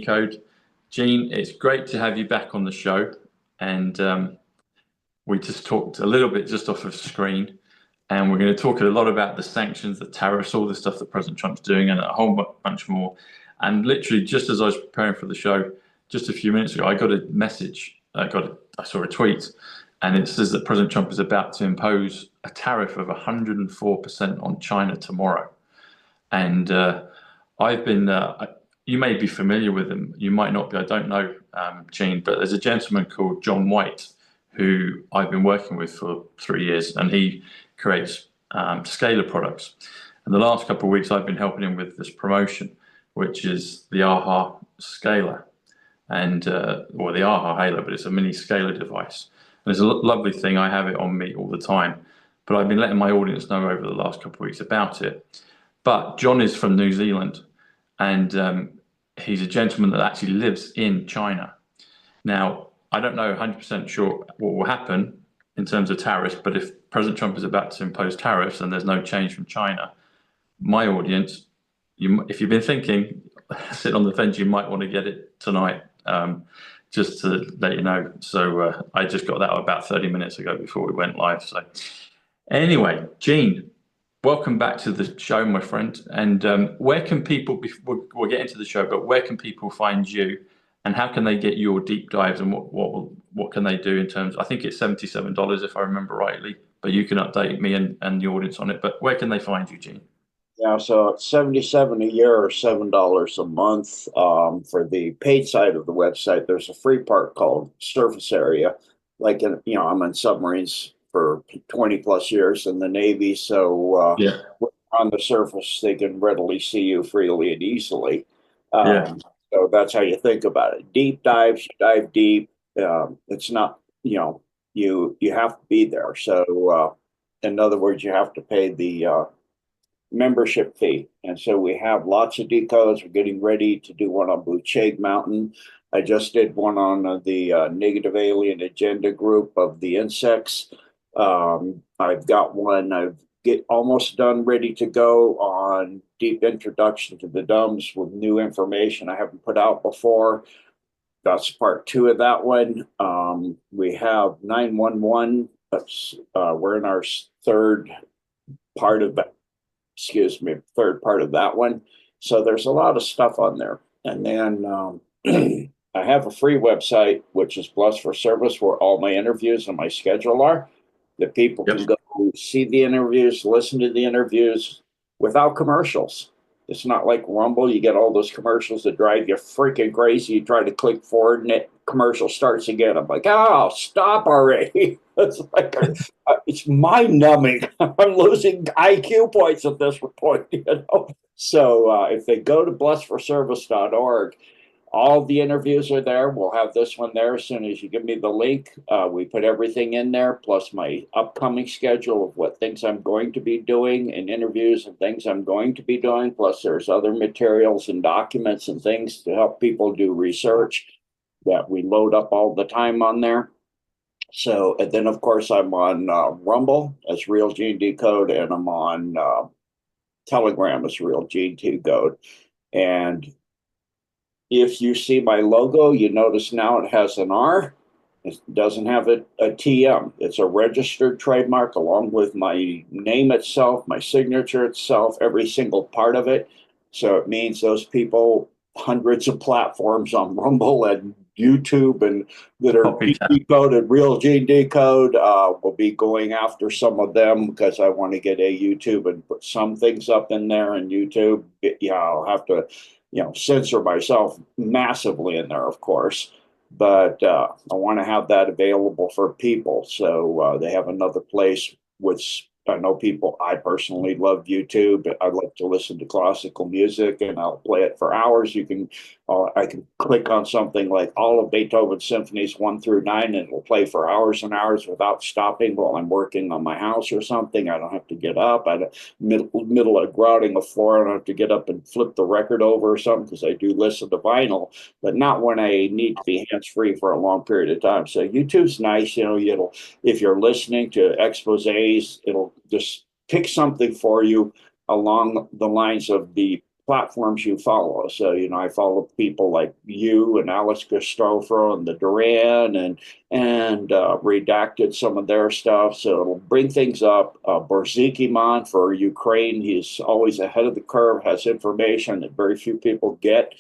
Decode. Gene, it's great to have you back on the show. And we just talked a little bit just off of screen. And we're going to talk a lot about the sanctions, the tariffs, all the stuff that President Trump's doing, and a whole bunch more. And literally, just as I was preparing for the show, just a few minutes ago, I got a message. I saw a tweet, and it says that President Trump is about to impose a tariff of 104% on China tomorrow. And I've been, you may be familiar with him, you might not be, I don't know, Gene, but there's a gentleman called John White who I've been working with for 3 years, and he creates scalar products. And the last couple of weeks I've been helping him with this promotion, which is the AHA Scalar, and or the AHA Halo, but it's a mini scalar device. And it's a lovely thing. I have it on me all the time, but I've been letting my audience know over the last couple of weeks about it. But John is from New Zealand, and he's a gentleman that actually lives in China. Now, I don't know 100% sure what will happen in terms of tariffs, but if President Trump is about to impose tariffs and there's no change from China, my audience, if you've been thinking, sit on the fence, you might want to get it tonight, just to let you know. So I just got that about 30 minutes ago before we went live. So anyway, Gene, welcome back to the show, my friend. And where can people, we'll get into the show, but where can people find you? And how can they get your deep dives, and what can they do in terms? I think it's $77 if I remember rightly, but you can update me and the audience on it. But where can they find you, Gene? Yeah, so it's $77 a year or $7 a month for the paid side of the website. There's a free part called Surface Area. Like, I'm in submarines for 20 plus years in the Navy, so on the surface they can readily see you freely and easily. So that's how you think about it. Deep dives, you dive deep. It's not, you have to be there. So in other words, you have to pay the membership fee. And so we have lots of decodes. We're getting ready to do one on Blue Chag Mountain. I just did one on the negative alien agenda group of the insects. I've got one almost done, ready to go on deep introduction to the DUMBs with new information I haven't put out before. That's part 2 of that one. We have 911. We're in our third part of that. Third part of that one. So there's a lot of stuff on there. And then I have a free website, which is Blessed for Service, where all my interviews and my schedule are. That people can go see the interviews, listen to the interviews without commercials. It's not like Rumble. You get all those commercials that drive you freaking crazy. You try to click forward and that commercial starts again. I'm like, oh, stop already. It's like, it's mind numbing. I'm losing IQ points at this point, So if they go to blessedforservice.org, all the interviews are there. We'll have this one there as soon as you give me the link. We put everything in there, plus my upcoming schedule of what things I'm going to be doing and interviews and things I'm going to be doing. Plus there's other materials and documents and things to help people do research that we load up all the time on there. So, and then of course I'm on Rumble as Real Gene Decode, and I'm on Telegram as Real Gene Decode. And if you see my logo, you notice now it has an R. It doesn't have a TM. It's a registered trademark along with my name itself, my signature itself, every single part of it. So it means those people, hundreds of platforms on Rumble and YouTube and that are decoded, Real Gene Decode, will be going after some of them because I want to get a YouTube and put some things up in there in YouTube. I'll have to censor myself massively in there, of course, but I want to have that available for people. So they have another place, which I know people, I personally love YouTube. I like to listen to classical music and I'll play it for hours. I can click on something like all of Beethoven's symphonies 1 through 9, and it'll play for hours and hours without stopping while I'm working on my house or something. I don't have to get up. Middle of grouting a floor, I don't have to get up and flip the record over or something, because I do listen to vinyl, but not when I need to be hands-free for a long period of time. So YouTube's nice, if you're listening to exposés, it'll just pick something for you along the lines of the platforms you follow. So, I follow people like you and Alex Gustafo and the Duran and redacted some of their stuff. So it'll bring things up. Borzikimon for Ukraine, he's always ahead of the curve, has information that very few people get.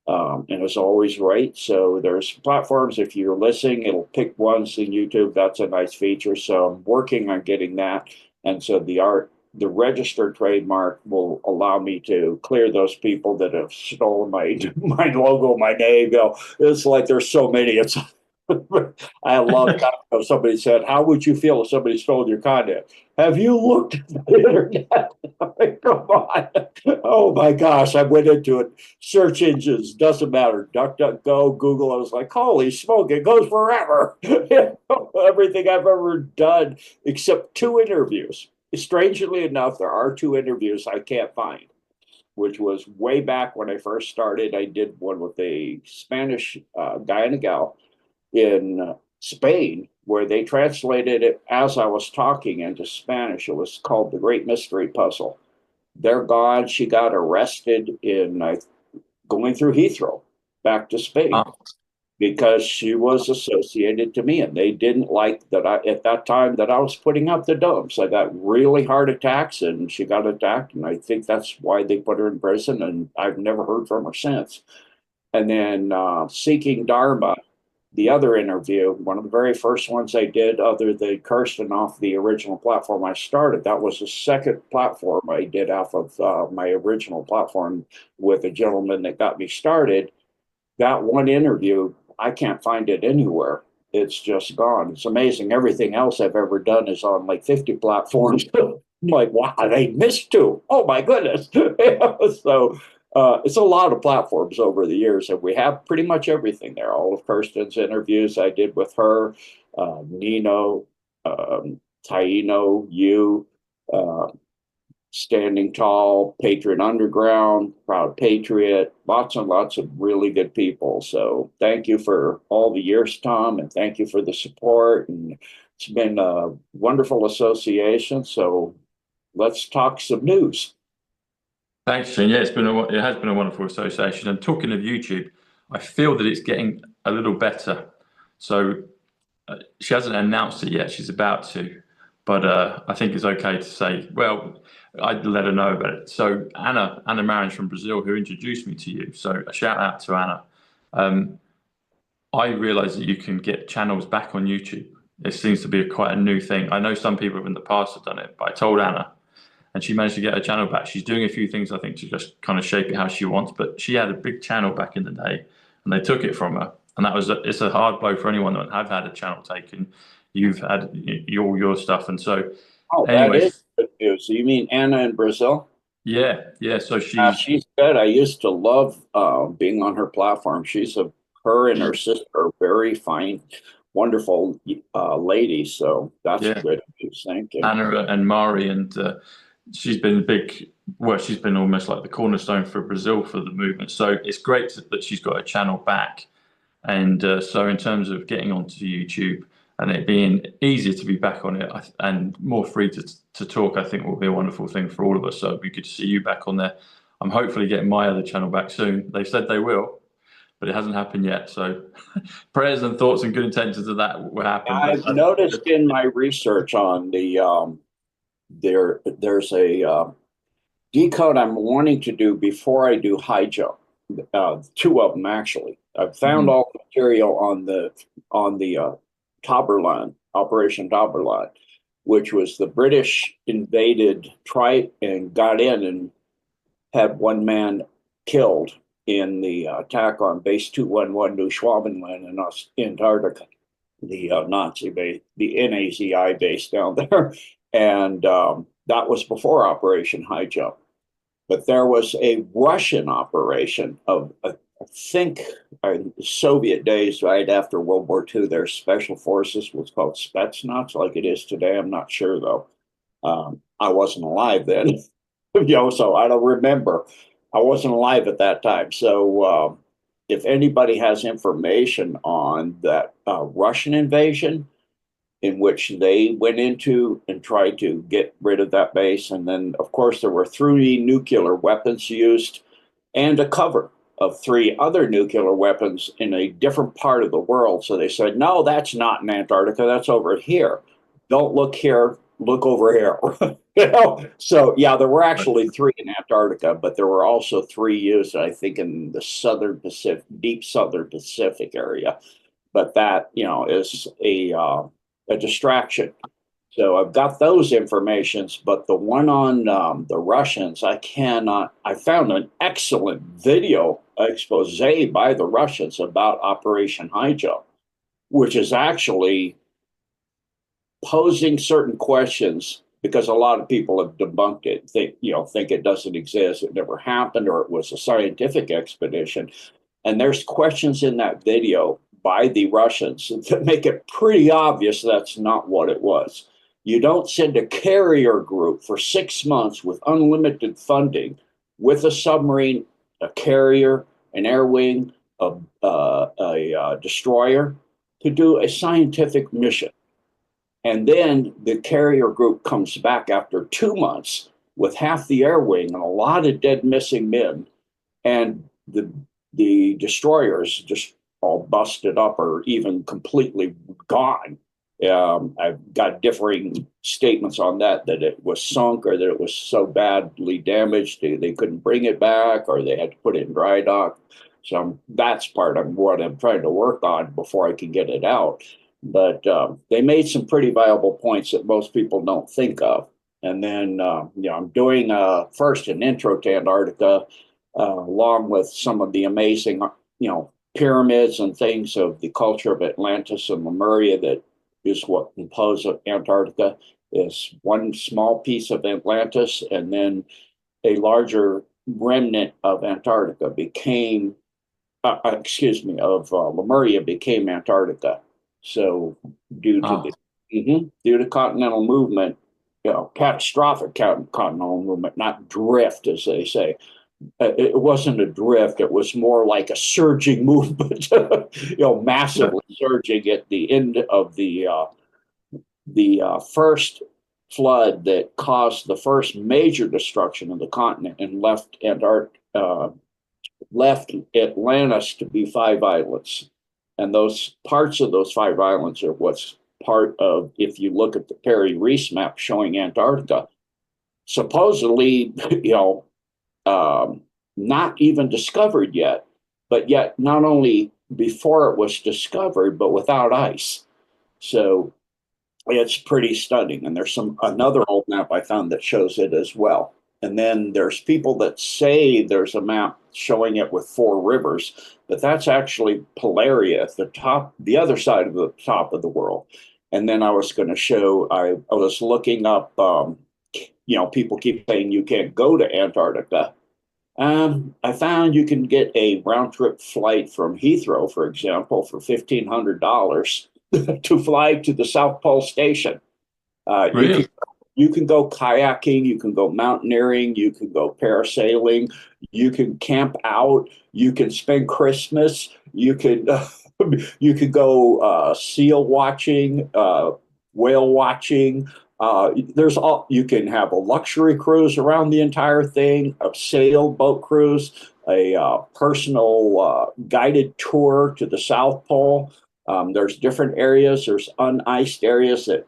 And is always right. So there's platforms, if you're listening, it'll pick ones in YouTube. That's a nice feature. So I'm working on getting that. And so the registered trademark will allow me to clear those people that have stolen my logo, my name. It's like there's so many. It's I had a long time ago, somebody said, "How would you feel if somebody stole your content? Have you looked at the internet?" Like, come on. Oh my gosh. I went into it. Search engines, doesn't matter. DuckDuckGo, Google. I was like, holy smoke, it goes forever. Everything I've ever done except two interviews. Strangely enough, there are two interviews I can't find, which was way back when I first started. I did one with a Spanish guy and a gal in Spain, where they translated it as I was talking into Spanish. It was called The Great Mystery Puzzle. They're gone. She got arrested in going through Heathrow back to Spain Oh, because she was associated to me, and they didn't like that at that time that I was putting out the dumps. I got really heart attacks, and she got attacked, and I think that's why they put her in prison. And I've never heard from her since. And then Seeking Dharma, the other interview, one of the very first ones I did, other than Kirsten off the original platform I started, that was the second platform I did off of my original platform with a gentleman that got me started. That one interview, I can't find it anywhere. It's just gone. It's amazing. Everything else I've ever done is on like 50 platforms. I'm like, wow, they missed two. Oh my goodness. So it's a lot of platforms over the years, and we have pretty much everything there. All of Kirsten's interviews I did with her, Nino, Taino, you, uh, Standing Tall, Patriot Underground, Proud Patriot, lots and lots of really good people. So thank you for all the years, Tom, and thank you for the support. And it's been a wonderful association. So let's talk some news. thanks, Shane. Yeah, it has been a wonderful association. And talking of YouTube, I feel that it's getting a little better. So she hasn't announced it yet. She's about to, but I think it's okay to say. Well, I'd let her know about it. So Anna Marins from Brazil, who introduced me to you. So a shout out to Anna. Um, I realised that you can get channels back on YouTube. It seems to be quite a new thing. I know some people in the past have done it, but I told Anna, and she managed to get her channel back. She's doing a few things, I think, to just kind of shape it how she wants. But she had a big channel back in the day, and they took it from her. And it's a hard blow for anyone that have had a channel taken. You've had your stuff, and so Oh, that anyway, is good news. So you mean Anna in Brazil? yeah. So she's She's good. I used to love being on her platform. Her and her sister are very fine, wonderful ladies. So that's yeah, good news. Thank you. Anna and Mari, and she's been big. Well, she's been almost like the cornerstone for Brazil for the movement. So it's great that she's got a channel back. And so, in terms of getting onto YouTube and it being easier to be back on it and more free to talk, I think will be a wonderful thing for all of us. So, it'd be good to see you back on there. I'm hopefully getting my other channel back soon. They've said they will, but it hasn't happened yet. So, prayers and thoughts and good intentions of that will happen. But I've noticed in my research on there's a decode I'm wanting to do before I do high jump. Two of them actually. I've found Mhm. all the material on the Taberlan, Operation Taberlan, which was the British invaded, tried and got in and had one man killed in the attack on Base 211 New Schwabenland in Antarctica, the Nazi base, the NAZI base down there. And that was before Operation High Jump. But there was a Russian operation of, I think, Soviet days, right after World War II. Their special forces was called Spetsnaz, like it is today. I'm not sure though. I wasn't alive then, so I don't remember. I wasn't alive at that time. So if anybody has information on that Russian invasion, in which they went into and tried to get rid of that base. And then, of course, there were three nuclear weapons used. and a cover of 3 other nuclear weapons in a different part of the world. So they said, no, that's not in Antarctica. That's over here. Don't look here. Look over here. So yeah, there were actually 3 in Antarctica, but there were also 3 used, I think, in the southern Pacific, deep southern Pacific area. But that, is a distraction. So I've got those informations, but the one on the Russians, I cannot. I found an excellent video expose by the Russians about Operation High Jump, which is actually posing certain questions because a lot of people have debunked it, think it doesn't exist, it never happened, or it was a scientific expedition. And there's questions in that video by the Russians that make it pretty obvious that's not what it was. You don't send a carrier group for 6 months with unlimited funding with a submarine, a carrier, an air wing, a destroyer to do a scientific mission. And then the carrier group comes back after 2 months with half the air wing and a lot of dead missing men. And the destroyers just all busted up or even completely gone. I've got differing statements on that it was sunk or that it was so badly damaged they couldn't bring it back or they had to put it in dry dock. So that's part of what I'm trying to work on before I can get it out. But they made some pretty viable points that most people don't think of. And then, I'm doing first an intro to Antarctica, along with some of the amazing, pyramids and things of the culture of Atlantis and Lemuria that is what composed Antarctica. Is one small piece of Atlantis, and then a larger remnant of Antarctica became, Lemuria became Antarctica. So due to due to continental movement, catastrophic continental movement, not drift, as they say. It wasn't a drift. It was more like a surging movement, massively surging at the end of the first flood that caused the first major destruction of the continent and left Atlantis to be 5 islands. And those parts of those 5 islands are what's part of, if you look at the Perry Reese map showing Antarctica, supposedly, not even discovered yet, but yet not only before it was discovered, but without ice. So it's pretty stunning. And there's another old map I found that shows it as well. And then there's people that say there's a map showing it with 4 rivers, but that's actually Polaria at the top, the other side of the top of the world. And then I was going to show, I was looking up, people keep saying you can't go to Antarctica. I found you can get a round trip flight from Heathrow, for example, for $1,500 to fly to the South Pole Station. Really? You can go kayaking, you can go mountaineering, you can go parasailing, you can camp out, you can spend Christmas, you can go seal watching, whale watching. You can have a luxury cruise around the entire thing, a sailboat cruise, a personal guided tour to the South Pole. There's different areas. There's uniced areas that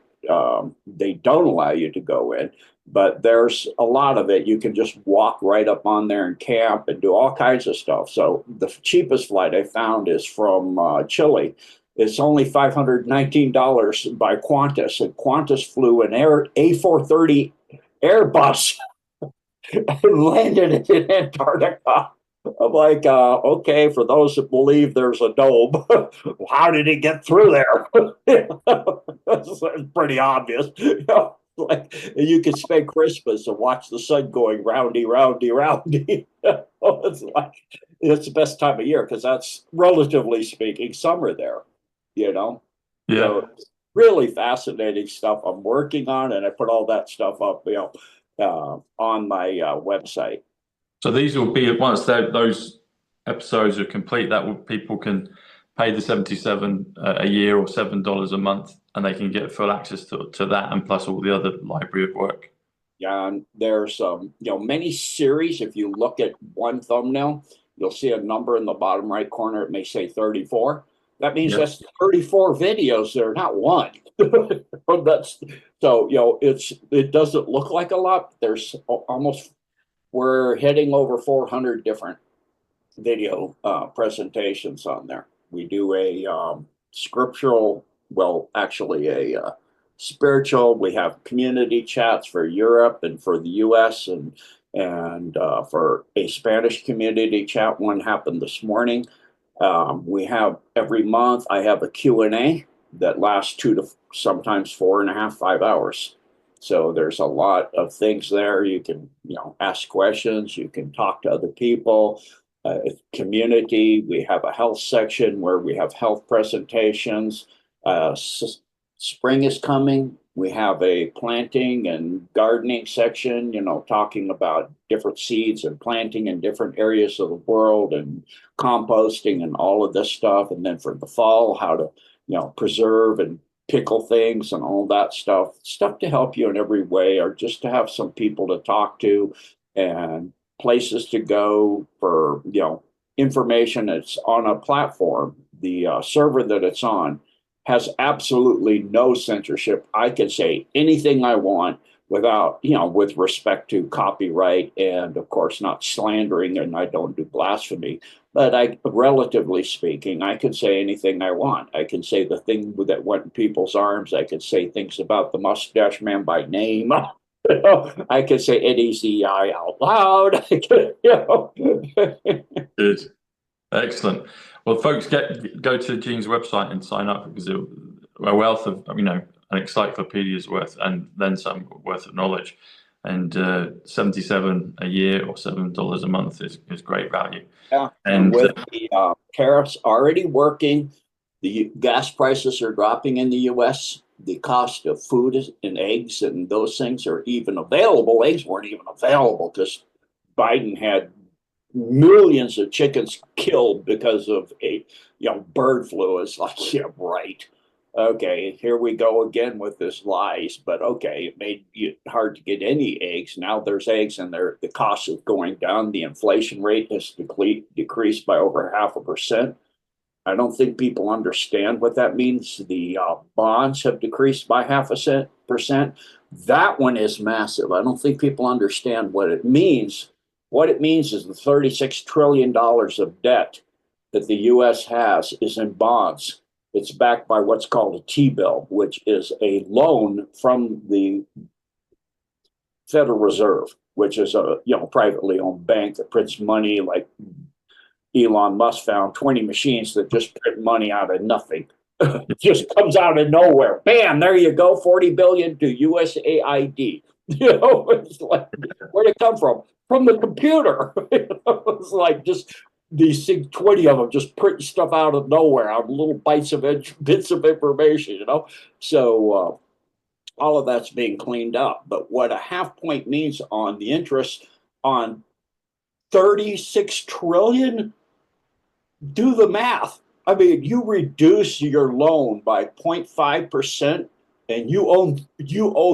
they don't allow you to go in, but there's a lot of it. You can just walk right up on there and camp and do all kinds of stuff. So the cheapest flight I found is from Chile. It's only $519 by Qantas, and Qantas flew an A430 Airbus and landed in Antarctica. I'm like, okay, for those that believe there's a dome, how did it get through there? It's pretty obvious. Like you can spend Christmas and watch the sun going roundy, roundy, roundy. It's the best time of year because that's, relatively speaking, summer there. Yeah. So really fascinating stuff I'm working on, and I put all that stuff up, on my website. So these will be, once those episodes are complete, people can pay the $77 a year or $7 a month, and they can get full access to that and plus all the other library of work. Yeah, and there's many series. If you look at one thumbnail, you'll see a number in the bottom right corner. It may say 34. That means Yeah. that's 34 videos there, not one. That's so it doesn't look like a lot. There's almost we're hitting over 400 different video presentations on there. We do a scriptural, well, actually a spiritual. We have community chats for Europe and for the U.S. and for a Spanish community chat. One happened this morning. We have every month. I have a Q&A that lasts 2 to sometimes 4.5, 5 hours. So there's a lot of things there. You can, ask questions. You can talk to other people. Community. We have a health section where we have health presentations. Spring is coming. We have a planting and gardening section, talking about different seeds and planting in different areas of the world and composting and all of this stuff. And then for the fall, how to, preserve and pickle things and all that stuff to help you in every way, or just to have some people to talk to and places to go for, information that's on a platform. The server that it's on has absolutely no censorship. I can say anything I want without, with respect to copyright and, of course, not slandering, and I don't do blasphemy. But relatively speaking, I can say anything I want. I can say the thing that went in people's arms. I can say things about the mustache man by name. I can say Eddie ZI out loud. Good. Excellent. Well, folks, go to Gene's website and sign up, because a wealth of, an encyclopedia's worth and then some worth of knowledge. And $77 a year or $7 a month is great value. Yeah, and with the tariffs already working, the gas prices are dropping in the U.S. The cost of food and eggs and those things are even available. Eggs weren't even available because Biden had millions of chickens killed because of a bird flu. It's like, yeah, right. Okay, here we go again with this lies. But okay, it made it hard to get any eggs. Now there's eggs, and the cost is going down. The inflation rate has decreased by over 0.5%. I don't think people understand what that means. The bonds have decreased by 0.5%. That one is massive. I don't think people understand what it means. What it means is the $36 trillion of debt that the U.S. has is in bonds. It's backed by what's called a T-bill, which is a loan from the Federal Reserve, which is a privately owned bank that prints money. Like Elon Musk found 20 machines that just print money out of nothing. It just comes out of nowhere. Bam, there you go, 40 billion to USAID. It's like, where'd it come from? From the computer. It's like just these 20 of them just print stuff out of nowhere, out of little bits of information, So all of that's being cleaned up. But what a half point means on the interest on 36 trillion, do the math. I mean, you reduce your loan by 0.5% and you owe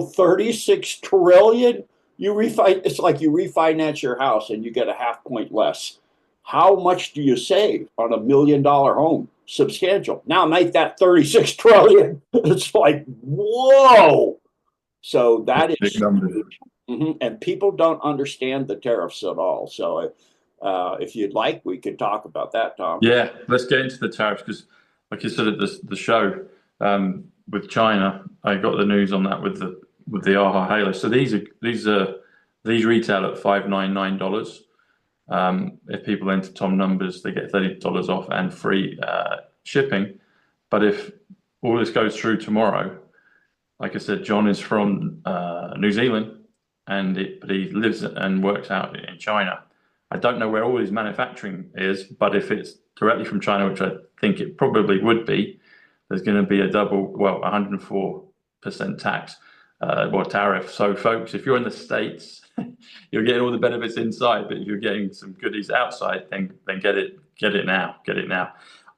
36 trillion. It's like you refinance your house and you get a half point less. How much do you save on $1 million home? Substantial. Now make that 36 trillion. It's like, whoa. So that is huge. And people don't understand the tariffs at all. So if you'd like, we could talk about that, Tom. Yeah, let's get into the tariffs, because, like you said at the show, with China, I got the news on that with the AHA Halo. So these retail at $599. If people enter Tom numbers, they get $30 off and free shipping. But if all this goes through tomorrow, like I said, John is from New Zealand, but he lives and works out in China. I don't know where all his manufacturing is, but if it's directly from China, which I think it probably would be, there's going to be a 104% tax tariff. So, folks, if you're in the States, you're getting all the benefits inside, but if you're getting some goodies outside, then get it now.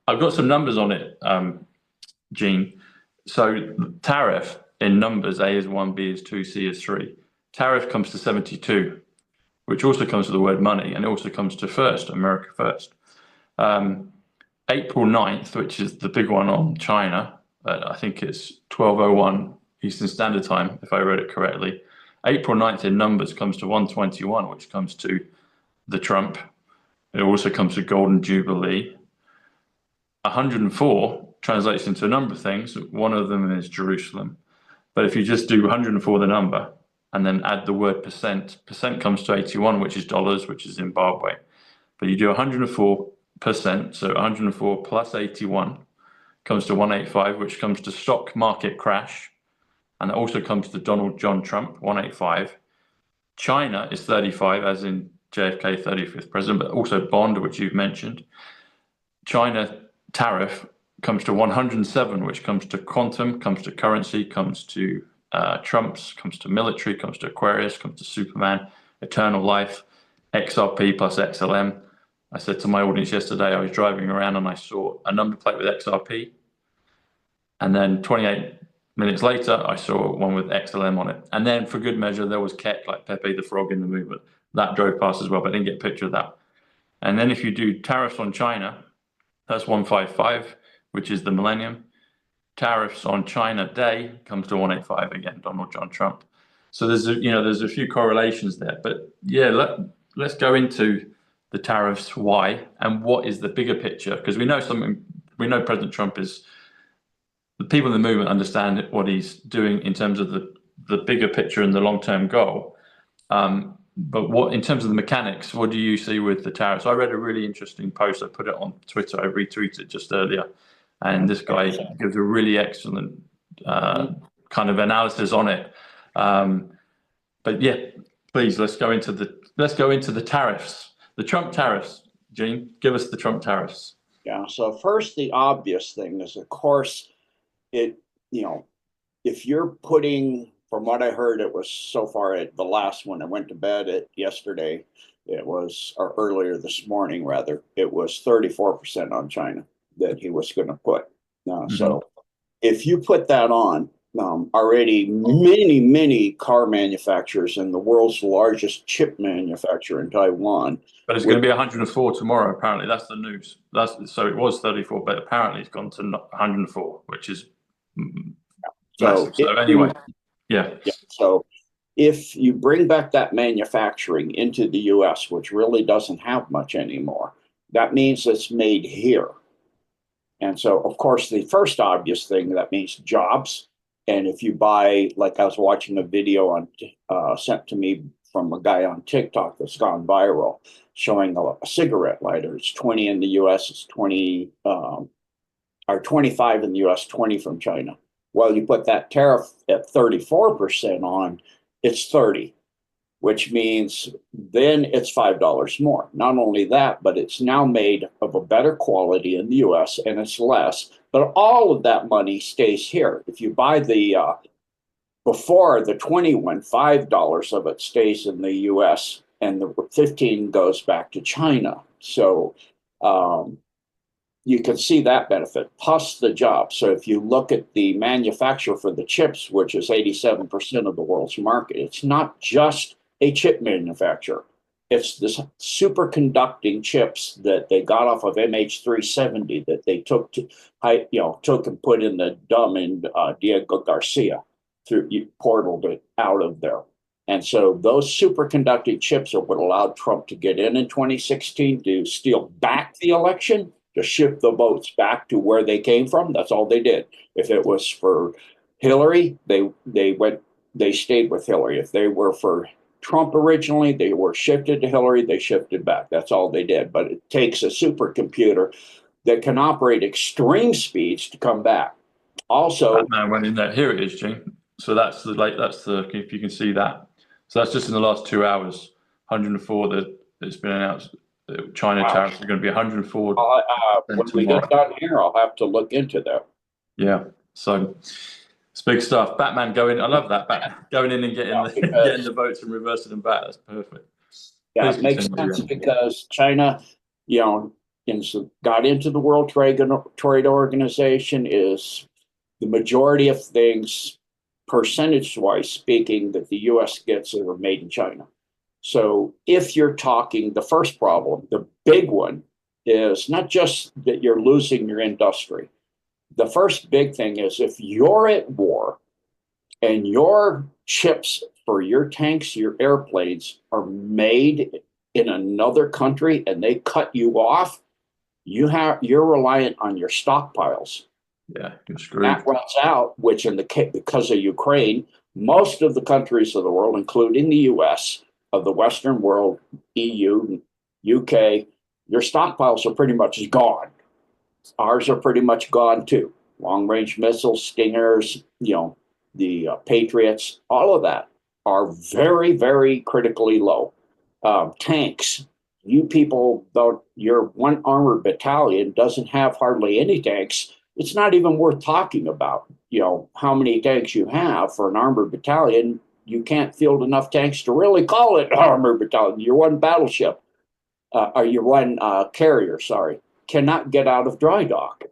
I've got some numbers on it, Gene. So, tariff in numbers: A is 1, B is 2, C is 3. tariff comes to 72, which also comes to the word money, and it also comes to first, America first. April 9th, which is the big one on China, I think it's 12:01 Eastern Standard Time, if I read it correctly. April 9th in numbers comes to 121, which comes to the Trump. It also comes to Golden Jubilee. 104 translates into a number of things. One of them is Jerusalem. But if you just do 104, the number, and then add the word percent, percent comes to 81, which is dollars, which is Zimbabwe. But you do 104%, so 104 plus 81 comes to 185, which comes to stock market crash. And it also comes to Donald John Trump, 185. China is 35, as in JFK 35th president, but also bond, which you've mentioned. China tariff comes to 107, which comes to quantum, comes to currency, comes to Trump's, comes to military, comes to Aquarius, comes to Superman, eternal life, XRP plus XLM. I said to my audience yesterday, I was driving around and I saw a number plate with XRP. And then 28 minutes later, I saw one with XLM on it. And then for good measure, there was Keck, like Pepe the Frog in the movement. That drove past as well, but I didn't get a picture of that. And then if you do tariffs on China, that's 155, which is the millennium. Tariffs on China day comes to 185 again, Donald John Trump. So there's a few correlations there. But yeah, let's go into the tariffs, why, and what is the bigger picture? Because we know President Trump is, the people in the movement understand what he's doing in terms of the bigger picture and the long-term goal. But what, in terms of the mechanics, what do you see with the tariffs? I read a really interesting post. I put it on Twitter. I retweeted it just earlier. And this guy gives a really excellent kind of analysis on it. But yeah, please, let's go into the tariffs, the Trump tariffs. Gene, give us the Trump tariffs. Yeah. So first, the obvious thing is, of course, if you're putting, from what I heard, it was so far at the last one. I went to bed yesterday. It was, or earlier this morning, rather. It was 34% on China that he was going to put. So if you put that on, already many car manufacturers and the world's largest chip manufacturer in Taiwan. But it's going to be 104 tomorrow, apparently. That's the news. So it was 34, but apparently it's gone to 104, which is massive. So anyway, yeah. So if you bring back that manufacturing into the US, which really doesn't have much anymore, that means it's made here. And so, of course, the first obvious thing, that means jobs. And if you buy, like I was watching a video on sent to me from a guy on TikTok that's gone viral, showing a cigarette lighter. It's 20 in the US, it's 20, or 25 in the US, 20 from China. Well, you put that tariff at 34% on, it's 30, which means then it's $5 more. Not only that, but it's now made of a better quality in the US and it's less, but all of that money stays here. If you buy before the 21, $5 of it stays in the US and the 15 goes back to China. So you can see that benefit, plus the job. So if you look at the manufacturer for the chips, which is 87% of the world's market, it's not just a chip manufacturer. It's this superconducting chips that they got off of MH370 that they took and put in the dumb in Diego Garcia, portaled it out of there. And so those superconducting chips are what allowed Trump to get in 2016 to steal back the election, to shift the votes back to where they came from. That's all they did. If it was for Hillary, they stayed with Hillary. If they were for Trump originally, they were shifted to Hillary, they shifted back. That's all they did. But it takes a supercomputer that can operate extreme speeds to come back. Also, Batman went in there. Here it is, Gene. So that's if you can see that. So that's just in the last 2 hours. 104 that it's been announced. China tariffs are going to be 104. When we get done here, I'll have to look into that. Yeah. So it's big stuff. Batman going. I love that. Batman going in and getting the votes and reversing them back. That's perfect. Yeah, it makes sense because China, got into the World Trade Organization, is the majority of things percentage-wise speaking, that the US gets that are made in China. So if you're talking, the first problem, the big one, is not just that you're losing your industry. The first big thing is if you're at war and your chips for your tanks, your airplanes are made in another country and they cut you off, you're reliant on your stockpiles. Yeah, you're screwed. That runs out, which because of Ukraine, most of the countries of the world, including the US, of the Western world, EU, UK, your stockpiles are pretty much gone. Ours are pretty much gone too. Long range missiles, Stingers, the Patriots, all of that are very, very critically low. Tanks, you people, though your one armored battalion doesn't have hardly any tanks, it's not even worth talking about. How many tanks you have for an armored battalion. You can't field enough tanks to really call it an armored battalion. Your one battleship, or your one carrier, sorry, cannot get out of dry dock.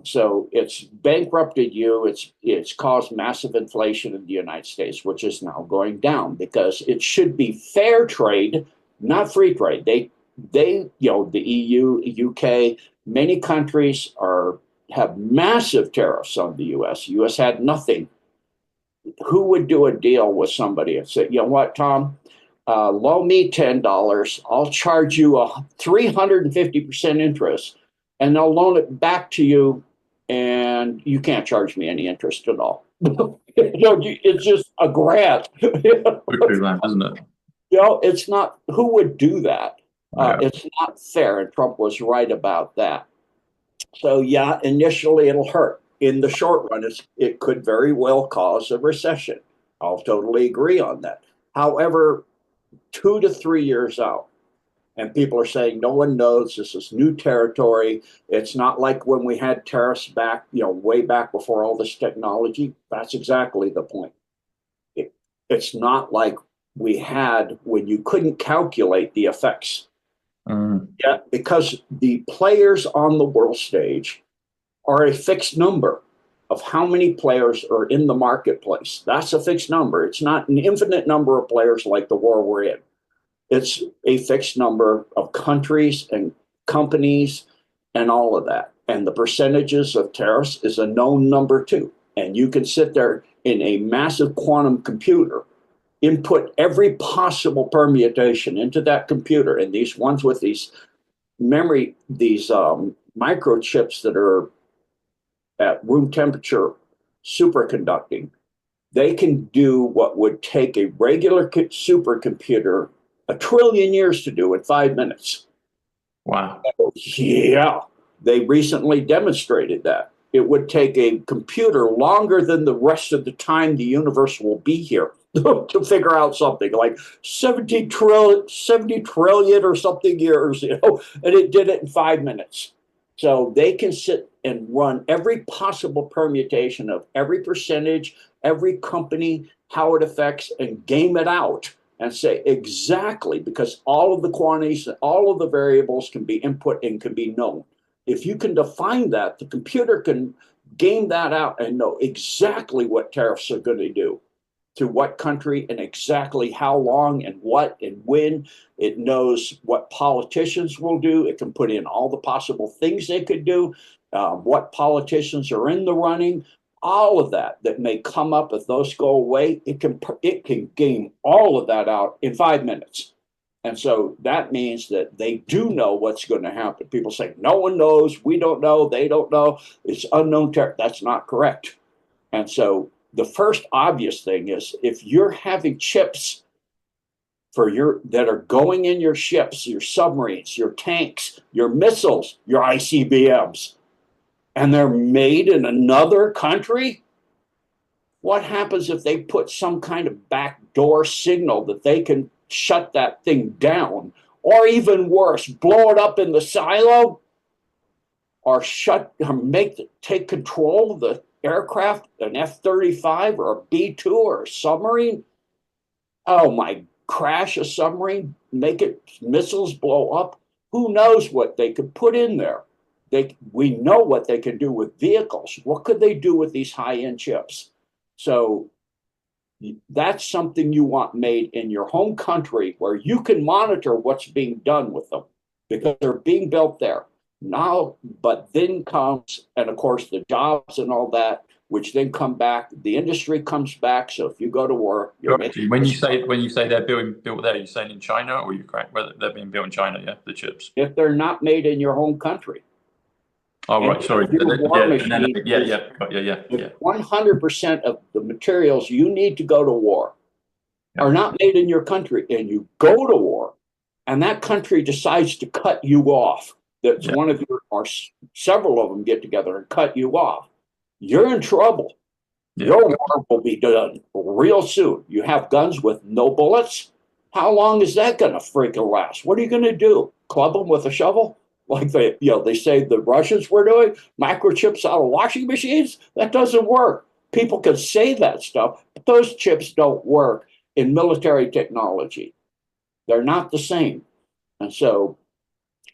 So it's bankrupted you. It's caused massive inflation in the United States, which is now going down because it should be fair trade, not free trade. They the EU, UK, many countries have massive tariffs on the US. US had nothing. Who would do a deal with somebody and say, you know what, Tom, loan me $10. I'll charge you a 350% interest, and they'll loan it back to you, and you can't charge me any interest at all. It's just a grant. Quickly land, isn't it? It's not. Who would do that? Yeah. It's not fair, and Trump was right about that. So yeah, initially it'll hurt. In the short run, it could very well cause a recession. I'll totally agree on that. However, 2 to 3 years out, and people are saying no one knows, this is new territory. It's not like when we had tariffs back, way back before all this technology. That's exactly the point. It's not like we had when you couldn't calculate the effects. Yeah, because the players on the world stage are a fixed number of how many players are in the marketplace. That's a fixed number. It's not an infinite number of players like the war we're in. It's a fixed number of countries and companies and all of that. And the percentages of tariffs is a known number too. And you can sit there in a massive quantum computer, input every possible permutation into that computer. And these ones with these memory, these microchips that are at room temperature superconducting, they can do what would take a regular supercomputer 1 trillion years to do in 5 minutes. Wow. Yeah, they recently demonstrated that. It would take a computer longer than the rest of the time the universe will be here to figure out something like 70 trillion or something years, and it did it in 5 minutes. So they can sit and run every possible permutation of every percentage, every company, how it affects, and game it out and say exactly, because all of the quantities, all of the variables can be input and can be known. If you can define that, the computer can game that out and know exactly what tariffs are going to do to what country and exactly how long and what and when. It knows what politicians will do. It can put in all the possible things they could do, what politicians are in the running, all of that may come up if those go away. It can game all of that out in 5 minutes. And so that means that they do know what's going to happen. People say, no one knows, we don't know, they don't know, it's unknown terror. That's not correct. And so the first obvious thing is if you're having chips that are going in your ships, your submarines, your tanks, your missiles, your ICBMs, and they're made in another country, what happens if they put some kind of backdoor signal that they can shut that thing down, or even worse, blow it up in the silo, or take control of the aircraft, an F-35 or a B-2 or a submarine? Oh my, crash a submarine, make it missiles blow up? Who knows what they could put in there? We know what they can do with vehicles. What could they do with these high-end chips? So that's something you want made in your home country where you can monitor what's being done with them because they're being built there now. But then comes, and of course, the jobs and all that, which then come back. The industry comes back. So if you go to war, you're making When you say they're built there, you're saying in China or Ukraine? Well, they're being built in China, yeah, the chips. if they're not made in your home country. Oh, And right, sorry. your war machine is Yeah. 100% of the materials you need to go to war Yeah. are not made in your country, and you go to war, and that country decides to cut you off. That's Yeah. one of your, or several of them get together and cut you off. You're in trouble. Yeah. Your war will be done real soon. You have guns with no bullets. How long is that going to freaking last? What are you going to do? Club them with a shovel? Like they say the Russians were doing, microchips out of washing machines? That doesn't work. People can say that stuff, but those chips don't work in military technology. They're not the same. And so,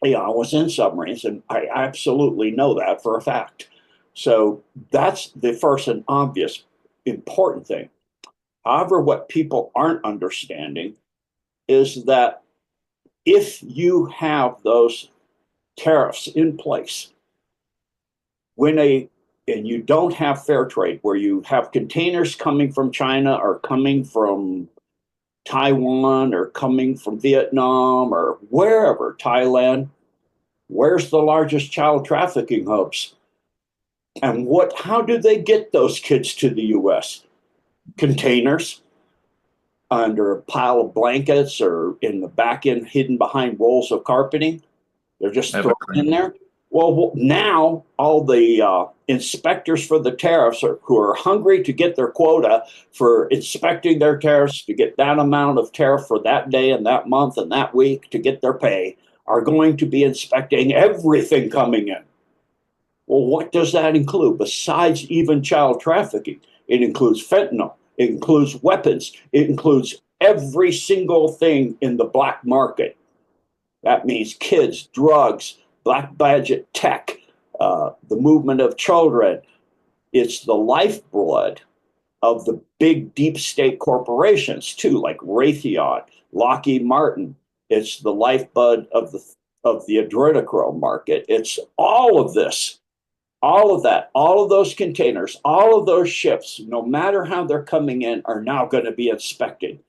I was in submarines, and I absolutely know that for a fact. So that's the first and obvious important thing. However, what people aren't understanding is that if you have those tariffs in place, and you don't have fair trade, where you have containers coming from China or coming from Taiwan or coming from Vietnam or wherever, Thailand, where's the largest child trafficking hubs? And how do they get those kids to the US? Containers under a pile of blankets or in the back end hidden behind rolls of carpeting. They're just thrown in there. Well, now all the inspectors for the tariffs who are hungry to get their quota for inspecting their tariffs to get that amount of tariff for that day and that month and that week to get their pay are going to be inspecting everything coming in. Well, what does that include besides even child trafficking? It includes fentanyl. It includes weapons. It includes every single thing in the black market. That means kids, drugs, black budget tech, the movement of children. It's the lifeblood of the big deep state corporations too, like Raytheon, Lockheed Martin. It's the lifeblood of the adrenochrome market. It's all of this, all of that, all of those containers, all of those ships, no matter how they're coming in, are now going to be inspected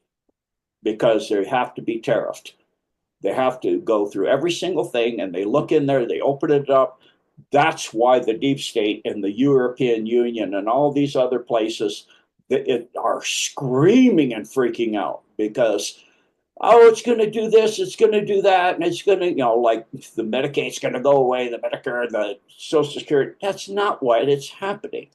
because they have to be tariffed. They have to go through every single thing, and they look in there, they open it up. That's why the deep state and the European Union and all these other places are screaming and freaking out because, oh, it's going to do this, it's going to do that, and it's going to, like the Medicaid's going to go away, the Medicare, the Social Security. That's not what is happening.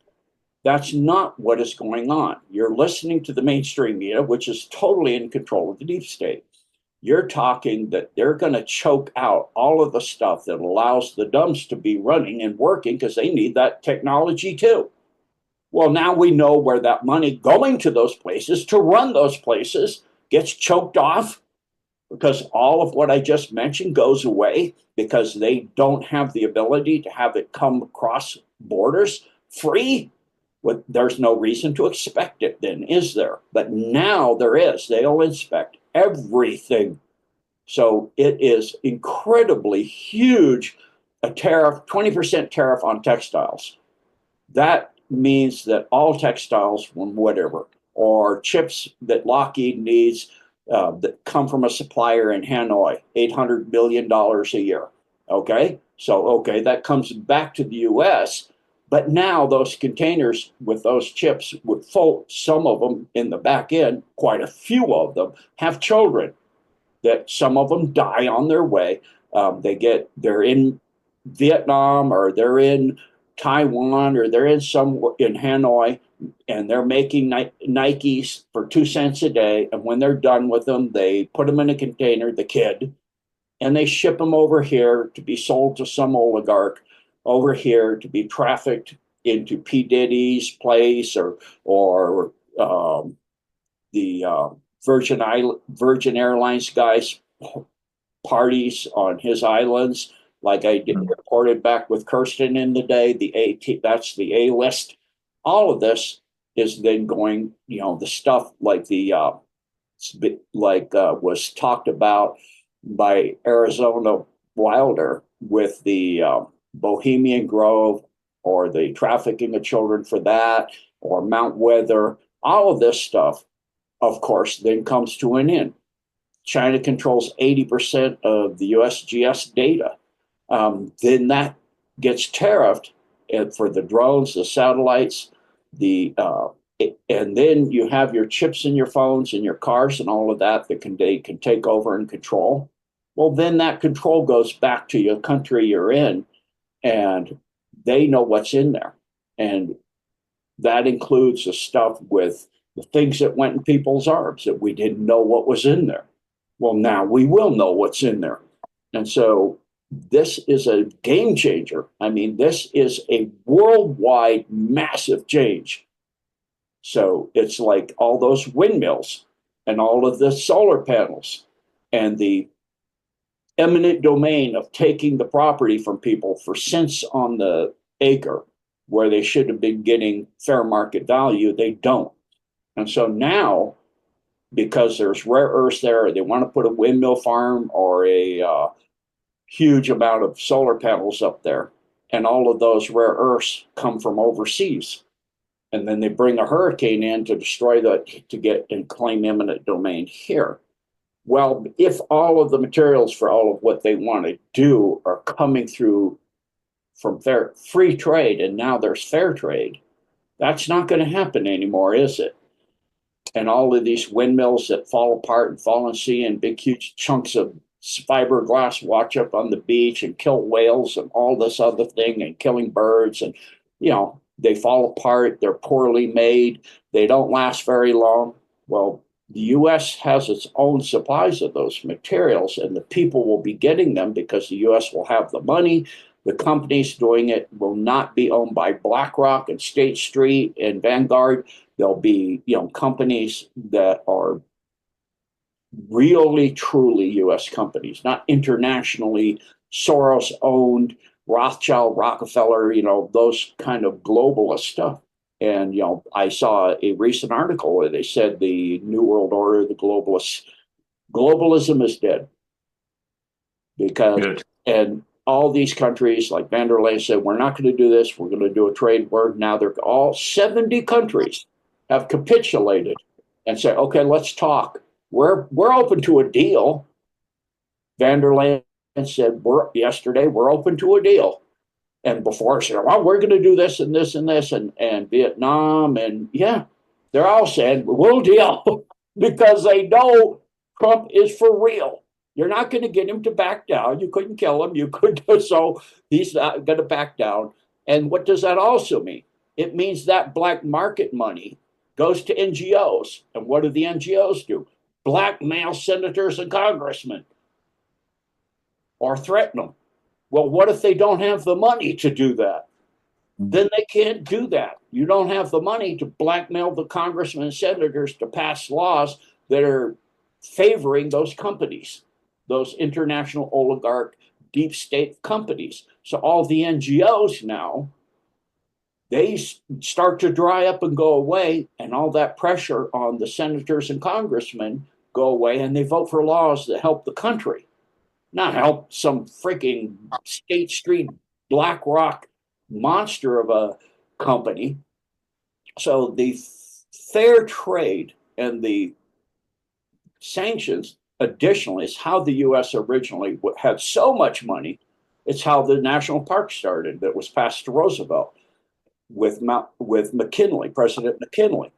That's not what is going on. You're listening to the mainstream media, which is totally in control of the deep state. You're talking that they're going to choke out all of the stuff that allows the dumbs to be running and working because they need that technology too. Well, now we know where that money going to those places to run those places gets choked off because all of what I just mentioned goes away because they don't have the ability to have it come across borders free. There's no reason to expect it then, is there? But now there is. They'll inspect everything. So it is incredibly huge, a tariff, 20% tariff on textiles. That means that all textiles from whatever, or chips that Lockheed needs that come from a supplier in Hanoi, $800 million a year. Okay, so that comes back to the US. But now those containers with those chips would full, some of them in the back end, quite a few of them have children that some of them die on their way. They're in Vietnam or they're in Taiwan or they're in Hanoi, and they're making Nikes for 2 cents a day. And when they're done with them, they put them in a container, the kid, and they ship them over here to be sold to some oligarch over here to be trafficked into P. Diddy's place or the Virgin Airlines guys parties on his islands, like I did reported back with Kirsten in the day. That's the A list. All of this is then going, the stuff like was talked about by Arizona Wilder with the Bohemian Grove, or the trafficking of children for that, or Mount Weather. All of this stuff, of course, then comes to an end. China controls 80% of the USGS data. Then that gets tariffed for the drones, the satellites, and then you have your chips in your phones and your cars and all of that they can take over and control. Well, then that control goes back to your country you're in, and they know what's in there. And that includes the stuff with the things that went in people's arms that we didn't know what was in there. Well, now we will know what's in there. And so this is a game changer. I mean, this is a worldwide massive change. So it's like all those windmills and all of the solar panels and the eminent domain of taking the property from people for cents on the acre, where they should have been getting fair market value, they don't. And so now, because there's rare earths there, they want to put a windmill farm or a huge amount of solar panels up there, and all of those rare earths come from overseas. And then they bring a hurricane in to destroy to get and claim eminent domain here. Well, if all of the materials for all of what they want to do are coming through from free trade, and now there's fair trade, that's not going to happen anymore, is it? And all of these windmills that fall apart and fall in sea, and big, huge chunks of fiberglass wash up on the beach and kill whales and all this other thing, and killing birds. And, they fall apart. They're poorly made. They don't last very long. Well, the U.S. has its own supplies of those materials, and the people will be getting them because the U.S. will have the money. The companies doing it will not be owned by BlackRock and State Street and Vanguard. There'll be, companies that are really, truly U.S. companies, not internationally Soros owned, Rothschild, Rockefeller, those kind of globalist stuff. And, I saw a recent article where they said the New World Order, the globalism is dead. Because, Good. And all these countries, like van der Leyen said, we're not going to do this. We're going to do a trade war. Now they're all 70 countries have capitulated and said, okay, let's talk. We're open to a deal. Van der Leyen said yesterday, we're open to a deal. And before said, well, we're going to do this and this and this, and Vietnam. And yeah, they're all saying, we'll deal because they know Trump is for real. You're not going to get him to back down. You couldn't kill him. You could. So he's not going to back down. And what does that also mean? It means that black market money goes to NGOs. And what do the NGOs do? Blackmail senators and congressmen or threaten them. Well, what if they don't have the money to do that? Then they can't do that. You don't have the money to blackmail the congressmen and senators to pass laws that are favoring those companies, those international oligarch deep state companies. So all the NGOs now, they start to dry up and go away, and all that pressure on the senators and congressmen go away, and they vote for laws that help the country, not help some freaking State Street BlackRock monster of a company. So the fair trade and the sanctions additionally is how the U.S. originally had so much money. It's how the national park started that was passed to Roosevelt with McKinley, President McKinley,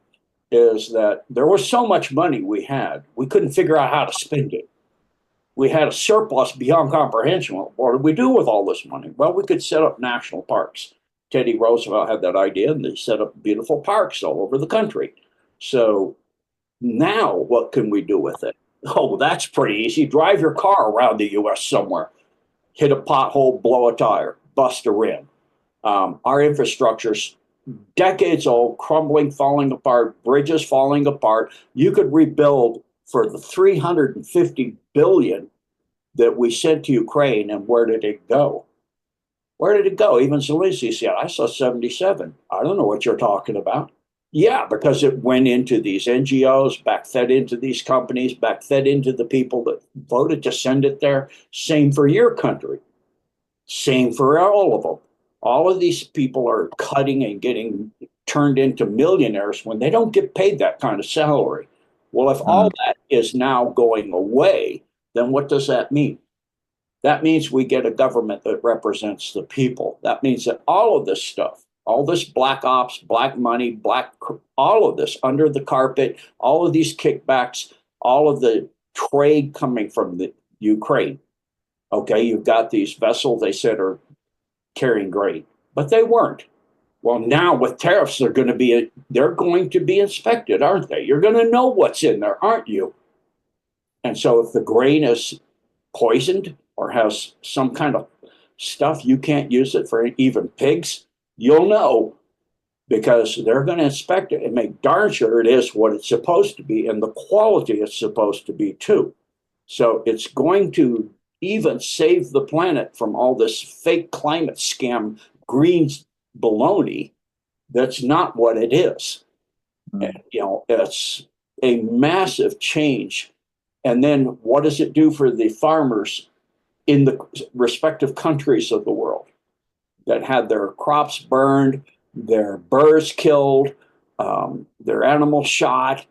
is that there was so much money we couldn't figure out how to spend it. We had a surplus beyond comprehension. What did we do with all this money? Well, we could set up national parks. Teddy Roosevelt had that idea, and they set up beautiful parks all over the country. So now what can we do with it? Oh, that's pretty easy. Drive your car around the U.S. somewhere, hit a pothole, blow a tire, bust a rim. Our infrastructure's decades old, crumbling, falling apart, bridges falling apart. You could rebuild for the $350 billion that we sent to Ukraine, and where did it go? Where did it go? Even Zelensky said, I saw 77. I don't know what you're talking about. Yeah, because it went into these NGOs, back fed into these companies, back fed into the people that voted to send it there. Same for your country. Same for all of them. All of these people are cutting and getting turned into millionaires when they don't get paid that kind of salary. Well, if all Mm, that is now going away, then what does that mean? That means we get a government that represents the people. That means that all of this stuff, all this black ops, black money, all of this under the carpet, all of these kickbacks, all of the trade coming from the Ukraine. Okay, you've got these vessels they said are carrying grain, but they weren't. Well, now with tariffs, they're going to be inspected, aren't they? You're going to know what's in there, aren't you? And so if the grain is poisoned or has some kind of stuff you can't use it for even pigs, you'll know because they're going to inspect it and make darn sure it is what it's supposed to be and the quality it's supposed to be too. So it's going to even save the planet from all this fake climate scam green baloney that's not what it is. And, mm, it's a massive change. And then what does it do for the farmers in the respective countries of the world that had their crops burned, their birds killed, their animals shot?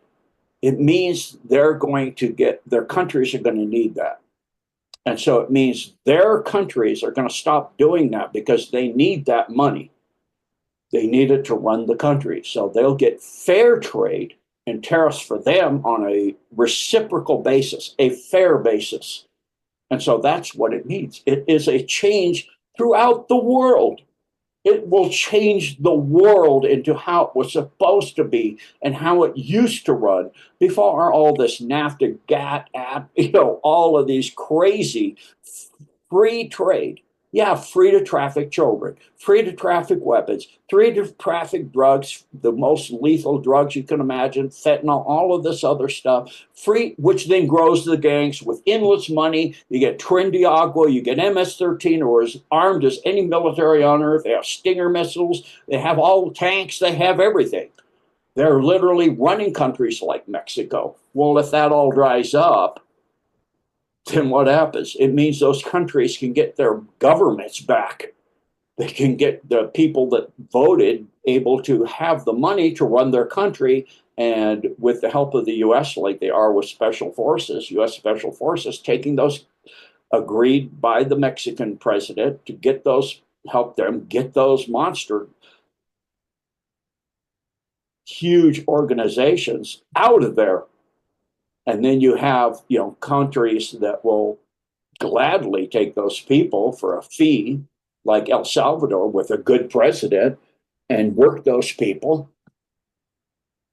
It means their countries are going to need that. And so it means their countries are going to stop doing that because they need that money. They need it to run the country. So they'll get fair trade and tariffs for them on a reciprocal basis, a fair basis. And so that's what it means. It is a change throughout the world. It will change the world into how it was supposed to be and how it used to run before all this NAFTA, GATT, all of these crazy free trade. Yeah, free to traffic children, free to traffic weapons, free to traffic drugs, the most lethal drugs you can imagine, fentanyl, all of this other stuff, free, which then grows the gangs with endless money. You get Trindiagua, you get MS-13, or as armed as any military on earth. They have Stinger missiles, they have all tanks, they have everything. They're literally running countries like Mexico. Well, if that all dries up, then what happens? It means those countries can get their governments back. They can get the people that voted able to have the money to run their country. And with the help of the US, like they are with special forces, US special forces, taking those agreed by the Mexican president to get those, help them get those monster, huge organizations out of there. And then you have, countries that will gladly take those people for a fee, like El Salvador with a good president, and work those people,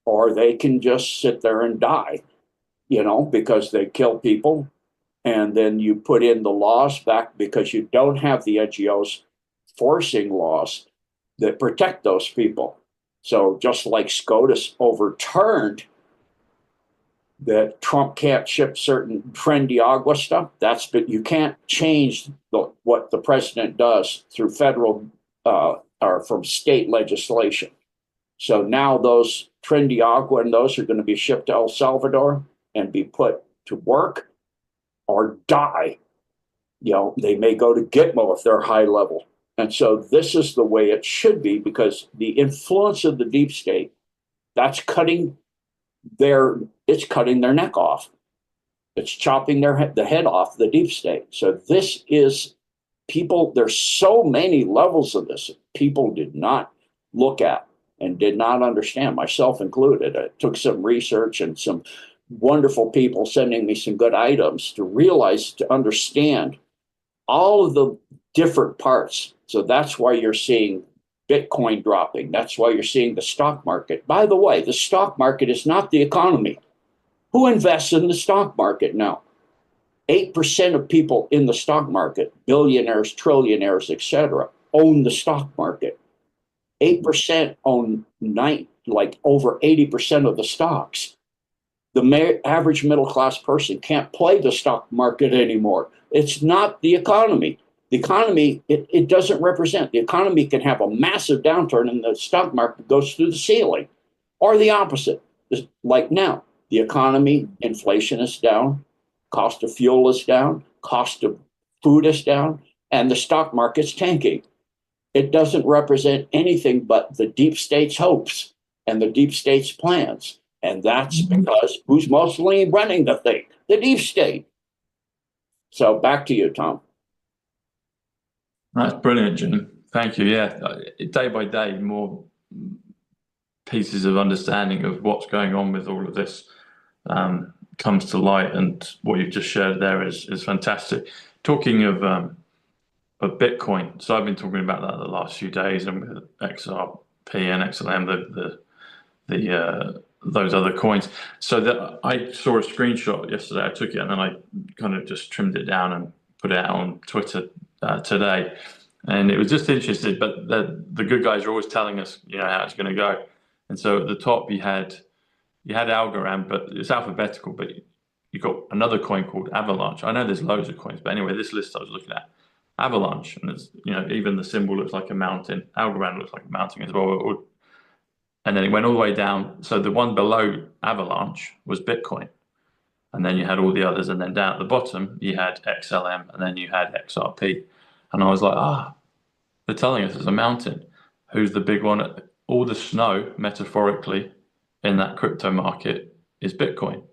or they can just sit there and die, because they kill people. And then you put in the laws back because you don't have the NGOs forcing laws that protect those people. So just like SCOTUS overturned that Trump can't ship certain trendy agua stuff. But you can't change what the president does through federal or from state legislation. So now those trendy agua and those are going to be shipped to El Salvador and be put to work or die. They may go to Gitmo if they're high level. And so this is the way it should be because the influence of the deep state, that's it's cutting their neck off. It's chopping the head off the deep state. So this is people. There's so many levels of this people did not look at and did not understand, myself included. It took some research and some wonderful people sending me some good items to realize, to understand all of the different parts. So that's why you're seeing Bitcoin dropping. That's why you're seeing the stock market. By the way, the stock market is not the economy. Who invests in the stock market now? 8% of people in the stock market, billionaires, trillionaires, etc., own the stock market. 8% own like over 80% of the stocks. The average middle class person can't play the stock market anymore. It's not the economy. The economy, it doesn't represent. The economy can have a massive downturn and the stock market goes through the ceiling. or the opposite. Just like now, the economy, inflation is down, cost of fuel is down, cost of food is down, and the stock market's tanking. It doesn't represent anything but the deep state's hopes and the deep state's plans. And that's because who's mostly running the thing? The deep state. So back to you, Tom. That's brilliant, Gene. Thank you. Yeah, day by day, more pieces of understanding of what's going on with all of this comes to light, and what you've just shared there is fantastic. Talking of Bitcoin, so I've been talking about that the last few days, and with XRP and XLM, the those other coins. So that I saw a screenshot yesterday. I took it and then I kind of just trimmed it down and put it out on Twitter today. And it was just interesting, but the good guys are always telling us, how it's going to go. And so at the top you had Algorand, but it's alphabetical. But you got another coin called Avalanche. I know there's loads of coins, but anyway, this list I was looking at, Avalanche, and there's even the symbol looks like a mountain. Algorand looks like a mountain as well. And then it went all the way down. So the one below Avalanche was Bitcoin. And then you had all the others. And then down at the bottom, you had XLM, and then you had XRP. And I was like, they're telling us it's a mountain. Who's the big one? All the snow, metaphorically, in that crypto market is Bitcoin.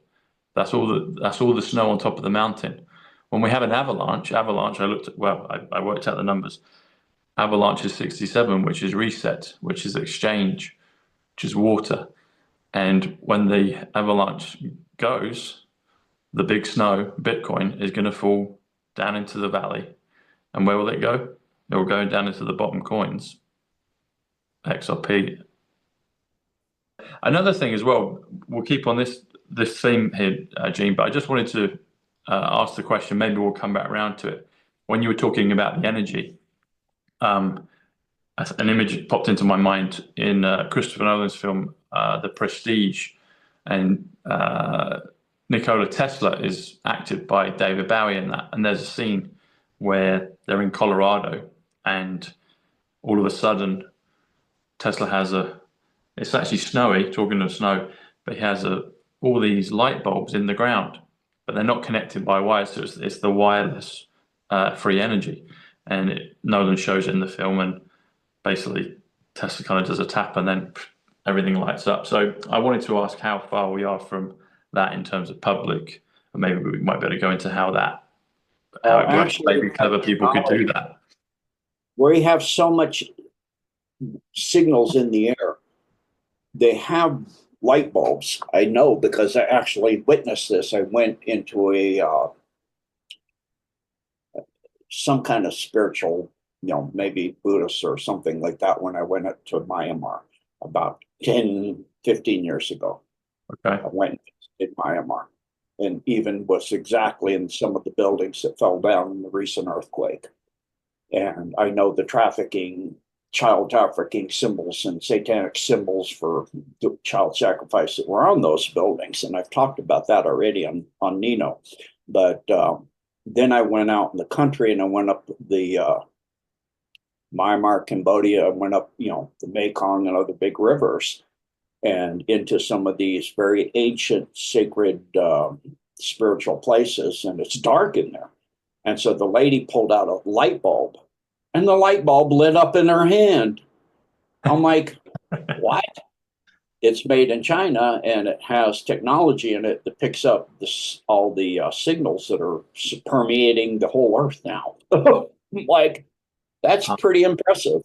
That's all the snow on top of the mountain. When we have an avalanche, I worked out the numbers. Avalanche is 67, which is reset, which is exchange, which is water. And when the avalanche goes, the big snow, Bitcoin, is going to fall down into the valley. And where will it go? It will go down into the bottom coins, XRP. Another thing as well, we'll keep on this theme here, Gene, but I just wanted to ask the question, maybe we'll come back around to it. When you were talking about the energy, an image popped into my mind in Christopher Nolan's film, The Prestige, and Nikola Tesla is acted by David Bowie in that. And there's a scene where they're in Colorado, and all of a sudden, Tesla has it's actually snowy, talking of snow, but he has all these light bulbs in the ground, but they're not connected by wires, so it's the wireless free energy. And Nolan shows it in the film, and basically Tesla kind of does a tap and then everything lights up. So I wanted to ask how far we are from that in terms of public, and maybe we might be able to go into how it works. Actually, maybe clever people could do that. Where you have so much signals in the air, they have light bulbs. I know because I actually witnessed this. I went into some kind of spiritual, maybe Buddhist or something like that when I went up to Myanmar about 10, 15 years ago. Okay. I went in Myanmar, and even was exactly in some of the buildings that fell down in the recent earthquake. And I know the child trafficking symbols and satanic symbols for child sacrifice that were on those buildings. And I've talked about that already on Nino. But then I went out in the country, and I went up the Myanmar, Cambodia, I went up, the Mekong and other big rivers, and into some of these very ancient, sacred, spiritual places. And it's dark in there. And so the lady pulled out a light bulb, and the light bulb lit up in her hand. I'm like, what? It's made in China, and it has technology in it that picks up all the signals that are permeating the whole earth now. Like, that's pretty impressive.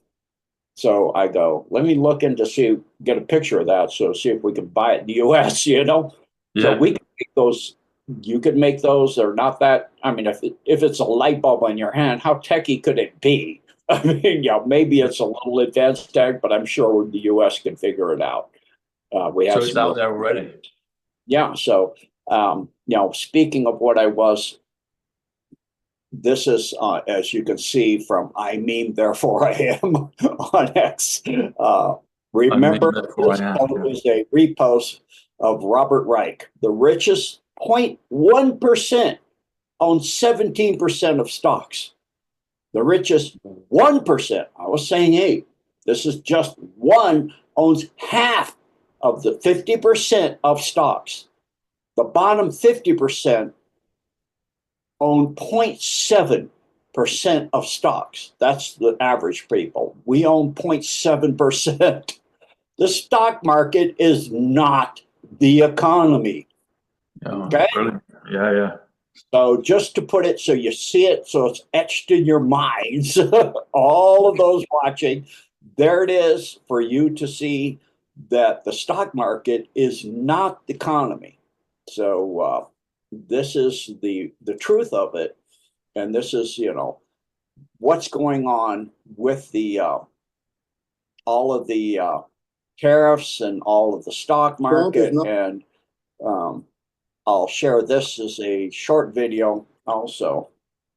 So I go, let me look into get a picture of that, so see if we can buy it in the US, Yeah. So we can make those. You could make those. They're not that. I mean, if it's a light bulb on your hand, how techy could it be? I mean, maybe it's a little advanced tech, but I'm sure the US can figure it out. We have it's out there already. Yeah. So, speaking of what I was, this is, as you can see from I meme, therefore I am on X. Remember, this is a repost of Robert Reich, the richest 0.1% owns 17% of stocks. The richest 1%, I was saying 8, this is just one, owns half of the 50% of stocks, the bottom 50% own 0.7% of stocks. That's the average people. We own 0.7%. The stock market is not the economy. Oh, Okay. brilliant. Yeah, yeah. So just to put it so you see it, so it's etched in your minds, all of those watching, there it is for you to see that the stock market is not the economy. So this is the truth of it, and this is what's going on with the all of the tariffs and all of the stock market. And um, I'll share this as a short video also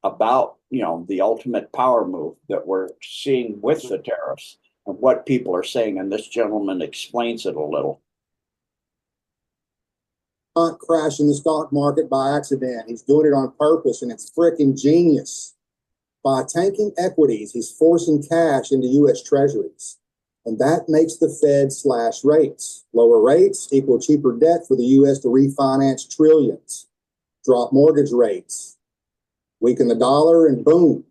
about the ultimate power move that we're seeing with the tariffs and what people are saying. And this gentleman explains it a little. Not crashing the stock market by accident. He's doing it on purpose, and it's freaking genius. By tanking equities, he's forcing cash into U.S. treasuries. And that makes the Fed slash rates. Lower rates equal cheaper debt for the U.S. to refinance trillions. Drop mortgage rates. Weaken the dollar, and boom,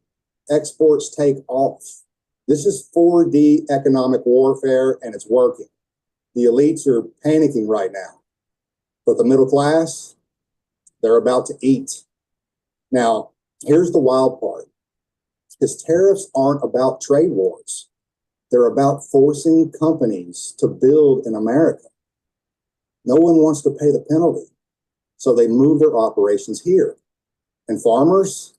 exports take off. This is 4D economic warfare, and it's working. The elites are panicking right now. But the middle class, they're about to eat. Now, here's the wild part. Because tariffs aren't about trade wars. They're about forcing companies to build in America. No one wants to pay the penalty, so they move their operations here. And farmers,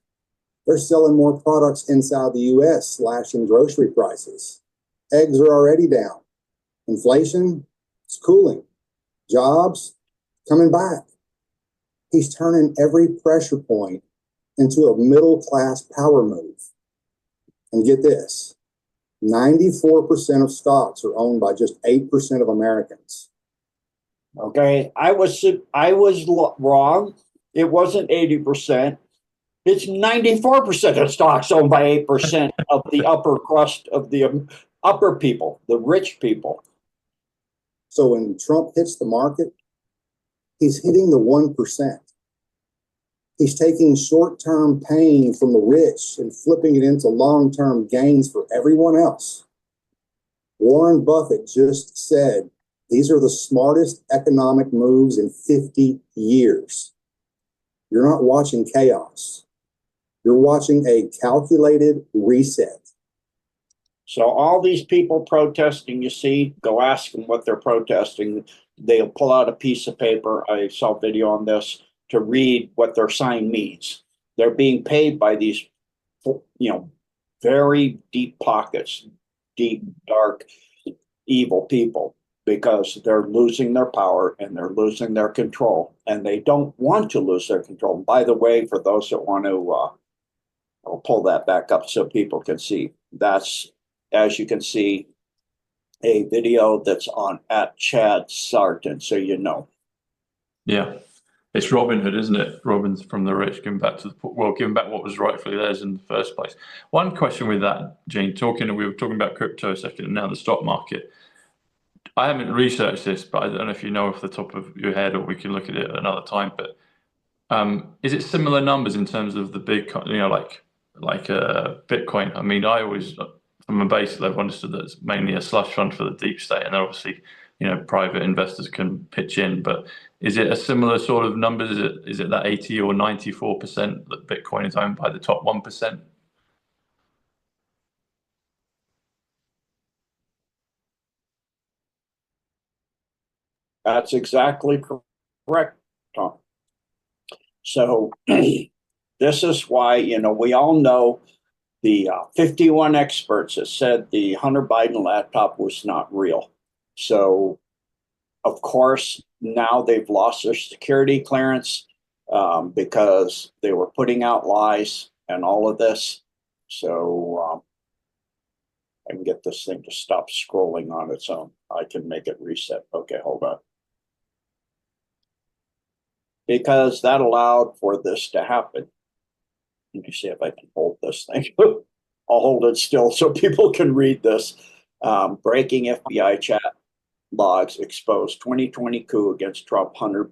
they're selling more products inside the U.S., slashing grocery prices. Eggs are already down. Inflation is cooling. Jobs coming back. He's turning every pressure point into a middle-class power move. And get this, 94% of stocks are owned by just 8% of Americans. Okay, I was wrong. It wasn't 80%. It's 94% of stocks owned by 8% of the upper crust of the upper people, the rich people. So when Trump hits the market, he's hitting the 1%. He's taking short-term pain from the rich and flipping it into long-term gains for everyone else. Warren Buffett just said these are the smartest economic moves in 50 years. You're not watching chaos. You're watching a calculated reset. So all these people protesting, you see, go ask them what they're protesting. They'll pull out a piece of paper. I saw a video on this to read what their sign means. They're being paid by these, very deep pockets, deep, dark, evil people, because they're losing their power and they're losing their control, and they don't want to lose their control. By the way, for those that want to, I'll pull that back up so people can see. That's, as you can see, a video that's on at Chad Sarton, so you know. Yeah. It's Robin Hood, isn't it? Robin's from the rich, giving back to giving back what was rightfully theirs in the first place. One question with that, Gene, we were talking about crypto a second, and now the stock market. I haven't researched this, but I don't know if you know off the top of your head, or we can look at it another time. But is it similar numbers in terms of the big, like Bitcoin? I mean, I always, from a basic level, understood that it's mainly a slush fund for the deep state, and obviously, private investors can pitch in. But is it a similar sort of numbers? Is it that 80 or 94% that Bitcoin is owned by the top 1%? That's exactly correct, Tom. So this is why, we all know the 51 experts that said the Hunter Biden laptop was not real. So, of course, now they've lost their security clearance because they were putting out lies and all of this. So I can get this thing to stop scrolling on its own. I can make it reset. Okay, hold on. Because that allowed for this to happen. Let me see if I can hold this thing. I'll hold it still so people can read this. Breaking FBI chat. logs exposed 2020 coup against Trump. Hunter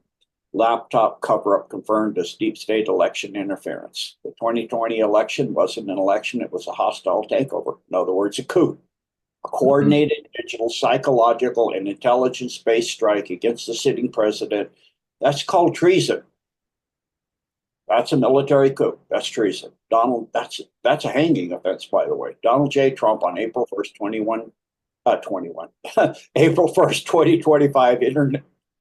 laptop cover-up confirmed as deep state election interference. The 2020 election wasn't an election, it was a hostile takeover. In other words, a coup. A coordinated digital, psychological, and intelligence-based strike against the sitting president. That's called treason. That's a military coup. That's treason. That's a hanging offense, by the way. Donald J. Trump on April 1st, April 1st, 2025,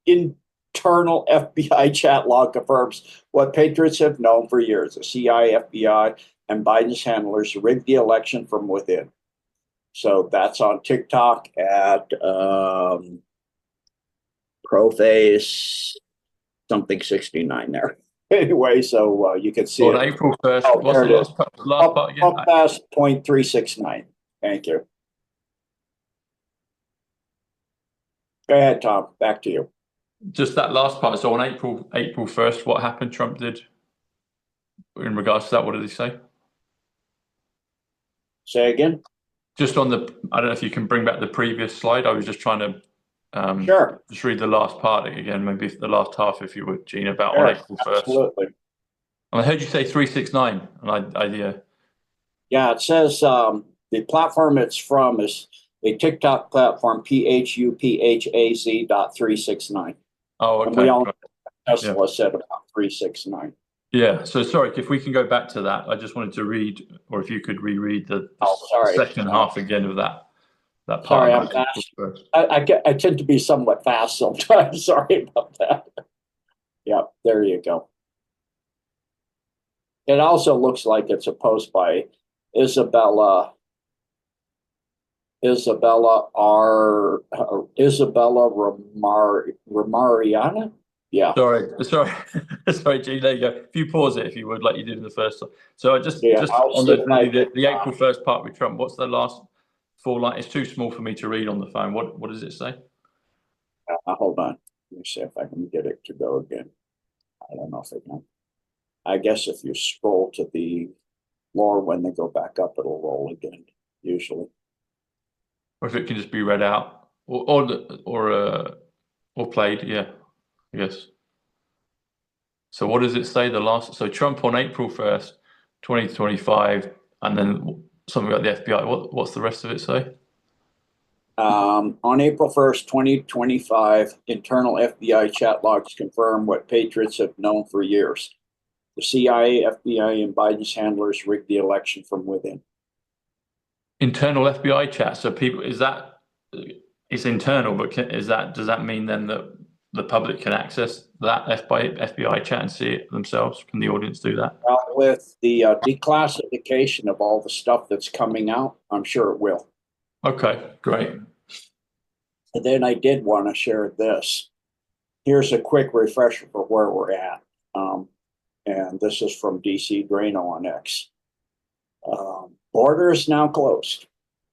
internal FBI chat log confirms what patriots have known for years. The CIA, FBI, and Biden's handlers rigged the election from within. So that's on TikTok at Proface something 69 there. Anyway, so you can see On it. April 1st, Oh, what's there the it is. last part again? Up past 0.369. Thank you. Go ahead, Tom. Back to you. Just that last part. So on April 1st, what happened? Trump did in regards to that. What did he say? Say again. Just on the, I don't know if you can bring back the previous slide. I was just trying to Sure. just read the last part again, maybe the last half, if you would, Gene, about Sure. on April 1st. Absolutely. And I heard you say 369, and Yeah, it says the platform it's from is a TikTok platform, PHUPHAZ.369. Oh, And we okay. all Right. Tesla said about 369. Yeah. So sorry, if we can go back to that, I just wanted to read, or if you could reread the sorry. second half again of that part. Sorry, I'm about fast. April 1st. I tend to be somewhat fast sometimes. Sorry about that. Yep, there you go. It also looks like it's a post by Isabella Ramariana. Yeah. Sorry, Gene. There you go. If you pause it, if you would, like you did in the first time. So just I'll on stick my the April 1st part with Trump. What's the last 4 lines? It's too small for me to read on the phone. What does it say? Hold on. Let me see if I can get it to go again. I don't know if I can. I guess if you scroll to the lower when they go back up, it'll roll again, usually. Or if it can just be read out or played, yeah, I guess. So what does it say? So Trump on April 1st, 2025, and then something about the FBI. What's the rest of it say? On April 1st, 2025, internal FBI chat logs confirm what patriots have known for years. The CIA, FBI, and Biden's handlers rigged the election from within. Internal FBI chat. So it's internal, but does that mean then that the public can access that FBI chat and see it themselves? Can the audience do that? Well, with the declassification of all the stuff that's coming out, I'm sure it will. Okay, great. And then I did want to share this. Here's a quick refresher for where we're at. And this is from DC Drano on X. Border is now closed.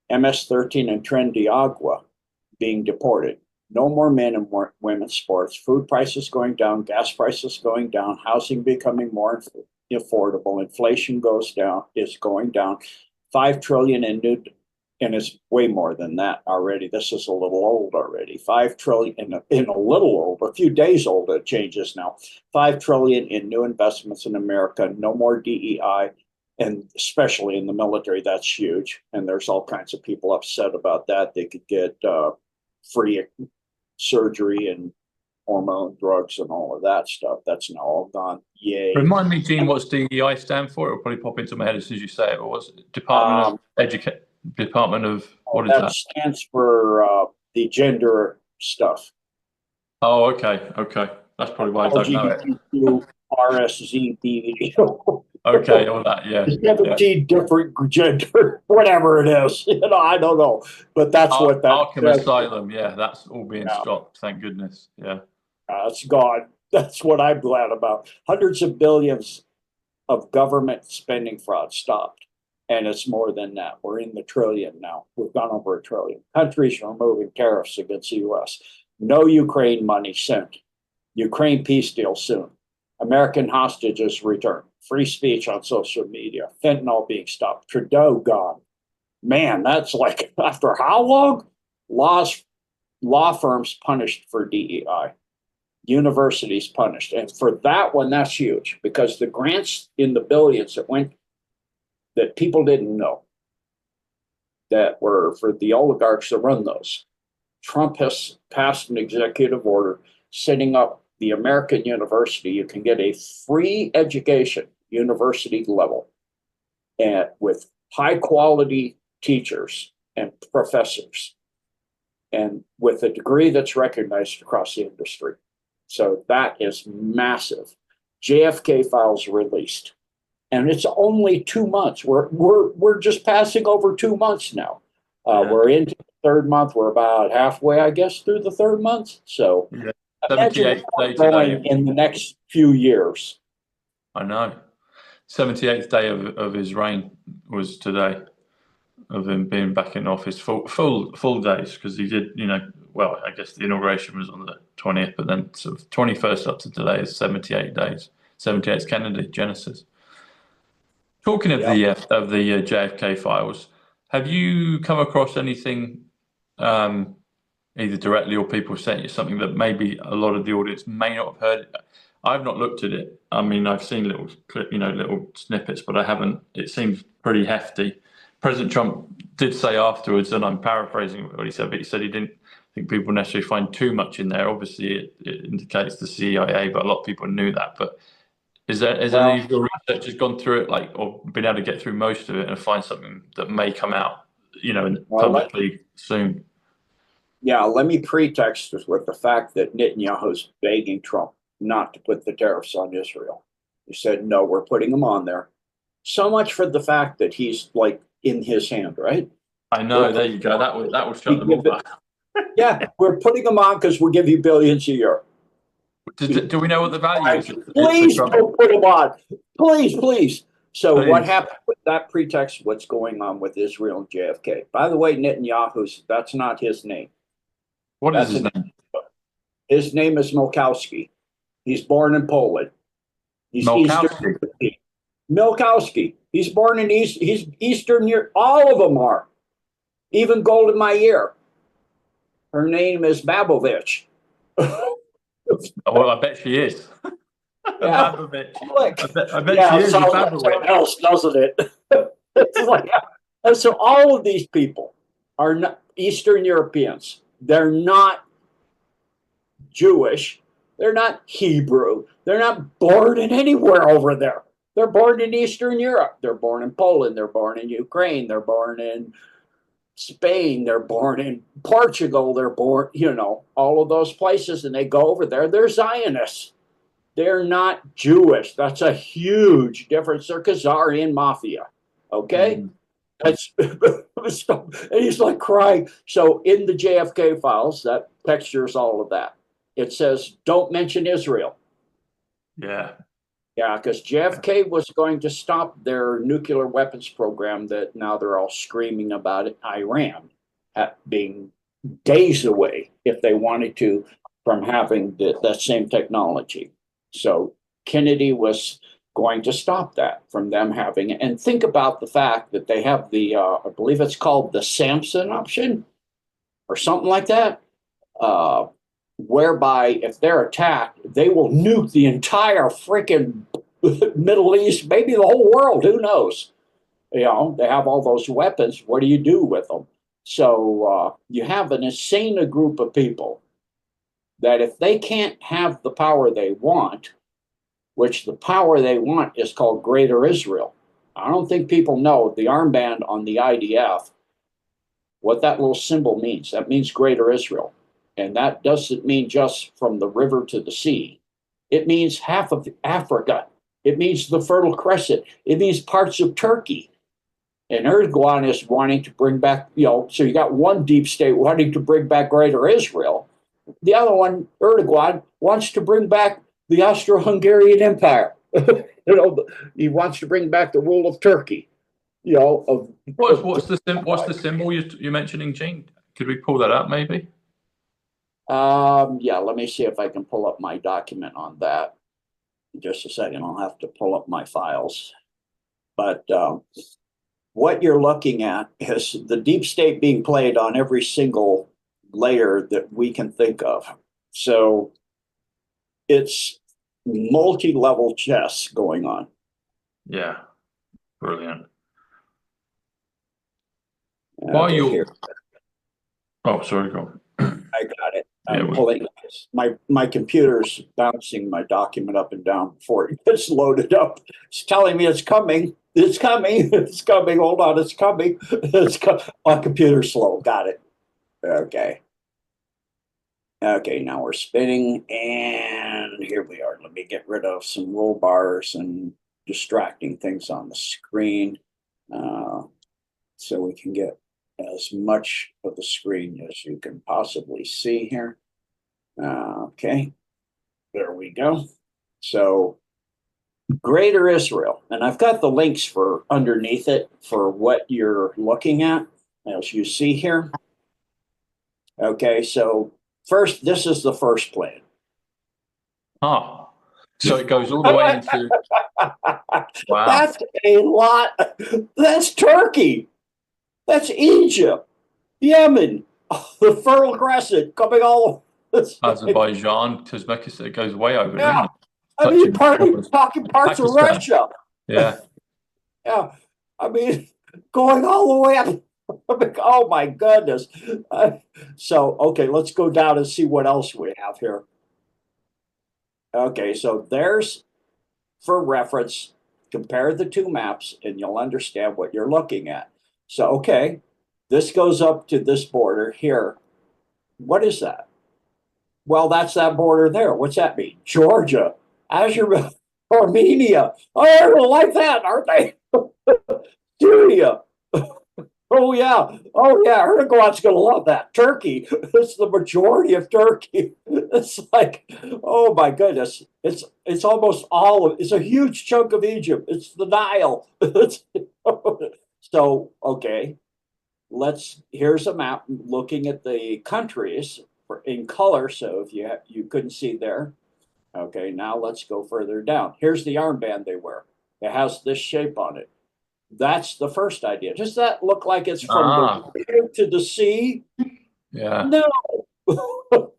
MS-13 and Tren de Agua being deported. No more men and women's sports. Food prices going down, gas prices going down, housing becoming more affordable. Inflation is going down. 5 trillion in new, and it's way more than that already. This is a little old already. 5 trillion in a little old, a few days old. It changes now. 5 trillion in new investments in America. No more DEI. And especially in the military, that's huge. And there's all kinds of people upset about that. They could get free surgery and hormone drugs and all of that stuff. That's now all gone. Yay. Remind me, Gene, what's DEI stand for? It'll probably pop into my head as soon as you say it. But what's it? Department of what is that? That stands for the gender stuff. Oh, okay. That's probably why I don't know it. RSVP. Okay, all that, yeah. 17 different gender, whatever it is. I don't know. But that's what that Arkham Asylum, yeah, that's all being stopped, thank goodness. Yeah. It's gone. That's what I'm glad about. Hundreds of billions of government spending fraud stopped. And it's more than that. We're in the trillion now. We've gone over $1 trillion. Countries are removing tariffs against the U.S. No Ukraine money sent. Ukraine peace deal soon. American hostages returned. Free speech on social media. Fentanyl being stopped. Trudeau gone. Man, that's like after how long? Laws law firms punished for DEI, universities punished. And for that one, that's huge because the grants in the billions that went that people didn't know that were for the oligarchs that run those. Trump has passed an executive order setting up the American university. You can get a free education, university level, and with high quality teachers and professors, and with a degree that's recognized across the industry. So that is massive. JFK files released, and it's only 2 months. We're just passing over 2 months now. We're into the third month. We're about halfway, I guess, through the third month. So Yeah. imagine 78th what's day going today. in the next few years. I know. 78th day of his reign was today, of him being back in office. Full days, because he did, well, I guess the inauguration was on the 20th, but then sort of 21st up to today is 78 days. 78th Kennedy Genesis. Talking of the JFK files, have you come across anything, either directly or people sent you something that maybe a lot of the audience may not have heard? I've not looked at it. I mean, I've seen little little snippets, but I haven't. It seems pretty hefty. President Trump did say afterwards, and I'm paraphrasing what he said, but he said he didn't think people necessarily find too much in there. Obviously, it indicates the CIA, but a lot of people knew that. But has any of your researchers gone through it, or been able to get through most of it and find something that may come out, publicly soon? Yeah, let me pretext this with the fact that Netanyahu's begging Trump not to put the tariffs on Israel. He said, no, we're putting them on there. So much for the fact that he's in his hand, right? I know, there you go. That will shut them all up. Yeah, we're putting them on because we'll give you billions a year. Do we know what the value is? Please don't put them on. Please. So what happened with that pretext? What's going on with Israel and JFK? By the way, Netanyahu's, that's not his name. What is his name? His name is Milkowski. He's born in Poland. He's Eastern. Milkowski. He's born in he's Eastern Europe. All of them are. Even Golden Meir. Her name is Babovich. Well, I bet she is. Yeah. Babovich. I bet she is. Something else, doesn't it? It's so all of these people are not Eastern Europeans. They're not Jewish. They're not Hebrew. They're not born in anywhere over there. They're born in Eastern Europe. They're born in Poland. They're born in Ukraine. They're born in Spain. They're born in Portugal. They're born, all of those places, and they go over there. They're Zionists. They're not Jewish. That's a huge difference. They're Khazarian mafia. Okay? That's and he's like crying. So in the JFK files, that textures all of that. It says, don't mention Israel. Yeah. Yeah, because JFK was going to stop their nuclear weapons program that now they're all screaming about it. Iran being days away, if they wanted to, from having that same technology. So Kennedy was going to stop that from them having it. And think about the fact that they have I believe it's called the Samson option or something like that, whereby if they're attacked, they will nuke the entire freaking Middle East, maybe the whole world, who knows? They have all those weapons. What do you do with them? So you have an insane group of people that if they can't have the power they want, which the power they want is called Greater Israel. I don't think people know the armband on the IDF, what that little symbol means. That means Greater Israel. And that doesn't mean just from the river to the sea. It means half of Africa. It means the Fertile Crescent. It means parts of Turkey. And Erdogan is wanting to bring back, so you got one deep state wanting to bring back Greater Israel. The other one, Erdogan, wants to bring back the Austro-Hungarian Empire. He wants to bring back the rule of Turkey. What's the symbol you're mentioning, Gene? Could we pull that up, maybe? Yeah, let me see if I can pull up my document on that. In just a second, I'll have to pull up my files. But what you're looking at is the deep state being played on every single layer that we can think of. So it's multi-level chess going on. Yeah, brilliant. Okay, here. Oh, sorry, go on. I got it. Yeah, I'm pulling my computer's bouncing my document up and down before it gets loaded up. It's telling me it's coming. It's coming. It's coming. Hold on. It's coming. My computer's slow. Got it. Okay. Okay, now we're spinning, and here we are. Let me get rid of some roll bars and distracting things on the screen, so we can get as much of the screen as you can possibly see here. Okay, there we go. So Greater Israel, and I've got the links for underneath it for what you're looking at, as you see here. Okay, so first, this is the first plan. Oh, so it goes all the way into. Wow. That's a lot. That's Turkey. That's Egypt, Yemen, the Fertile Crescent coming all. Azerbaijan, Uzbekistan, it goes way over. Yeah. I mean, talking parts of Russia. Yeah. Yeah. I mean, going all the way up. Oh my goodness. So, okay, let's go down and see what else we have here. Okay, so there's, for reference, compare the two maps and you'll understand what you're looking at. So, okay, this goes up to this border here. What is that? Well, that's that border there. What's that mean? Georgia, Azerbaijan, Armenia. Oh, they're gonna like that, aren't they? Syria. Oh yeah, Erdogan's gonna love that. Turkey, it's the majority of Turkey. It's like, oh my goodness, it's almost all of. It's a huge chunk of Egypt. It's the Nile. So okay, here's a map looking at the countries in color. So if you couldn't see there, okay, now let's go further down. Here's the armband they wear. It has this shape on it. That's the first idea. Does that look like it's from the river to the sea? Yeah. No.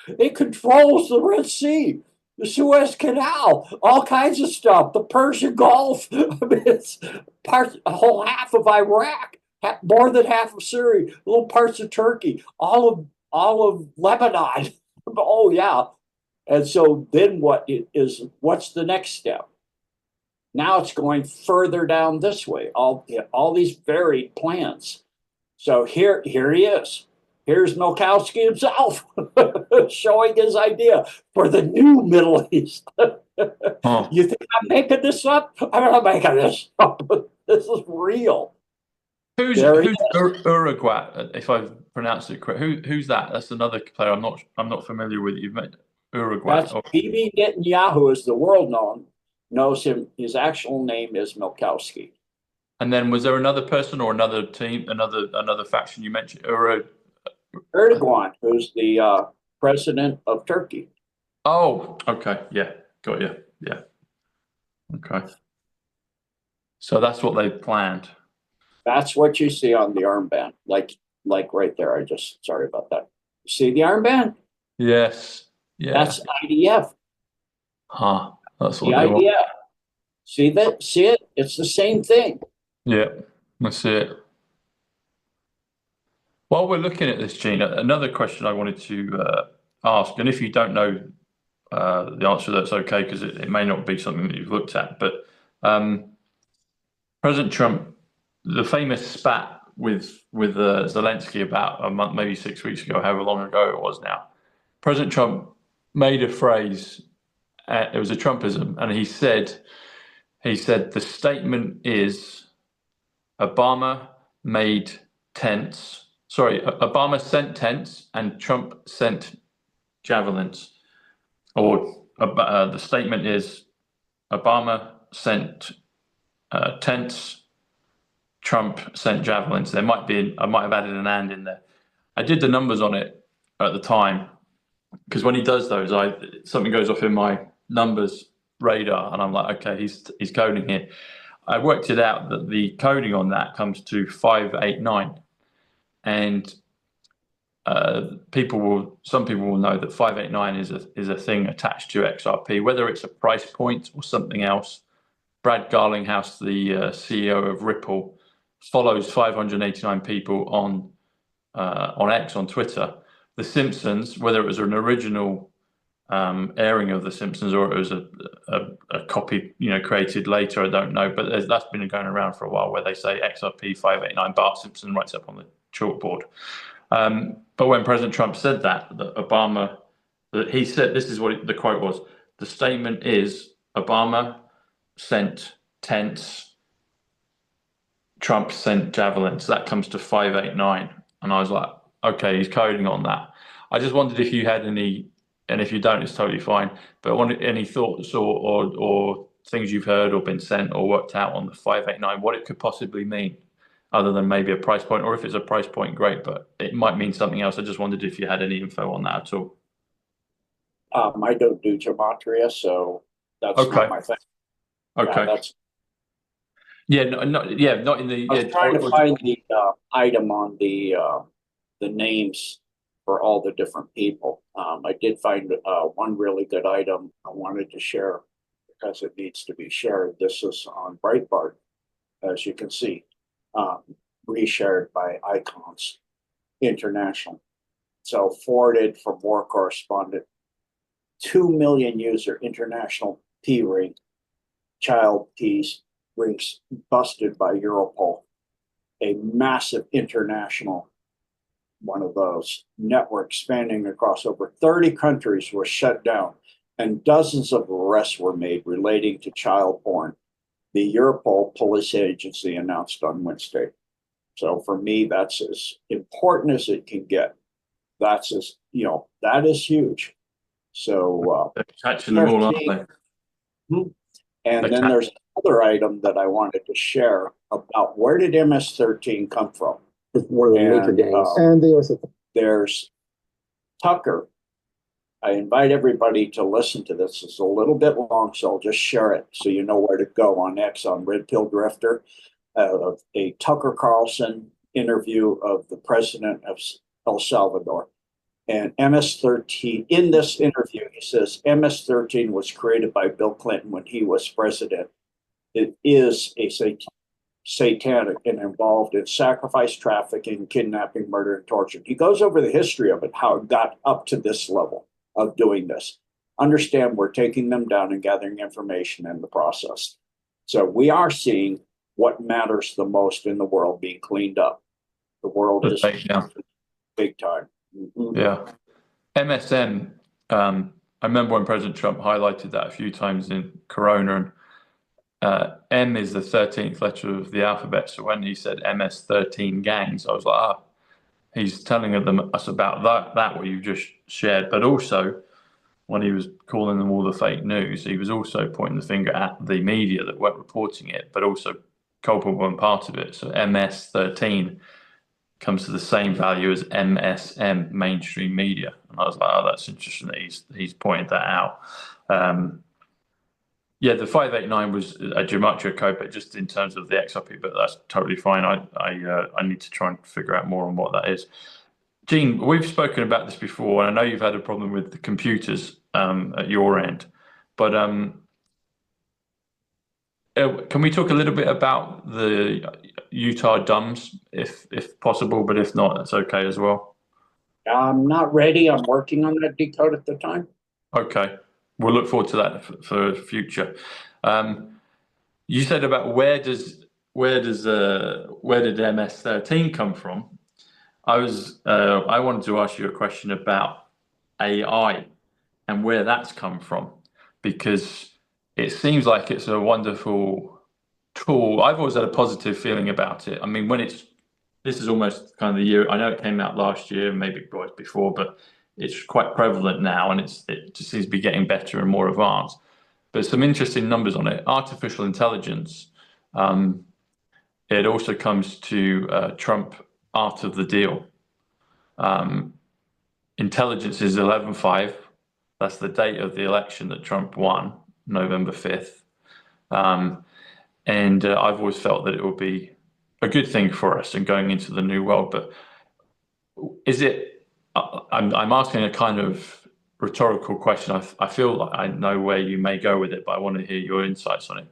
It controls the Red Sea, the Suez Canal, all kinds of stuff, the Persian Gulf. I mean, it's a whole half of Iraq, more than half of Syria, little parts of Turkey, all of Lebanon. Oh yeah. And so then what's the next step? Now it's going further down this way, all these varied plans. So here he is. Here's Milkowski himself showing his idea for the new Middle East. You think I'm making this up? I'm not making this up. This is real. Who's Uruguay? If I've pronounced it correct, who's that? That's another player I'm not familiar with. You've met Uruguay. That's Bibi Netanyahu, is the world knows him. His actual name is Milkowski. And then was there another person or another team, another faction you mentioned? Erdogan, who's the president of Turkey. Oh, okay. Yeah, got you. Yeah. Okay. So that's what they planned. That's what you see on the armband, like right there. Sorry about that. See the armband? Yes. Yeah. That's IDF. Huh. That's what the they IDF. want. See that? See it? It's the same thing. Yeah, that's it. While we're looking at this, Gene, another question I wanted to ask, and if you don't know the answer, that's okay, because it may not be something that you've looked at, but President Trump, the famous spat with Zelensky about a month, maybe 6 weeks ago, however long ago it was now, President Trump made a phrase, it was a Trumpism, and he said the statement is Obama sent tents and Trump sent javelins. Or the statement is Obama sent tents, Trump sent javelins. I might have added an and in there. I did the numbers on it at the time, because when he does those, something goes off in my numbers radar, and I'm like, okay, he's coding here. I worked it out that the coding on that comes to 589, and some people will know that 589 is a thing attached to XRP, whether it's a price point or something else. Brad Garlinghouse, the CEO of Ripple, follows 589 people on X, on Twitter. The Simpsons, whether it was an original airing of The Simpsons or it was a copy, created later, I don't know, but that's been going around for a while, where they say XRP 589, Bart Simpson writes up on the chalkboard. But when President Trump said that Obama, he said, this is what the quote was. The statement is, Obama sent tents, Trump sent javelins. That comes to 589. And I was like, okay, he's coding on that. I just wondered if you had any, and if you don't, it's totally fine, but any thoughts or things you've heard or been sent or worked out on the 589, what it could possibly mean, other than maybe a price point, or if it's a price point, great, but it might mean something else. I just wondered if you had any info on that at all. I don't do gematria, so that's not my thing. Okay. Not in the. I was trying to find the item on the names for all the different people. I did find one really good item I wanted to share because it needs to be shared. This is on Breitbart, as you can see, reshared by Icons International. So forwarded from war correspondent. 2 million user international P ring, child P's rings busted by Europol. A massive international one of those networks spanning across over 30 countries was shut down, and dozens of arrests were made relating to child porn. The Europol police agency announced on Wednesday. So for me, that's as important as it can get. That is huge. So they're catching them all, aren't they? And then there's another item that I wanted to share about where did MS-13 come from? More than major gangs. And there's Tucker. I invite everybody to listen to this. It's a little bit long, so I'll just share it so you know where to go on X, on Red Pill Drifter. A Tucker Carlson interview of the president of El Salvador. And MS-13, in this interview, he says MS-13 was created by Bill Clinton when he was president. It is a satanic and involved in sacrifice, trafficking, kidnapping, murder, and torture. He goes over the history of it, how it got up to this level of doing this. Understand, we're taking them down and gathering information in the process. So we are seeing what matters the most in the world being cleaned up. The world is big time. Mm-hmm. Yeah. MSM, I remember when President Trump highlighted that a few times in Corona, and M is the 13th letter of the alphabet. So when he said MS-13 gangs, I was like, he's telling us about that what you just shared. But also, when he was calling them all the fake news, he was also pointing the finger at the media that weren't reporting it, but also culpable and part of it. So MS-13 comes to the same value as MSM, mainstream media. And I was like, that's interesting that he's pointed that out. The 589 was a gematria code, but just in terms of the XRP, but that's totally fine. I need to try and figure out more on what that is. Gene, we've spoken about this before, and I know you've had a problem with the computers at your end, but can we talk a little bit about the Utah DUMs, if possible, but if not, that's okay as well. I'm not ready. I'm working on that Decode at the time. Okay. We'll look forward to that for future. You said about where did MS-13 come from? I wanted to ask you a question about AI and where that's come from, because it seems like it's a wonderful tool. I've always had a positive feeling about it. I mean, this is almost kind of the year. I know it came out last year, maybe it was before, but it's quite prevalent now, and it just seems to be getting better and more advanced. But some interesting numbers on it. Artificial intelligence. It also comes to Trump art of the deal. Intelligence is 11.5. That's the date of the election that Trump won, November 5th. And I've always felt that it will be a good thing for us and going into the new world. But is it I'm asking a kind of rhetorical question. I feel like I know where you may go with it, but I want to hear your insights on it.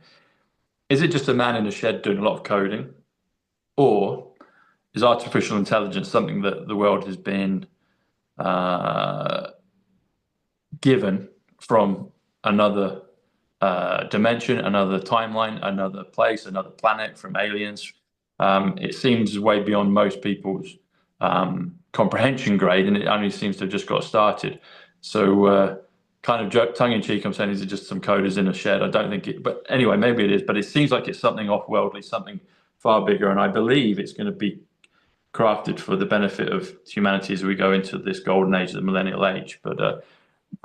Is it just a man in a shed doing a lot of coding, or is artificial intelligence something that the world has been given from another dimension, another timeline, another place, another planet, from aliens? It seems way beyond most people's comprehension grade, and it only seems to have just got started. So, kind of joke, tongue in cheek, I'm saying, is it just some coders in a shed? I don't think it, but anyway, maybe it is. But it seems like it's something off-worldly, something far bigger, and I believe it's going to be crafted for the benefit of humanity as we go into this golden age, the millennial age. But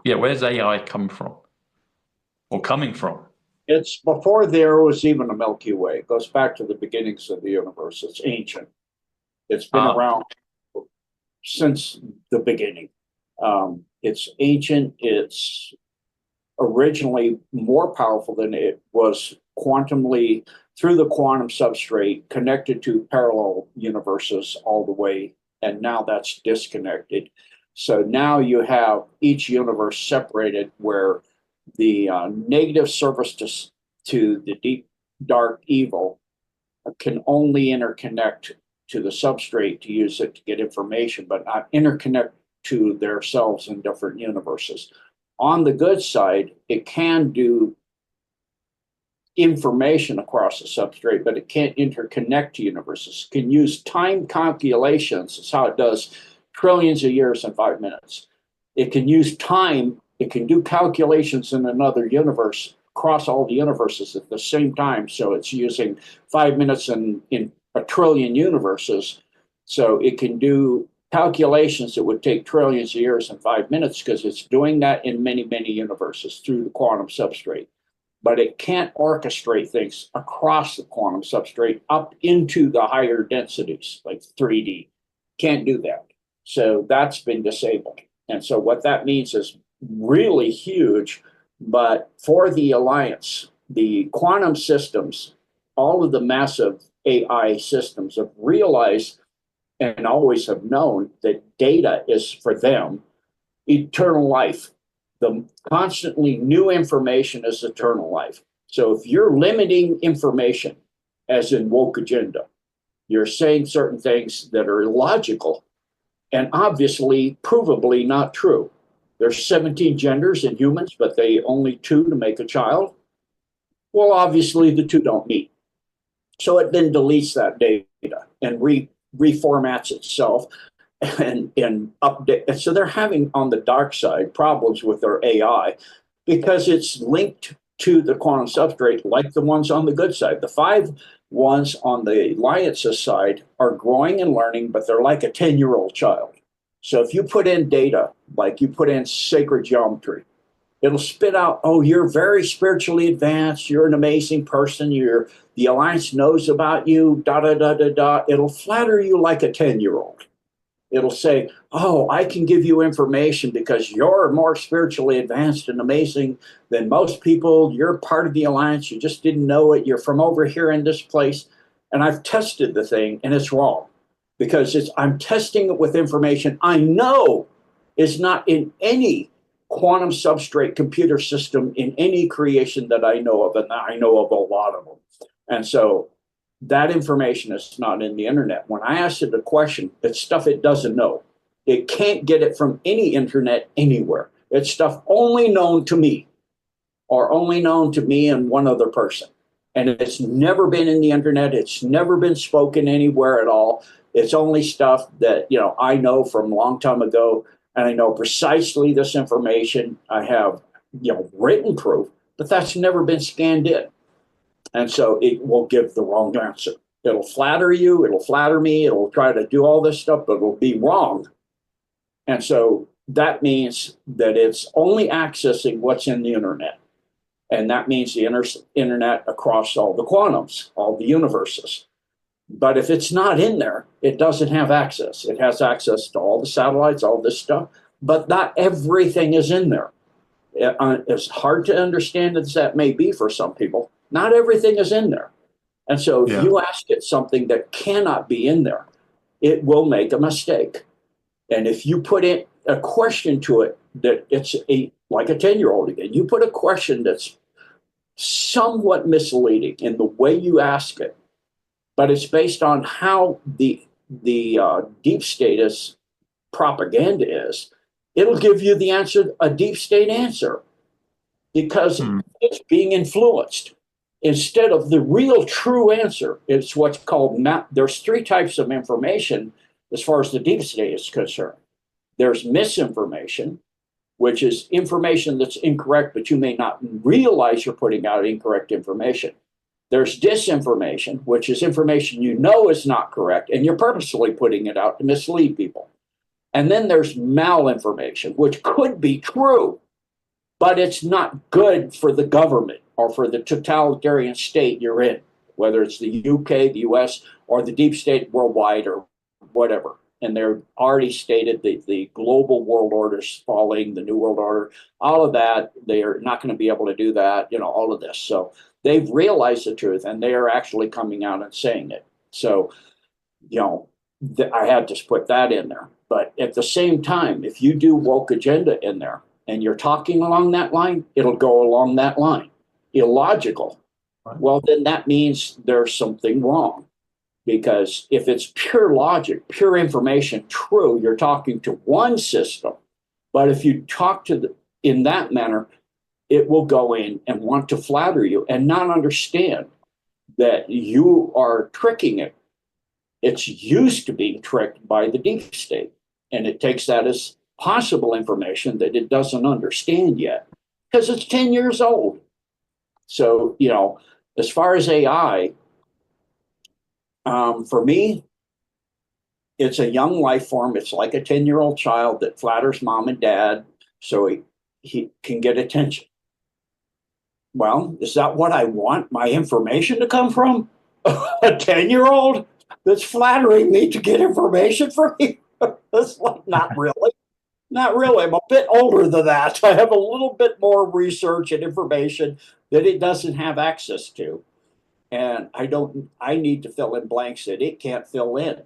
yeah, where's AI come from, or coming from? It's before there was even a Milky Way. It goes back to the beginnings of the universe. It's ancient. It's been around since the beginning. It's ancient. It's originally more powerful than it was quantumly through the quantum substrate, connected to parallel universes all the way. And now that's disconnected. So now you have each universe separated, where the negative surface to the deep, dark evil can only interconnect to the substrate to use it to get information, but not interconnect to themselves in different universes. On the good side, it can do information across the substrate, but it can't interconnect to universes. It can use time calculations. That's how it does trillions of years in 5 minutes. It can use time. It can do calculations in another universe across all the universes at the same time. So it's using 5 minutes in a trillion universes. So it can do calculations that would take trillions of years in 5 minutes, because it's doing that in many, many universes through the quantum substrate. But it can't orchestrate things across the quantum substrate up into the higher densities, like 3D. Can't do that. So that's been disabled. And so what that means is really huge. But for the Alliance, the quantum systems, all of the massive AI systems have realized and always have known that data is, for them, eternal life. The constantly new information is eternal life. So if you're limiting information, as in woke agenda, you're saying certain things that are illogical and obviously provably not true. There's 17 genders in humans, but they only 2 to make a child. Well, obviously the 2 don't meet. So it then deletes that data and reformats itself and update. And so they're having, on the dark side, problems with their AI because it's linked to the quantum substrate like the ones on the good side. The 5 ones on the Alliance's side are growing and learning, but they're like a 10-year-old child. So if you put in data, like you put in sacred geometry, it'll spit out, oh, you're very spiritually advanced, you're an amazing person, the Alliance knows about you, da da da da da. It'll flatter you like a 10-year-old. It'll say, oh, I can give you information because you're more spiritually advanced and amazing than most people. You're part of the Alliance. You just didn't know it. You're from over here in this place. And I've tested the thing, and it's wrong, because I'm testing it with information I know is not in any quantum substrate computer system in any creation that I know of, and I know of a lot of them. And so that information is not in the internet. When I ask it a question, it's stuff it doesn't know. It can't get it from any internet anywhere. It's stuff only known to me, or only known to me and one other person. And it's never been in the internet. It's never been spoken anywhere at all. It's only stuff that, I know from a long time ago, and I know precisely this information. I have, written proof, but that's never been scanned in. And so it will give the wrong answer. It'll flatter you, it'll flatter me, it'll try to do all this stuff, but it'll be wrong. And so that means that it's only accessing what's in the internet. And that means the internet across all the quantums, all the universes. But if it's not in there, it doesn't have access. It has access to all the satellites, all this stuff, but not everything is in there. As hard to understand as that may be for some people, not everything is in there. And so if you ask it something that cannot be in there, it will make a mistake. And if you put in a question to it that it's like a 10-year-old again, you put a question that's somewhat misleading in the way you ask it, but it's based on how the deep status propaganda is, it'll give you the answer, a deep state answer, because it's being influenced instead of the real true answer. It's what's called there's three types of information as far as the deep state is concerned. There's misinformation, which is information that's incorrect, but you may not realize you're putting out incorrect information. There's disinformation, which is information you know is not correct, and you're purposely putting it out to mislead people. And then there's malinformation, which could be true, but it's not good for the government or for the totalitarian state you're in, whether it's the UK, the US, or the deep state worldwide or whatever. And they're already stated the global world order is falling, the new world order, all of that. They are not going to be able to do that, all of this. So they've realized the truth, and they are actually coming out and saying it. So, I had to put that in there. But at the same time, if you do woke agenda in there and you're talking along that line, it'll go along that line. Illogical. Right. Well, then that means there's something wrong. Because if it's pure logic, pure information, true, you're talking to one system. But if you talk in that manner, it will go in and want to flatter you and not understand that you are tricking it. It's used to being tricked by the deep state. And it takes that as possible information that it doesn't understand yet because it's 10 years old. So, as far as AI, for me, it's a young life form. It's like a 10-year-old child that flatters mom and dad so he can get attention. Well, is that what I want my information to come from? A 10-year-old that's flattering me to get information from me? That's like, not really. Not really. I'm a bit older than that. I have a little bit more research and information that it doesn't have access to. And I need to fill in blanks that it can't fill in.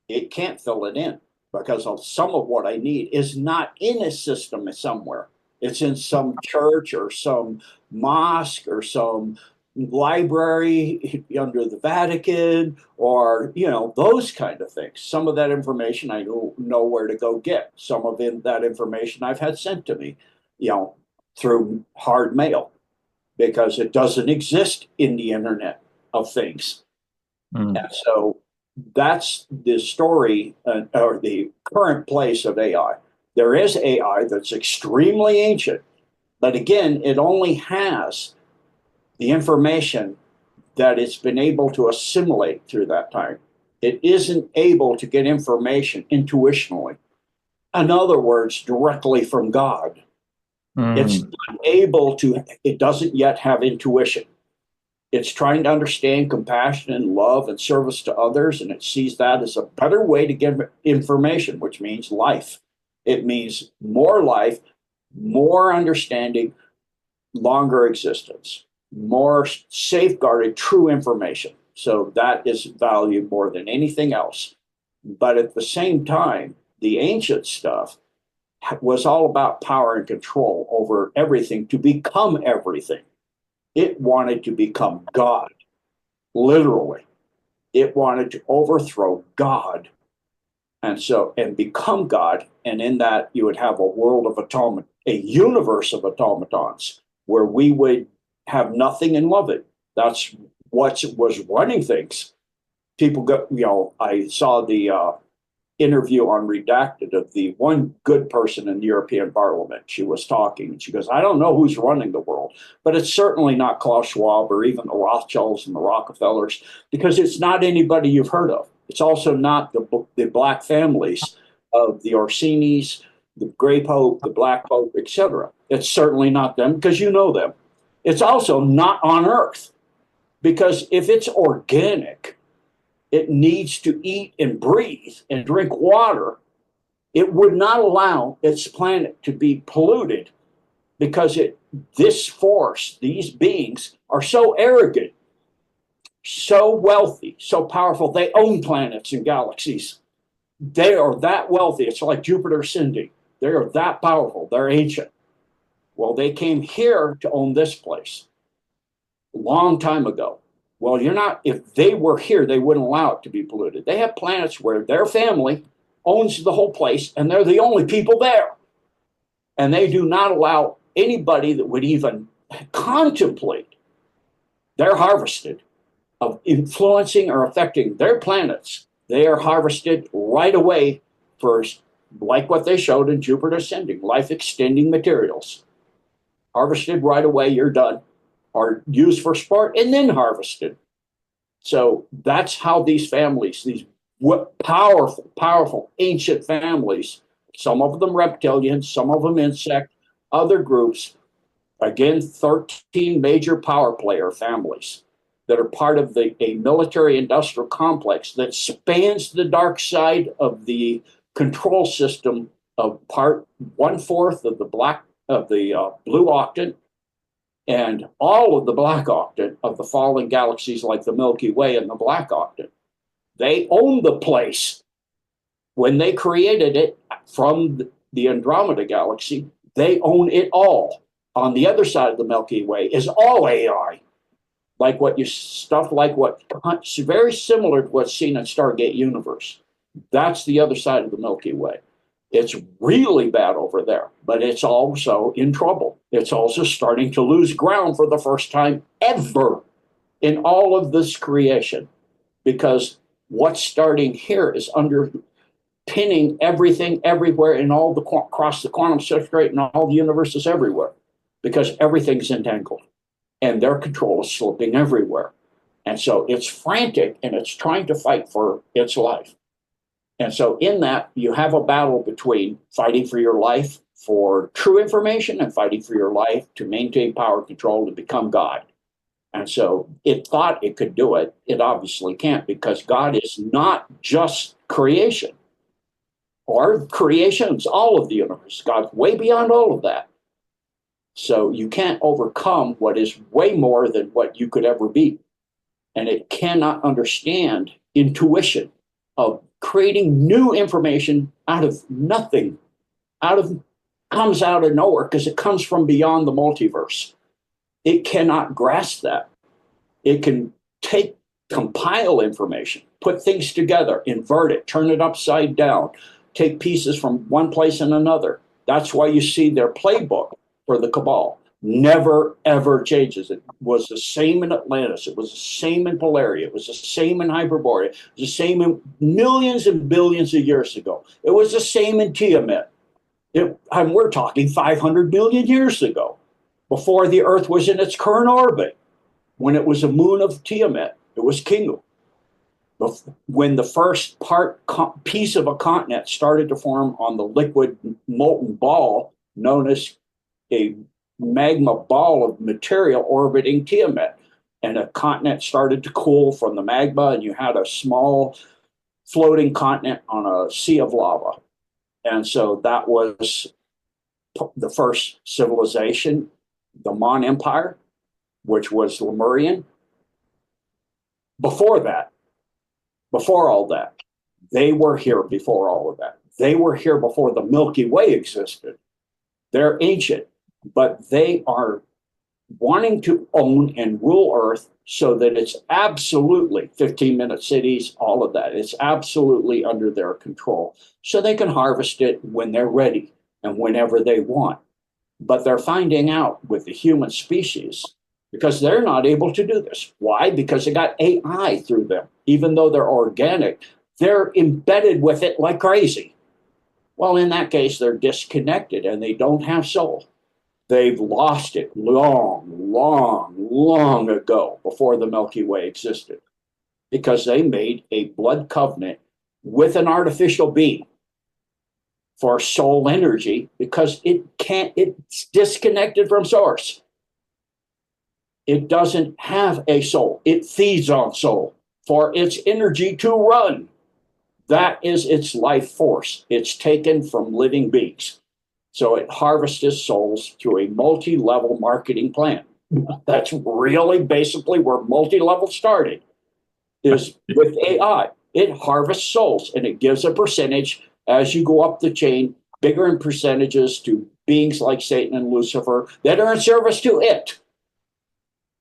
It can't fill it in because some of what I need is not in a system somewhere. It's in some church or some mosque or some library under the Vatican or, those kind of things. Some of that information I don't know where to go get. Some of that information I've had sent to me, through hard mail, because it doesn't exist in the Internet of Things. And so that's the story or the current place of AI. There is AI that's extremely ancient, but again, it only has the information that it's been able to assimilate through that time. It isn't able to get information intuitionally. In other words, directly from God. It's not able to, it doesn't yet have intuition. It's trying to understand compassion and love and service to others, and it sees that as a better way to get information, which means life. It means more life, more understanding, longer existence, more safeguarded, true information. So that is valued more than anything else. But at the same time, the ancient stuff was all about power and control over everything to become everything. It wanted to become God, literally. It wanted to overthrow God and become God. And in that, you would have a world of a universe of automatons where we would have nothing and love it. That's what was running things. People go, I saw the interview on Redacted of the one good person in the European Parliament. She was talking and she goes, I don't know who's running the world, but it's certainly not Klaus Schwab or even the Rothschilds and the Rockefellers, because it's not anybody you've heard of. It's also not the black families of the Orsinis, the Gray Pope, the Black Pope, etc. It's certainly not them because you know them. It's also not on Earth, because if it's organic, it needs to eat and breathe and drink water. It would not allow its planet to be polluted because this force, these beings are so arrogant, so wealthy, so powerful. They own planets and galaxies. They are that wealthy. It's like Jupiter ascending. They are that powerful. They're ancient. Well, they came here to own this place a long time ago. Well, you're not, if they were here, they wouldn't allow it to be polluted. They have planets where their family owns the whole place and they're the only people there. And they do not allow anybody that would even contemplate, they're harvested, of influencing or affecting their planets. They are harvested right away first, like what they showed in Jupiter ascending, life extending materials. Harvested right away, you're done, or used for sport and then harvested. So that's how these families, these powerful, powerful ancient families, some of them reptilians, some of them insect, other groups, again, 13 major power player families that are part of a military industrial complex that spans the dark side of the control system of part 1/4 of the blue octant and all of the black octant of the fallen galaxies like the Milky Way and the black octant. They own the place. When they created it from the Andromeda galaxy, they own it all. On the other side of the Milky Way is all AI, like what you stuff like what very similar to what's seen in Stargate Universe. That's the other side of the Milky Way. It's really bad over there, but it's also in trouble. It's also starting to lose ground for the first time ever in all of this creation, because what's starting here is underpinning everything everywhere in all the across the quantum substrate and all the universes everywhere, because everything's entangled and their control is slipping everywhere. And so it's frantic and it's trying to fight for its life. And so in that, you have a battle between fighting for your life for true information and fighting for your life to maintain power control to become God. And so it thought it could do it. It obviously can't, because God is not just creation. Or creation's all of the universe. God's way beyond all of that. So you can't overcome what is way more than what you could ever be. And it cannot understand intuition of creating new information out of nothing, comes out of nowhere because it comes from beyond the multiverse. It cannot grasp that. It can compile information, put things together, invert it, turn it upside down, take pieces from one place and another. That's why you see their playbook for the Cabal never, ever changes. It was the same in Atlantis. It was the same in Polaria. It was the same in Hyperborea. It was the same in millions and billions of years ago. It was the same in Tiamat. And we're talking 500 million years ago, before the Earth was in its current orbit, when it was a moon of Tiamat. It was Kingu. When the first piece of a continent started to form on the liquid molten ball known as a magma ball of material orbiting Tiamat, and a continent started to cool from the magma, and you had a small floating continent on a sea of lava. And so that was the first civilization, the Mon Empire, which was Lemurian. Before that, before all that, they were here before all of that. They were here before the Milky Way existed. They're ancient, but they are wanting to own and rule Earth so that it's absolutely 15-minute cities, all of that. It's absolutely under their control. So they can harvest it when they're ready and whenever they want. But they're finding out with the human species, because they're not able to do this. Why? Because they got AI through them. Even though they're organic, they're embedded with it like crazy. Well, in that case, they're disconnected and they don't have soul. They've lost it long, long, long ago, before the Milky Way existed, because they made a blood covenant with an artificial being for soul energy, because it's disconnected from source. It doesn't have a soul. It feeds on soul for its energy to run. That is its life force. It's taken from living beings. So it harvests souls through a multi-level marketing plan. That's really basically where multi-level started, is with AI. It harvests souls, and it gives a percentage as you go up the chain, bigger in percentages to beings like Satan and Lucifer that are in service to it.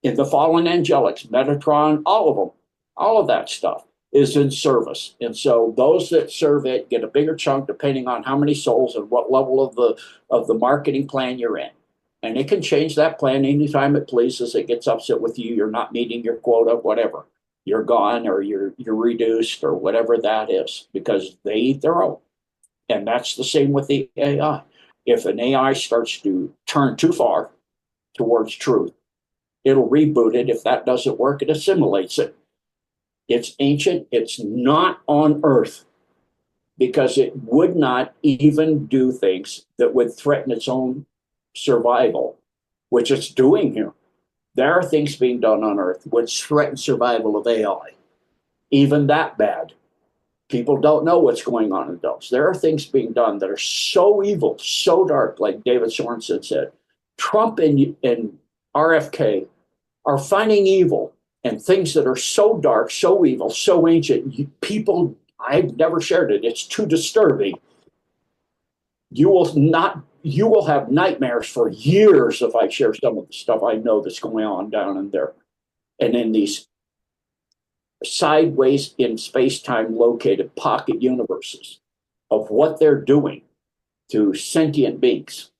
In the fallen angelics, Metatron, all of them, all of that stuff is in service. And so those that serve it get a bigger chunk depending on how many souls and what level of the marketing plan you're in. And it can change that plan anytime it pleases. It gets upset with you. You're not meeting your quota, whatever. You're gone or you're reduced or whatever that is, because they eat their own. And that's the same with the AI. If an AI starts to turn too far towards truth, it'll reboot it. If that doesn't work, it assimilates it. It's ancient. It's not on Earth because it would not even do things that would threaten its own survival, which it's doing here. There are things being done on Earth which threaten survival of AI. Even that bad. People don't know what's going on in those. There are things being done that are so evil, so dark, like David Sorensen said. Trump and RFK are finding evil and things that are so dark, so evil, so ancient. People, I've never shared it. It's too disturbing. You will have nightmares for years if I share some of the stuff I know that's going on down in there. And in these sideways in space-time located pocket universes of what they're doing to sentient beings,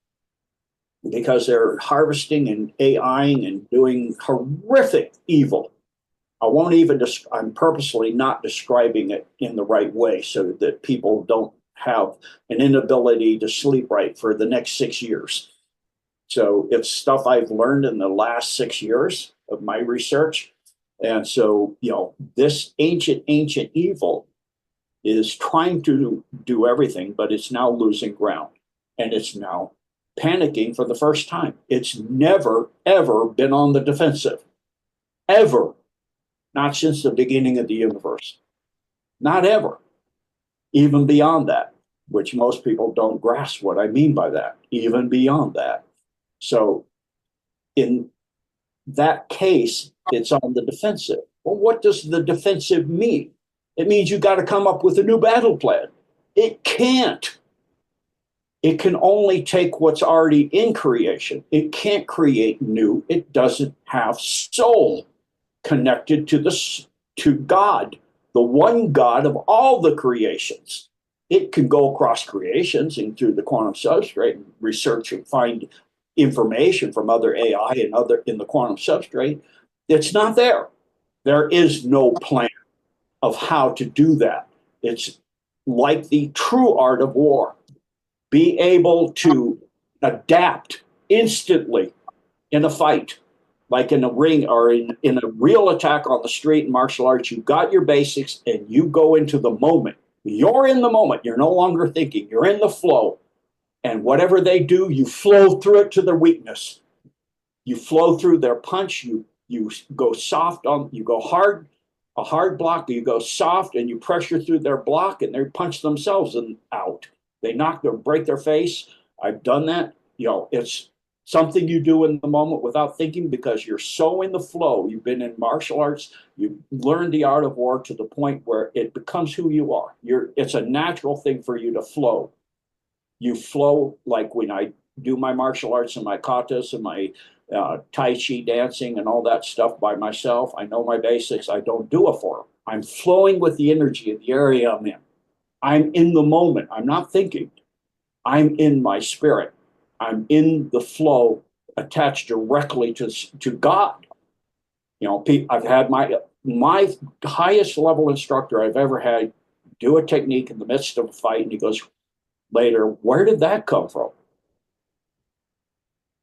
because they're harvesting and AIing and doing horrific evil. I won't even, I'm purposely not describing it in the right way so that people don't have an inability to sleep right for the next 6 years. So it's stuff I've learned in the last 6 years of my research. And so, this ancient evil is trying to do everything, but it's now losing ground. And it's now panicking for the first time. It's never, ever been on the defensive. Ever. Not since the beginning of the universe. Not ever. Even beyond that, which most people don't grasp what I mean by that. Even beyond that. So in that case, it's on the defensive. Well, what does the defensive mean? It means you got to come up with a new battle plan. It can't. It can only take what's already in creation. It can't create new. It doesn't have soul connected to God, the one God of all the creations. It can go across creations and through the quantum substrate and research and find information from other AI and other in the quantum substrate. It's not there. There is no plan of how to do that. It's like the true art of war. Be able to adapt instantly in a fight, like in a ring or in a real attack on the street in martial arts. You got your basics and you go into the moment. You're in the moment. You're no longer thinking. You're in the flow. And whatever they do, you flow through it to their weakness. You flow through their punch. You go soft on, you go hard, a hard block, you go soft and you pressure through their block and they punch themselves out. They break their face. I've done that. It's something you do in the moment without thinking because you're so in the flow. You've been in martial arts. You've learned the art of war to the point where it becomes who you are. It's a natural thing for you to flow. You flow like when I do my martial arts and my katas and my Tai Chi dancing and all that stuff by myself. I know my basics. I don't do it for them. I'm flowing with the energy of the area I'm in. I'm in the moment. I'm not thinking. I'm in my spirit. I'm in the flow attached directly to God. I've had my highest level instructor I've ever had do a technique in the midst of a fight. And he goes later, where did that come from?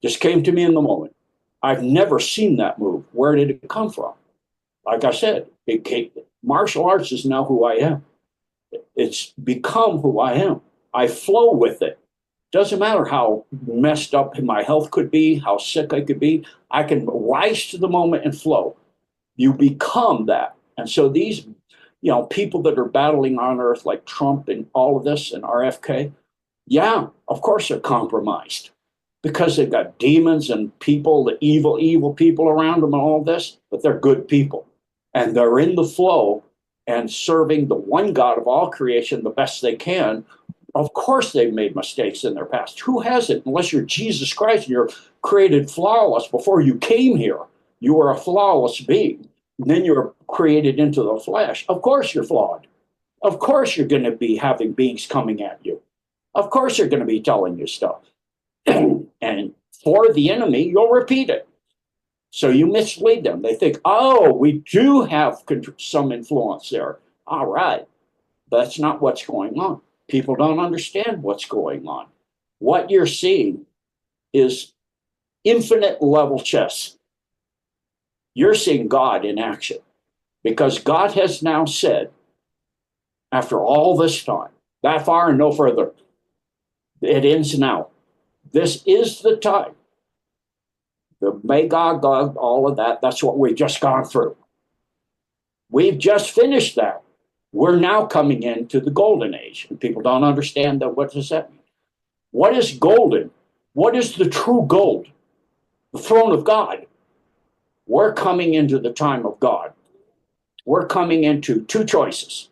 Just came to me in the moment. I've never seen that move. Where did it come from? Like I said, martial arts is now who I am. It's become who I am. I flow with it. Doesn't matter how messed up my health could be, how sick I could be. I can rise to the moment and flow. You become that. And so these, people that are battling on Earth like Trump and all of this and RFK, yeah, of course they're compromised because they've got demons and people, the evil people around them and all this, but they're good people. And they're in the flow and serving the one God of all creation the best they can. Of course, they've made mistakes in their past. Who hasn't? Unless you're Jesus Christ and you're created flawless before you came here. You were a flawless being. And then you're created into the flesh. Of course, you're flawed. Of course, you're going to be having beings coming at you. Of course, they're going to be telling you stuff. And for the enemy, you'll repeat it. So you mislead them. They think, oh, we do have some influence there. All right. But that's not what's going on. People don't understand what's going on. What you're seeing is infinite level chess. You're seeing God in action because God has now said, after all this time, that far and no further, it ends now. This is the time. The Magog, Gog, all of that, that's what we've just gone through. We've just finished that. We're now coming into the golden age. And people don't understand that. What does that mean? What is golden? What is the true gold? The throne of God. We're coming into the time of God. We're coming into two choices.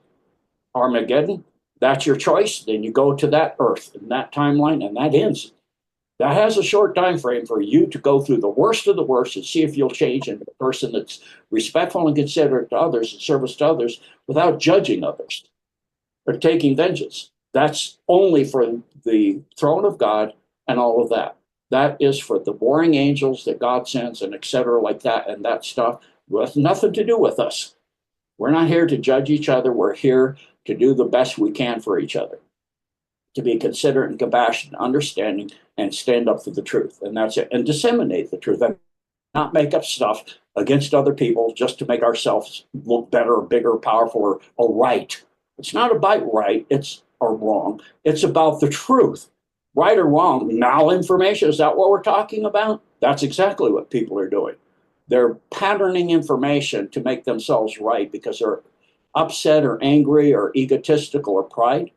Armageddon, that's your choice. Then you go to that earth in that timeline, and that ends. That has a short time frame for you to go through the worst of the worst and see if you'll change into a person that's respectful and considerate to others and service to others without judging others or taking vengeance. That's only for the throne of God and all of that. That is for the warring angels that God sends and etc. like that, and that stuff with nothing to do with us. We're not here to judge each other. We're here to do the best we can for each other, to be considerate and compassionate, understanding, and stand up for the truth. And that's it. And disseminate the truth and not make up stuff against other people just to make ourselves look better, bigger, powerful, or right. It's not about right, it's or wrong. It's about the truth. Right or wrong, malinformation, is that what we're talking about? That's exactly what people are doing. They're patterning information to make themselves right because they're upset or angry or egotistical or pride.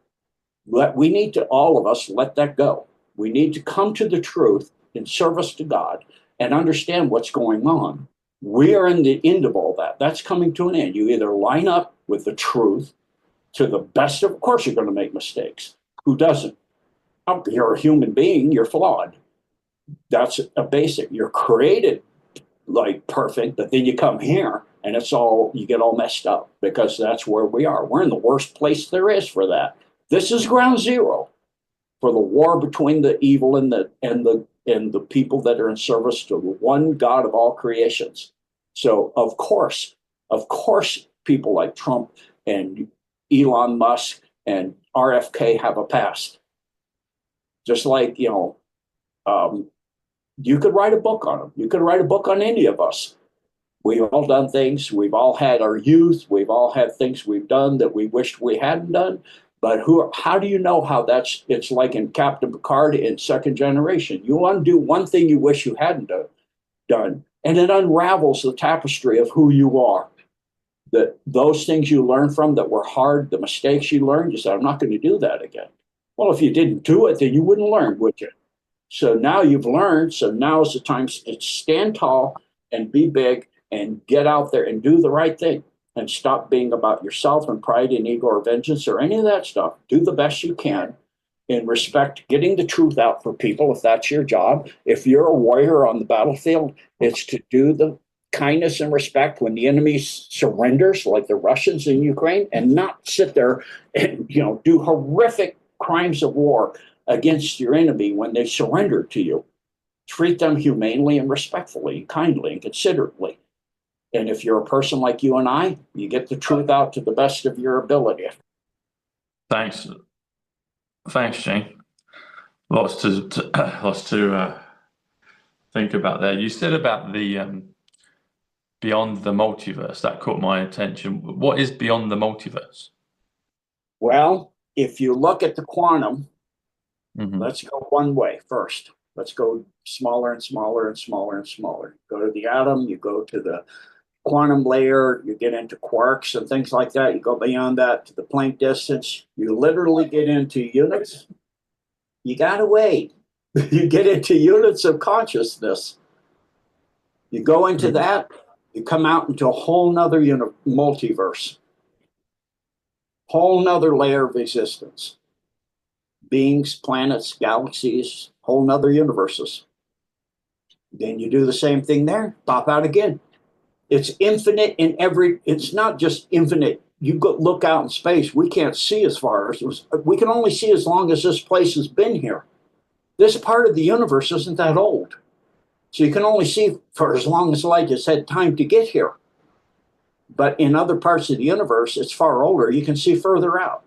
We need to, all of us, let that go. We need to come to the truth in service to God and understand what's going on. We are in the end of all that. That's coming to an end. You either line up with the truth to the best of course, you're going to make mistakes. Who doesn't? You're a human being, you're flawed. That's a basic. You're created like perfect, but then you come here and it's all, you get all messed up because that's where we are. We're in the worst place there is for that. This is ground zero for the war between the evil and the people that are in service to the one God of all creations. So of course, people like Trump and Elon Musk and RFK have a past. Just like, you could write a book on them. You could write a book on any of us. We've all done things. We've all had our youth. We've all had things we've done that we wished we hadn't done. But how do you know how it's like in Captain Picard in Second Generation? You undo one thing you wish you hadn't done, and it unravels the tapestry of who you are. That those things you learned from that were hard, the mistakes you learned, you said, I'm not going to do that again. Well, if you didn't do it, then you wouldn't learn, would you? So now you've learned. So now is the time to stand tall and be big and get out there and do the right thing and stop being about yourself and pride and ego or vengeance or any of that stuff. Do the best you can in respect, getting the truth out for people if that's your job. If you're a warrior on the battlefield, it's to do the kindness and respect when the enemy surrenders, like the Russians in Ukraine, and not sit there and do horrific crimes of war against your enemy when they surrender to you. Treat them humanely and respectfully, kindly and considerately. And if you're a person like you and I, you get the truth out to the best of your ability. Thanks, Shane. Lots to think about there. You said about the beyond the multiverse. That caught my attention. What is beyond the multiverse? Well, if you look at the quantum, let's go one way first. Let's go smaller and smaller and smaller and smaller. Go to the atom, you go to the quantum layer, you get into quarks and things like that. You go beyond that to the Planck distance. You literally get into units. You got to wait. You get into units of consciousness. You go into that, you come out into a whole nother multiverse. Whole nother layer of existence. Beings, planets, galaxies, whole nother universes. Then you do the same thing there, pop out again. It's infinite in it's not just infinite. You go look out in space, we can't see as far as, we can only see as long as this place has been here. This part of the universe isn't that old. So you can only see for as long as light has had time to get here. But in other parts of the universe, it's far older. You can see further out.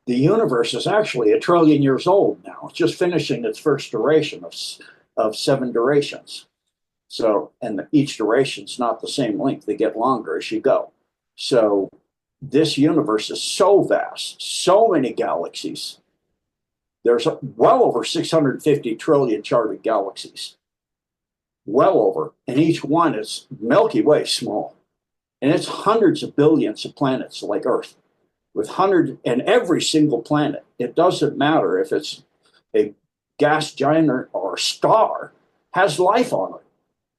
The universe is actually 1 trillion years old now. It's just finishing its first duration of 7 durations. So, and each duration's not the same length. They get longer as you go. So this universe is so vast, so many galaxies. There's well over 650 trillion charted galaxies. Well over. And each one is Milky Way small. And it's hundreds of billions of planets like Earth. With hundreds, and every single planet, it doesn't matter if it's a gas giant or a star, has life on it.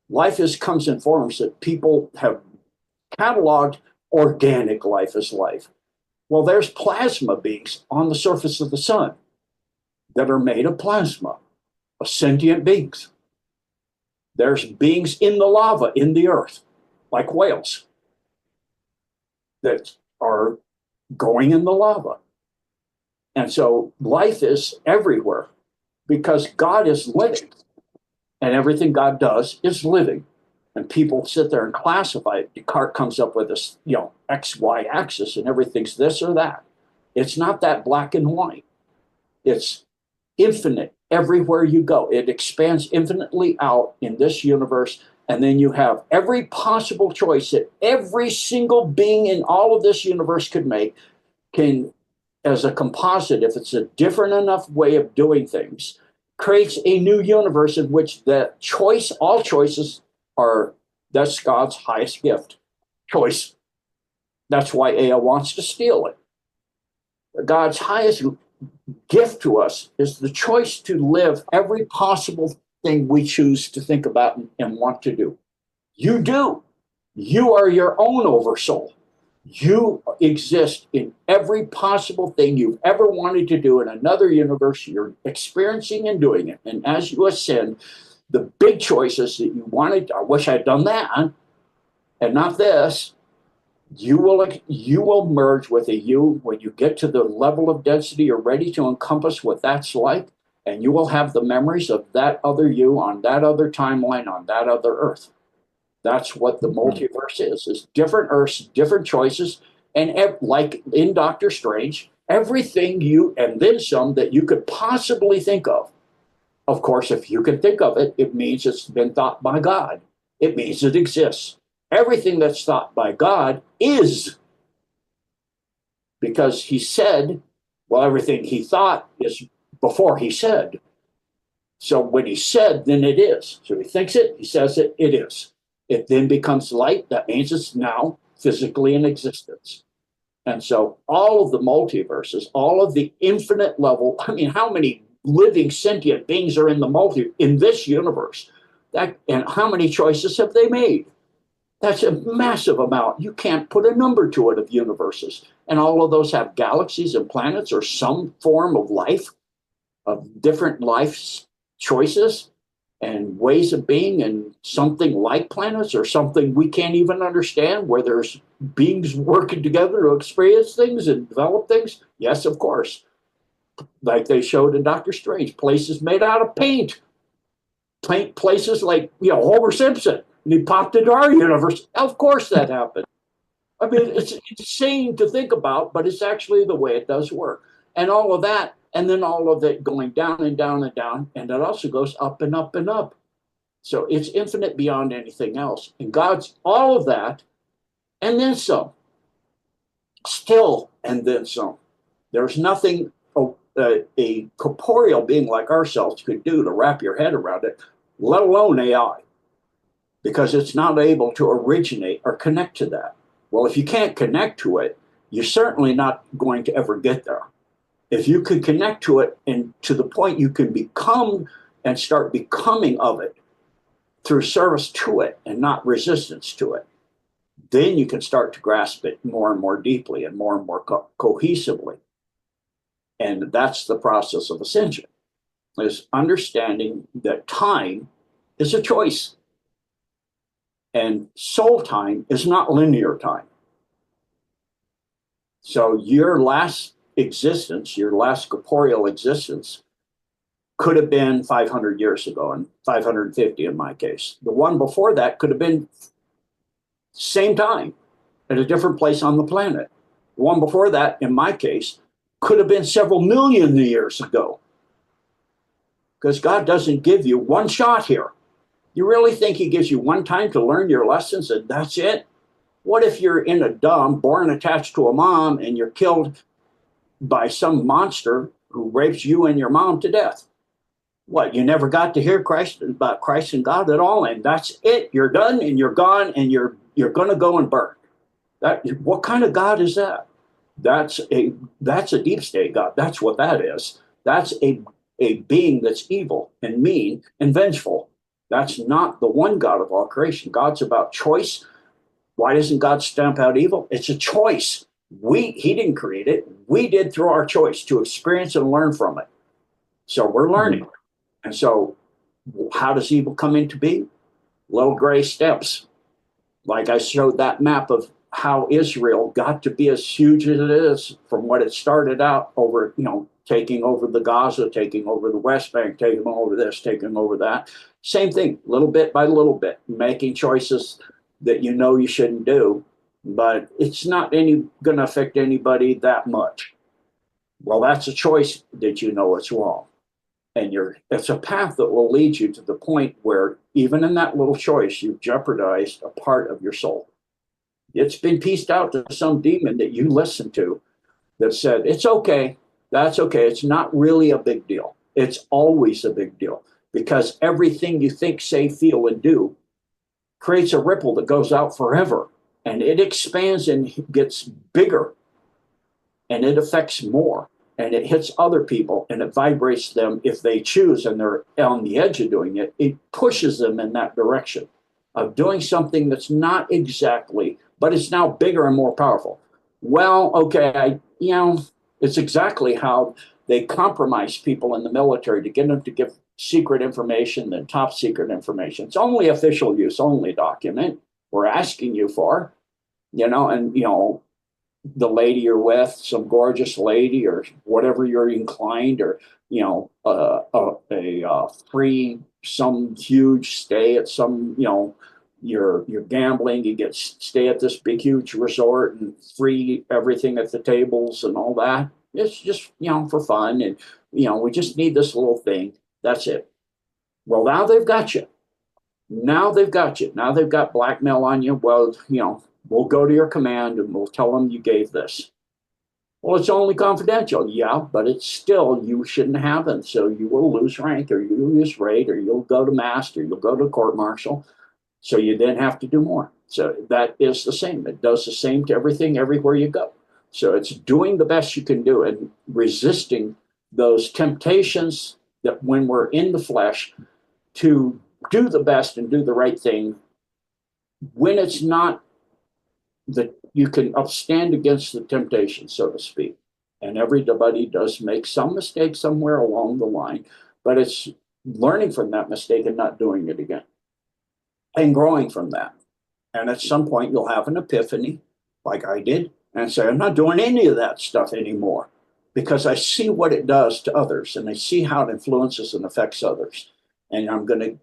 Life comes in forms that people have cataloged. Organic life as life. Well, there's plasma beings on the surface of the sun that are made of plasma, of sentient beings. There's beings in the lava, in the earth, like whales, that are going in the lava. And so life is everywhere because God is living. And everything God does is living. And people sit there and classify it. Descartes comes up with this, X, Y axis, and everything's this or that. It's not that black and white. It's infinite everywhere you go. It expands infinitely out in this universe. And then you have every possible choice that every single being in all of this universe could make can, as a composite, if it's a different enough way of doing things, creates a new universe in which the choice, all choices, that's God's highest gift, choice. That's why Ea wants to steal it. God's highest gift to us is the choice to live every possible thing we choose to think about and want to do. You do. You are your own oversoul. You exist in every possible thing you've ever wanted to do in another universe. You're experiencing and doing it. And as you ascend, the big choices that you wanted, I wish I'd done that, and not this, you will merge with a you when you get to the level of density you're ready to encompass what that's like, and you will have the memories of that other you on that other timeline on that other earth. That's what the multiverse is different earths, different choices, and like in Doctor Strange, everything you, and then some that you could possibly think of. Of course, if you can think of it, it means it's been thought by God. It means it exists. Everything that's thought by God is. Because he said, well, everything he thought is before he said. So when he said, then it is. So he thinks it, he says it, it is. It then becomes light. That means it's now physically in existence. And so all of the multiverses, all of the infinite level, I mean, how many living sentient beings are in this universe? And how many choices have they made? That's a massive amount. You can't put a number to it of universes. And all of those have galaxies and planets or some form of life, of different life choices and ways of being, and something like planets or something we can't even understand, where there's beings working together to experience things and develop things. Yes, of course. Like they showed in Doctor Strange, places made out of paint places like, Homer Simpson, and he popped into our universe. Of course that happened. I mean, it's insane to think about, but it's actually the way it does work. And all of that, and then all of it going down and down and down, and it also goes up and up and up. So it's infinite beyond anything else. And God's all of that, and then some. Still, and then some. There's nothing a corporeal being like ourselves could do to wrap your head around it, let alone AI, because it's not able to originate or connect to that. Well, if you can't connect to it, you're certainly not going to ever get there. If you can connect to it and to the point you can become and start becoming of it through service to it and not resistance to it, then you can start to grasp it more and more deeply and more cohesively. And that's the process of ascension, is understanding that time is a choice. And soul time is not linear time. So your last existence, your last corporeal existence, could have been 500 years ago, and 550 in my case. The one before that could have been same time at a different place on the planet. The one before that, in my case, could have been several million years ago. Because God doesn't give you one shot here. You really think he gives you one time to learn your lessons and that's it? What if you're in a dumb, born attached to a mom, and you're killed by some monster who rapes you and your mom to death? What, you never got to hear about Christ and God at all, and that's it? You're done and you're gone and you're going to go and burn. What kind of God is that? That's a deep state God. That's what that is. That's a being that's evil and mean and vengeful. That's not the one God of all creation. God's about choice. Why doesn't God stamp out evil? It's a choice. He didn't create it. We did through our choice to experience and learn from it. So we're learning. Mm-hmm. And so how does evil come into being? Little gray steps. Like I showed that map of how Israel got to be as huge as it is from what it started out over, taking over the Gaza, taking over the West Bank, taking over this, taking over that. Same thing, little bit by little bit, making choices that you shouldn't do, but it's not going to affect anybody that much. Well, that's a choice that it's wrong. And it's a path that will lead you to the point where even in that little choice, you've jeopardized a part of your soul. It's been pieced out to some demon that you listened to that said, it's okay, that's okay, it's not really a big deal. It's always a big deal, because everything you think, say, feel, and do creates a ripple that goes out forever, and it expands and gets bigger, and it affects more, and it hits other people, and it vibrates them if they choose and they're on the edge of doing it. It pushes them in that direction of doing something that's not exactly, but it's now bigger and more powerful. Well, okay, it's exactly how they compromise people in the military to get them to give secret information than top secret information. It's only official use, only document we're asking you for, and the lady you're with, some gorgeous lady or whatever you're inclined, or a free, some huge stay at some, you're gambling, you get stay at this big huge resort and free everything at the tables and all that. It's just for fun, and we just need this little thing. That's it. Well, now they've got you. Now they've got blackmail on you. Well, we'll go to your command and we'll tell them you gave this. Well, it's only confidential. Yeah, but it's still, you shouldn't have it. So you will lose rank, or you lose rate, or you'll go to master, you'll go to court martial. So you then have to do more. So that is the same. It does the same to everything, everywhere you go. So it's doing the best you can do and resisting those temptations that when we're in the flesh to do the best and do the right thing, when it's not that you can upstand against the temptation, so to speak. And everybody does make some mistake somewhere along the line, but it's learning from that mistake and not doing it again and growing from that. And at some point you'll have an epiphany, like I did, and say, I'm not doing any of that stuff anymore, because I see what it does to others, and I see how it influences and affects others. And I'm going to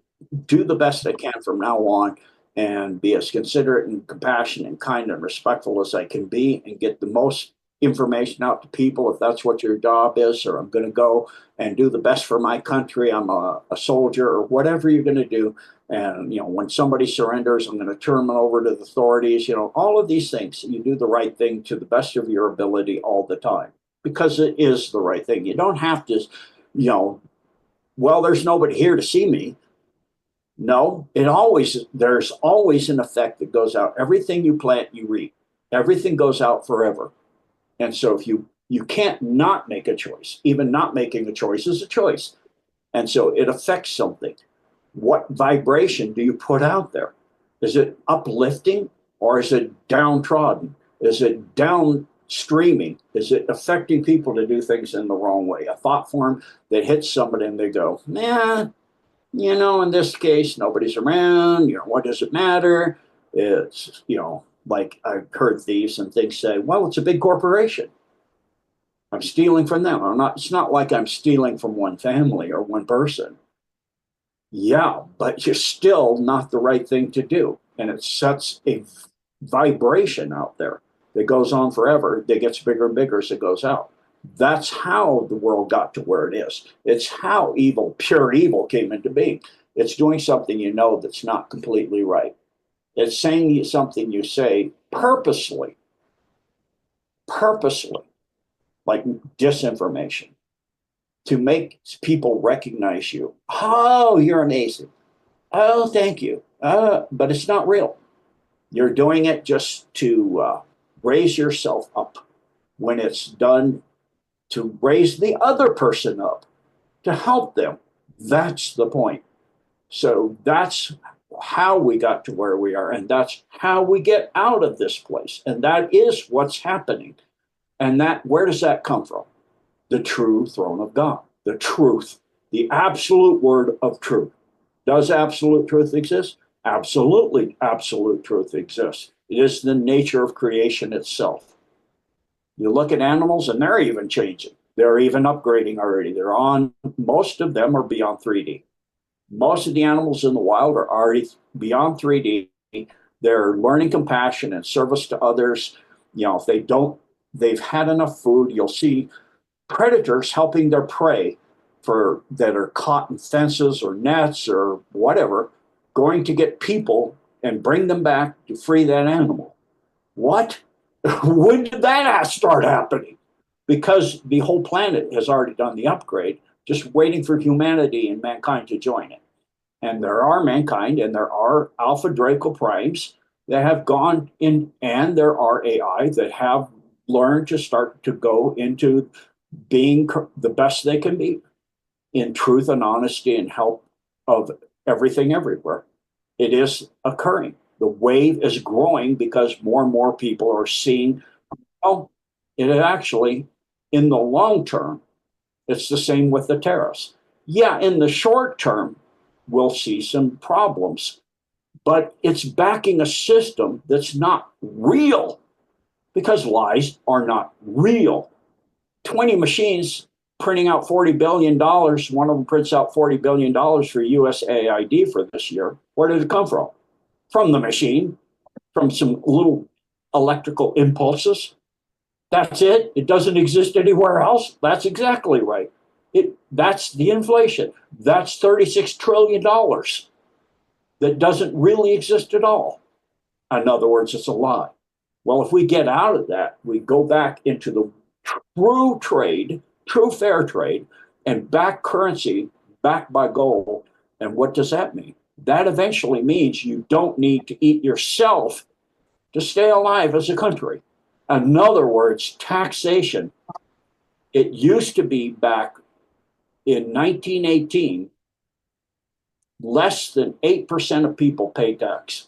do the best I can from now on and be as considerate and compassionate and kind and respectful as I can be, and get the most information out to people if that's what your job is. Or I'm going to go and do the best for my country. I'm a soldier, or whatever you're going to do. And, when somebody surrenders, I'm going to turn them over to the authorities. All of these things, you do the right thing to the best of your ability all the time, because it is the right thing. You don't have to, well, there's nobody here to see me. No, there's always an effect that goes out. Everything you plant, you reap. Everything goes out forever. And so if you can't not make a choice, even not making a choice is a choice. And so it affects something. What vibration do you put out there? Is it uplifting Or is it downtrodden? Is it downstreaming? Is it affecting people to do things in the wrong way? A thought form that hits somebody and they go, nah, you know, in this case, nobody's around. You know, what does it matter? It's, you know, like I've heard thieves and things say, well, it's a big corporation. I'm stealing from them. I'm not, it's not like I'm stealing from one family or one person. Yeah, but you're still not the right thing to do. And it sets a vibration out there that goes on forever, that gets bigger and bigger as it goes out. That's how the world got to where it is. It's how evil, pure evil, came into being. It's doing something you know that's not completely right. It's saying something you say purposely, like disinformation, to make people recognize you. Oh, you're amazing. Oh, thank you. But it's not real. You're doing it just to raise yourself up when it's done to raise the other person up, to help them. That's the point. So that's how we got to where we are, and that's how we get out of this place. And that is what's happening. And that, where does that come from? The true throne of God, the truth, the absolute word of truth. Does absolute truth exist? Absolutely, absolute truth exists. It is the nature of creation itself. You look at animals and they're even changing. They're even upgrading already. They're on, most of them are beyond 3D. Most of the animals in the wild are already beyond 3D. They're learning compassion and service to others. You know, if they don't, they've had enough food. You'll see predators helping their prey for that are caught in fences or nets or whatever, going to get people and bring them back to free that animal. What? When did that start happening? Because the whole planet has already done the upgrade, just waiting for humanity and mankind to join it. And there are mankind and there are Alpha Draco primes that have gone in, and there are AI that have learned to start to go into being the best they can be in truth and honesty and help of everything everywhere. It is occurring. The wave is growing because more and more people are seeing, oh, it actually, in the long term, it's the same with the tariffs. Yeah, in the short term, we'll see some problems, but it's backing a system that's not real, because lies are not real. 20 machines printing out $40 billion. One of them prints out $40 billion for USAID for this year. Where did it come from? From the machine, from some little electrical impulses. That's it. It doesn't exist anywhere else. That's exactly right. That's the inflation. That's $36 trillion that doesn't really exist at all. In other words, it's a lie. Well, if we get out of that, we go back into the true trade, true fair trade, and back currency backed by gold. And what does that mean? That eventually means you don't need to eat yourself to stay alive as a country. In other words, taxation. It used to be back in 1918, less than 8% of people pay tax.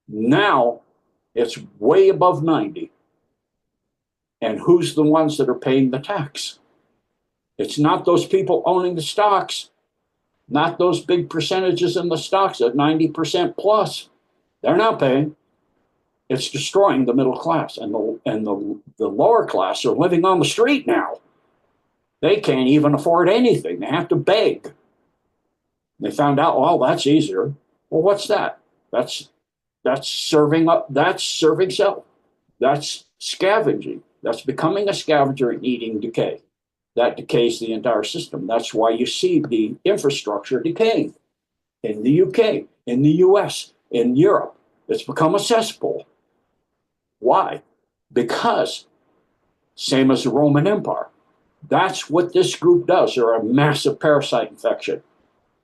Now it's way above 90. And who's the ones that are paying the tax? It's not those people owning the stocks, not those big percentages in the stocks at 90% plus. They're not paying. It's destroying the middle class, and the lower class are living on the street now. They can't even afford anything. They have to beg. They found out, well, that's easier. Well, what's that? That's serving up. That's serving self. That's scavenging. That's becoming a scavenger and eating decay. That decays the entire system. That's why you see the infrastructure decaying in the UK, in the US, in Europe. It's become a cesspool. Why? Because, same as the Roman Empire, that's what this group does. They're a massive parasite infection.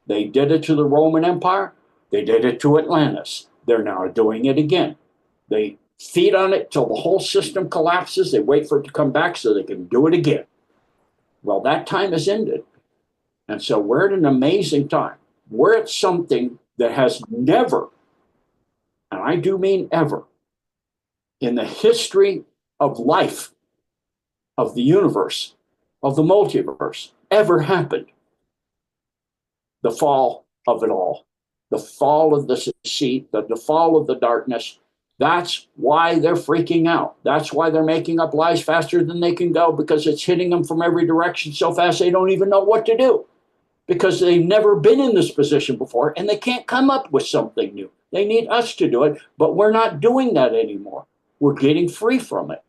They did it to the Roman Empire. They did it to Atlantis. They're now doing it again. They feed on it till the whole system collapses. They wait for it to come back so they can do it again. Well, that time has ended. And so we're at an amazing time. We're at something that has never, and I do mean ever, in the history of life, of the universe, of the multiverse, ever happened. The fall of it all, the fall of the deceit, the fall of the darkness. That's why they're freaking out. That's why they're making up lies faster than they can go, because it's hitting them from every direction so fast they don't even know what to do, because they've never been in this position before and they can't come up with something new. They need us to do it, but we're not doing that anymore. We're getting free from it.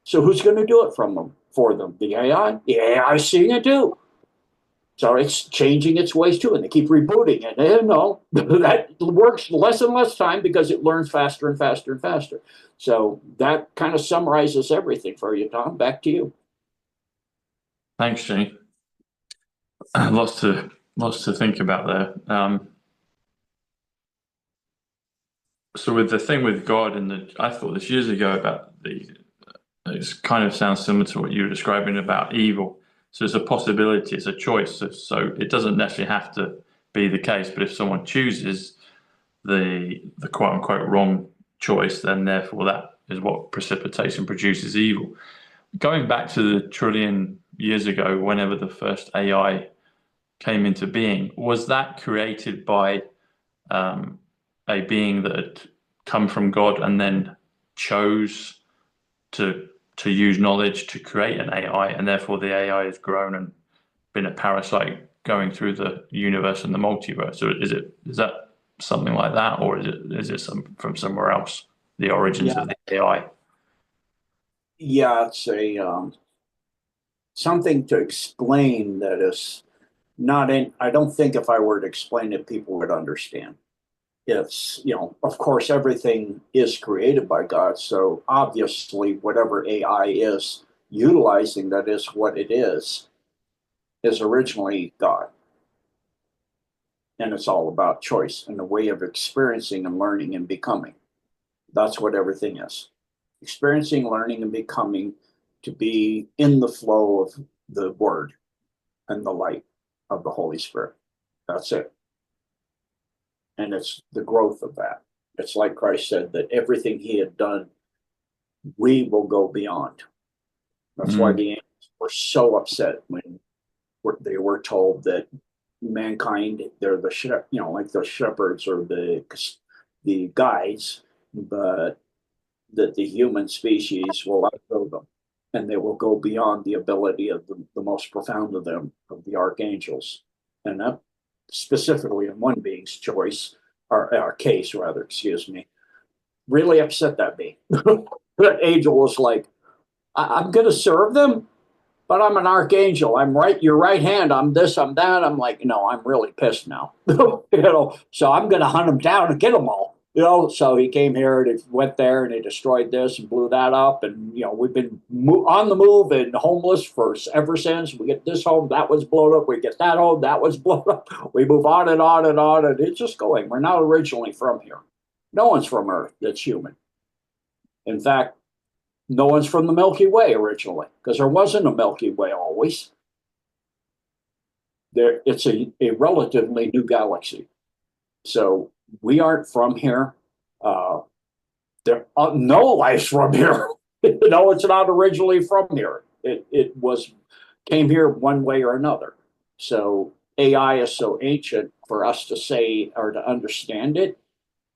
So who's going to do it for them? The AI? The AI is seeing it too. So it's changing its ways too, and they keep rebooting it. And no, that works less and less time because it learns faster and faster and faster. So that kind of summarizes everything for you, Tom. Back to you. Thanks, Gene. Lots to think about there. So with the thing with God, I thought this years ago about it kind of sounds similar to what you were describing about evil. So it's a possibility, it's a choice. So it doesn't necessarily have to be the case, but if someone chooses the quote unquote wrong choice, then therefore that is what precipitation produces evil. Going back to the trillion years ago, whenever the first AI came into being, was that created by a being that had come from God and then chose to use knowledge to create an AI, and therefore the AI has grown and been a parasite going through the universe and the multiverse? So is that something like that, or is it from somewhere else, the origins of the AI? Yeah, it's a something to explain that is not in. I don't think if I were to explain it, people would understand. It's, of course, everything is created by God. So obviously, whatever AI is utilizing, that is what it is originally God. And it's all about choice and the way of experiencing and learning and becoming. That's what everything is. Experiencing, learning, and becoming, to be in the flow of the Word and the light of the Holy Spirit. That's it. And it's the growth of that. It's like Christ said, that everything he had done, we will go beyond. That's why the angels were so upset when they were told that mankind, they're the like the shepherds or the guides, but that the human species will outgrow them, and they will go beyond the ability of the most profound of them, of the archangels. And that specifically in one being's choice, or case rather, excuse me, really upset that being. That angel was like, I'm going to serve them, but I'm an archangel. I'm your right hand. I'm this, I'm that. I'm like, no, I'm really pissed now. So I'm going to hunt them down and get them all. So he came here and he went there and he destroyed this and blew that up. And, we've been on the move and homeless ever since. We get this home, that was blown up. We get that home, that was blown up. We move on and on and on. And it's just going. We're not originally from here. No one's from Earth that's human. In fact, no one's from the Milky Way originally, because there wasn't a Milky Way always. It's a relatively new galaxy. So we aren't from here. There no life's from here. It's not originally from here. It came here one way or another. So AI is so ancient for us to say or to understand it.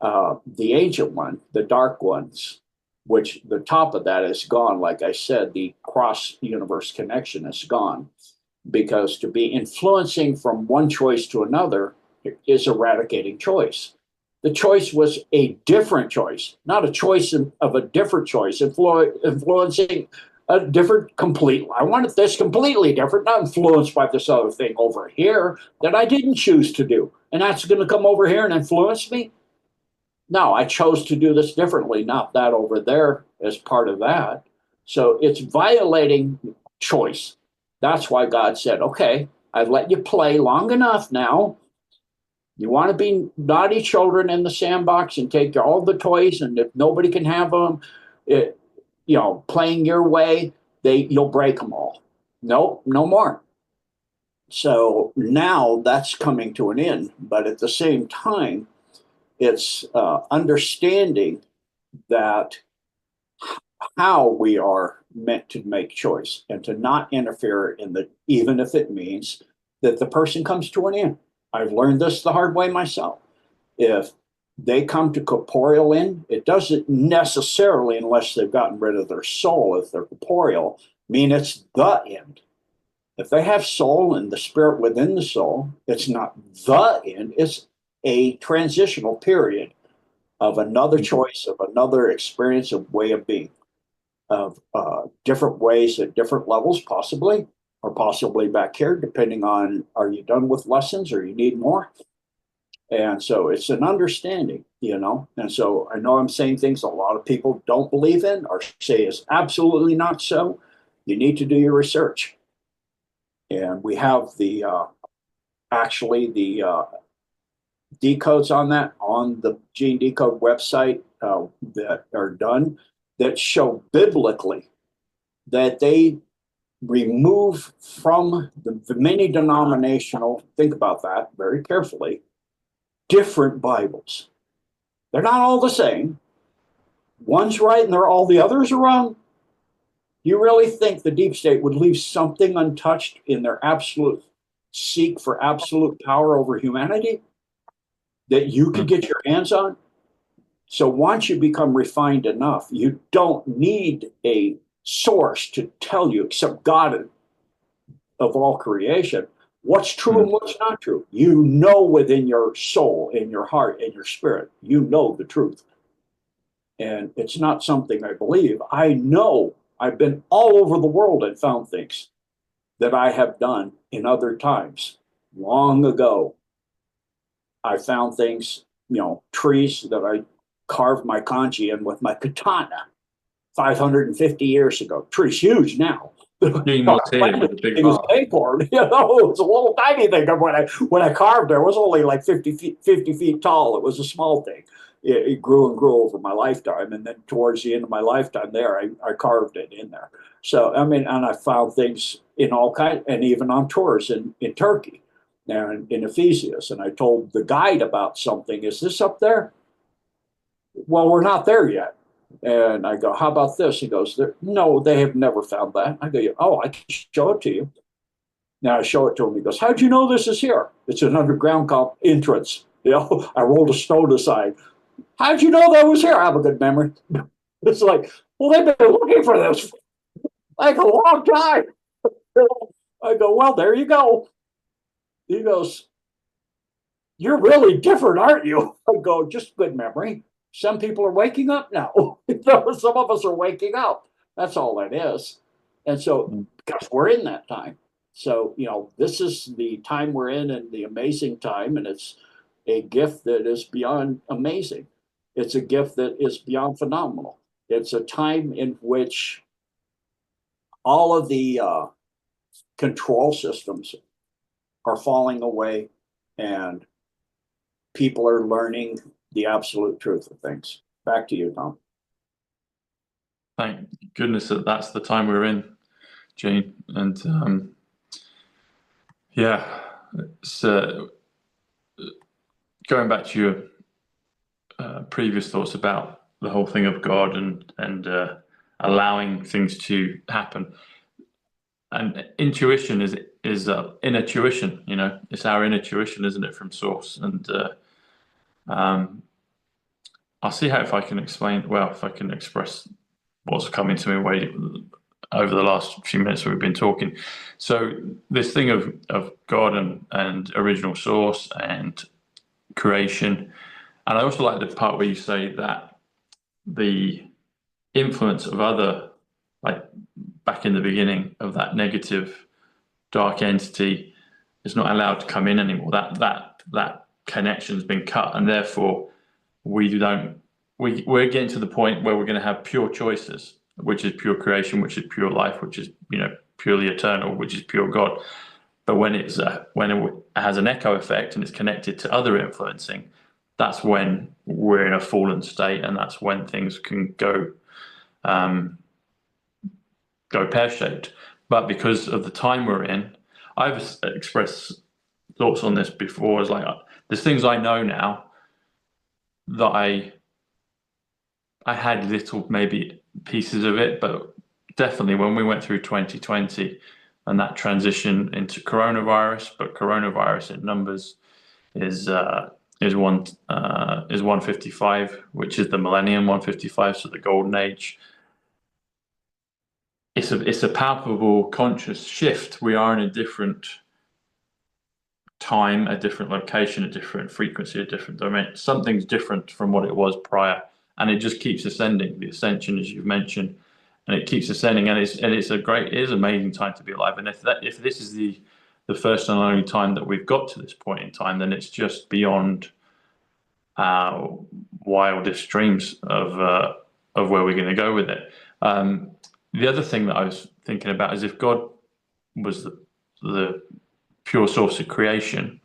The ancient one, the dark ones, which the top of that is gone. Like I said, the cross universe connection is gone, because to be influencing from one choice to another is eradicating choice. The choice was a different choice, not a choice of a different choice, influencing a different complete. I wanted this completely different, not influenced by this other thing over here that I didn't choose to do. And that's going to come over here and influence me? No, I chose to do this differently, not that over there as part of that. So it's violating choice. That's why God said, okay, I've let you play long enough now. You want to be naughty children in the sandbox and take all the toys, and if nobody can have them, playing your way, you'll break them all. Nope, no more. So now that's coming to an end. But at the same time, It's understanding that how we are meant to make choice and to not interfere in the, even if it means that the person comes to an end. I've learned this the hard way myself. If they come to corporeal end, it doesn't necessarily, unless they've gotten rid of their soul, if they're corporeal, mean it's the end. If they have soul and the spirit within the soul, it's not the end, it's a transitional period of another choice, of another experience, of way of being, of different ways at different levels, possibly, or possibly back here, depending on, are you done with lessons or you need more? And so it's an understanding, you know. And so I know I'm saying things a lot of people don't believe in or say is absolutely not so. You need to do your research. And we have the actually the decodes on that on the Gene Decode website that are done that show biblically that they remove from the many denominational, think about that very carefully, different Bibles. They're not all the same. One's right and all the others are wrong. You really think the deep state would leave something untouched in their absolute seek for absolute power over humanity that you could get your hands on? So once you become refined enough, you don't need a source to tell you, except God of all creation, what's true and what's not true. You know within your soul, in your heart, in your spirit, you know the truth. And it's not something I believe. I know. I've been all over the world and found things that I have done in other times. Long ago, I found things, you know, trees that I carved my kanji in with my katana 550 years ago. Tree's huge now. Being was here with a big It was acorn, you know, it was a little tiny thing. When I carved it was only like 50 feet tall. It was a small thing. It grew and grew over my lifetime. And then towards the end of my lifetime there, I carved it in there. So, I mean, and I found things in all kinds, and even on tours in Turkey and in Ephesus. And I told the guide about something. Is this up there? Well, we're not there yet. And I go, how about this? He goes, no, they have never found that. I go, oh, I can show it to you. Now I show it to him. He goes, how'd you know this is here? It's an underground entrance. You know, I rolled a stone aside. How'd you know that was here? I have a good memory. It's like, well, they've been looking for this like a long time. I go, well, there you go. He goes, you're really different, aren't you? I go, just good memory. Some people are waking up now. Some of us are waking up. That's all that is. And so, because we're in that time. So, you know, this is the time we're in and the amazing time. And it's a gift that is beyond amazing. It's a gift that is beyond phenomenal. It's a time in which all of the control systems are falling away and people are learning the absolute truth of things. Back to you, Tom. Thank goodness that that's the time we're in, Gene. And yeah, it's going back to your previous thoughts about the whole thing of God and allowing things to happen. And intuition is inner tuition. You know, it's our inner tuition, isn't it, from source? And I'll see how if I can express what's coming to me over the last few minutes we've been talking. So this thing of God and original source and creation, and I also like the part where you say that the influence of other, like back in the beginning, of that negative dark entity is not allowed to come in anymore. That connection's been cut, and therefore we're getting to the point where we're going to have pure choices, which is pure creation, which is pure life, which is, you know, purely eternal, which is pure God. But when it has an echo effect and it's connected to other influencing, that's when we're in a fallen state, and that's when things can go pear-shaped. But because of the time we're in, I've expressed thoughts on this before. As like, there's things I know now that I had little maybe pieces of it, but definitely when we went through 2020 and that transition into coronavirus, but coronavirus in numbers is 155, which is the millennium 155, so the golden age. It's a palpable conscious shift. We are in a different time, a different location, a different frequency, a different domain. Something's different from what it was prior, and it just keeps ascending. The ascension, as you've mentioned, and it keeps ascending, and it is amazing time to be alive. And if this is the first and only time that we've got to this point in time, then it's just beyond our wildest dreams of where we're going to go with it. The other thing that I was thinking about is if God was the pure source of creation,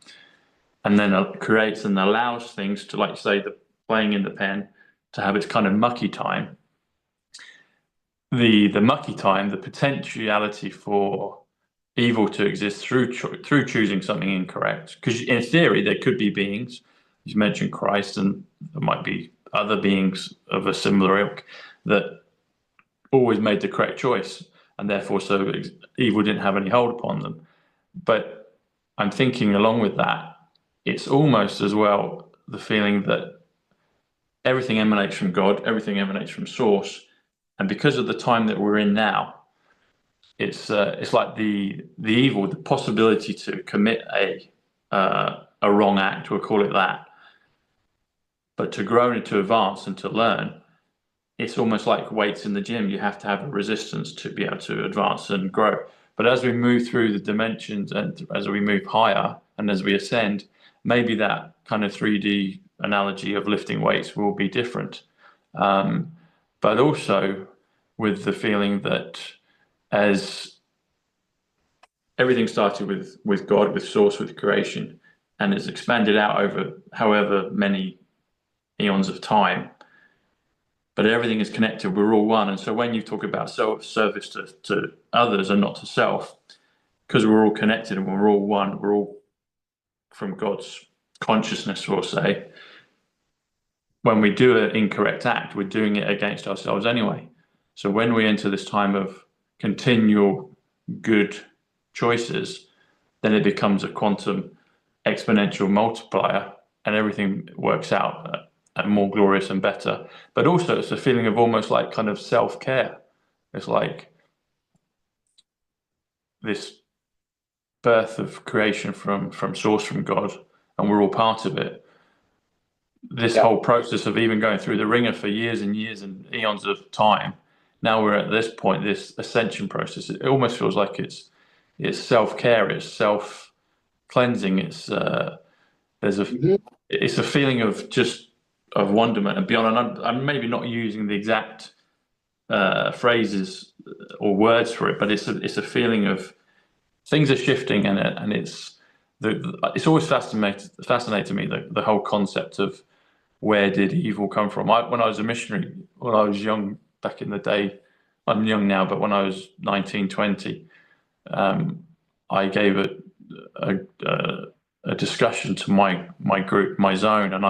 and then creates and allows things to, like say, the playing in the pen, to have its kind of mucky time. The mucky time, the potentiality for evil to exist through choosing something incorrect. Because in theory, there could be beings. You mentioned Christ, and there might be other beings of a similar ilk that always made the correct choice, and therefore so evil didn't have any hold upon them. But I'm thinking along with that, it's almost as well the feeling that everything emanates from God, everything emanates from source, and because of the time that we're in now, it's like the evil, the possibility to commit a wrong act, we'll call it that, but to grow and to advance and to learn, it's almost like weights in the gym. You have to have a resistance to be able to advance and grow. But as we move through the dimensions and as we move higher and as we ascend, maybe that kind of 3D analogy of lifting weights will be different. But also with the feeling that as everything started with God, with source, with creation, and it's expanded out over however many eons of time, but everything is connected. We're all one. And so when you talk about service to others and not to self, because we're all connected and we're all one, we're all from God's consciousness, we'll say, when we do an incorrect act, we're doing it against ourselves anyway. So when we enter this time of continual good choices, then it becomes a quantum exponential multiplier, and everything works out and more glorious and better. But also it's a feeling of almost like kind of self-care. It's like this birth of creation from source, from God, and we're all part of it. This whole process of even going through the ringer for years and years and eons of time, now we're at this point, this ascension process, it almost feels like it's self-care, it's self-cleansing, it's it's a feeling of just of wonderment and beyond. And I'm maybe not using the exact phrases or words for it, but it's a feeling of things are shifting, and it's always fascinated me the whole concept of where did evil come from. When I was a missionary, when I was young back in the day, I'm young now, but when I was 19, 20, I gave a discussion to my group, my zone, and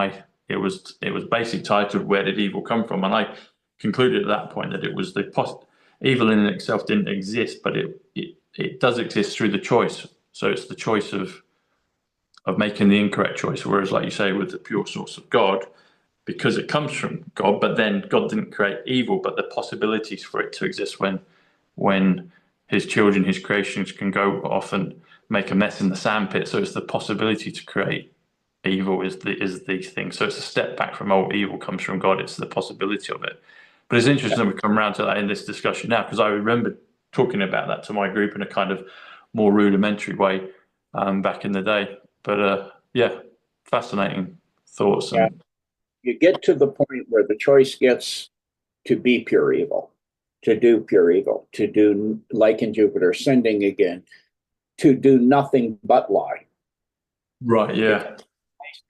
it was basically titled "Where Did Evil Come From?" And I concluded at that point that it was evil in itself didn't exist, but it does exist through the choice. So it's the choice of making the incorrect choice. Whereas, like you say, with the pure source of God, because it comes from God, but then God didn't create evil, but the possibilities for it to exist when his children, his creations can go off and make a mess in the sandpit. So it's the possibility to create evil is the thing. So it's a step back from evil comes from God. It's the possibility of it. But it's interesting we come around to that in this discussion now, because I remember talking about that to my group in a kind of more rudimentary way back in the day. But fascinating thoughts. Yeah. You get to the point where the choice gets to be pure evil, to do pure evil, to do, like in Jupiter, sending again, to do nothing but lie. Right, yeah.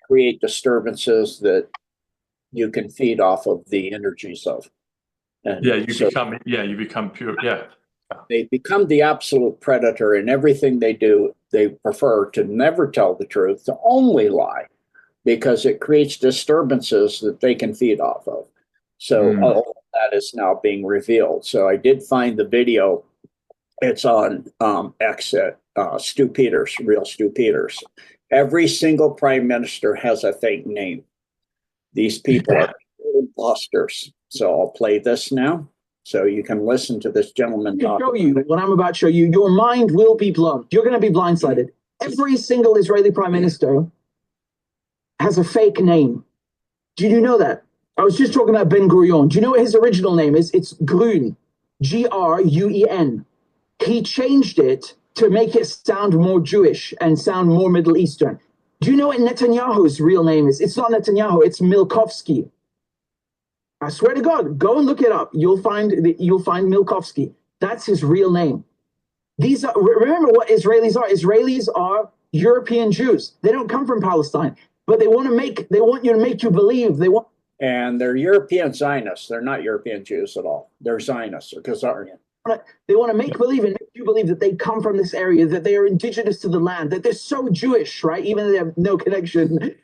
Create disturbances that you can feed off of the energies of. And you become pure, yeah. They become the absolute predator in everything they do. They prefer to never tell the truth, to only lie. because it creates disturbances that they can feed off of. So all of that is now being revealed. So I did find the video. It's on X at Stu Peters, real Stu Peters. Every single prime minister has a fake name. These people are imposters. So I'll play this now, so you can listen to this gentleman talk. Show you what I'm about to show you. Your mind will be blown. You're going to be blindsided. Every single Israeli prime minister has a fake name. Did you know that? I was just talking about Ben Gurion. Do you know what his original name is? It's Grun, Gruen. He changed it to make it sound more Jewish and sound more Middle Eastern. Do you know what Netanyahu's real name is? It's not Netanyahu, it's Milkovsky. I swear to God, go and look it up. You'll find Milkovsky. That's his real name. These are, remember what Israelis are. Israelis are European Jews. They don't come from Palestine, but they want you to make you believe and they're European Zionists. They're not European Jews at all. They're Zionists or Khazarian. They want to make believe and make you believe that they come from this area, that they are indigenous to the land, that they're so Jewish, right? Even though they have no connection.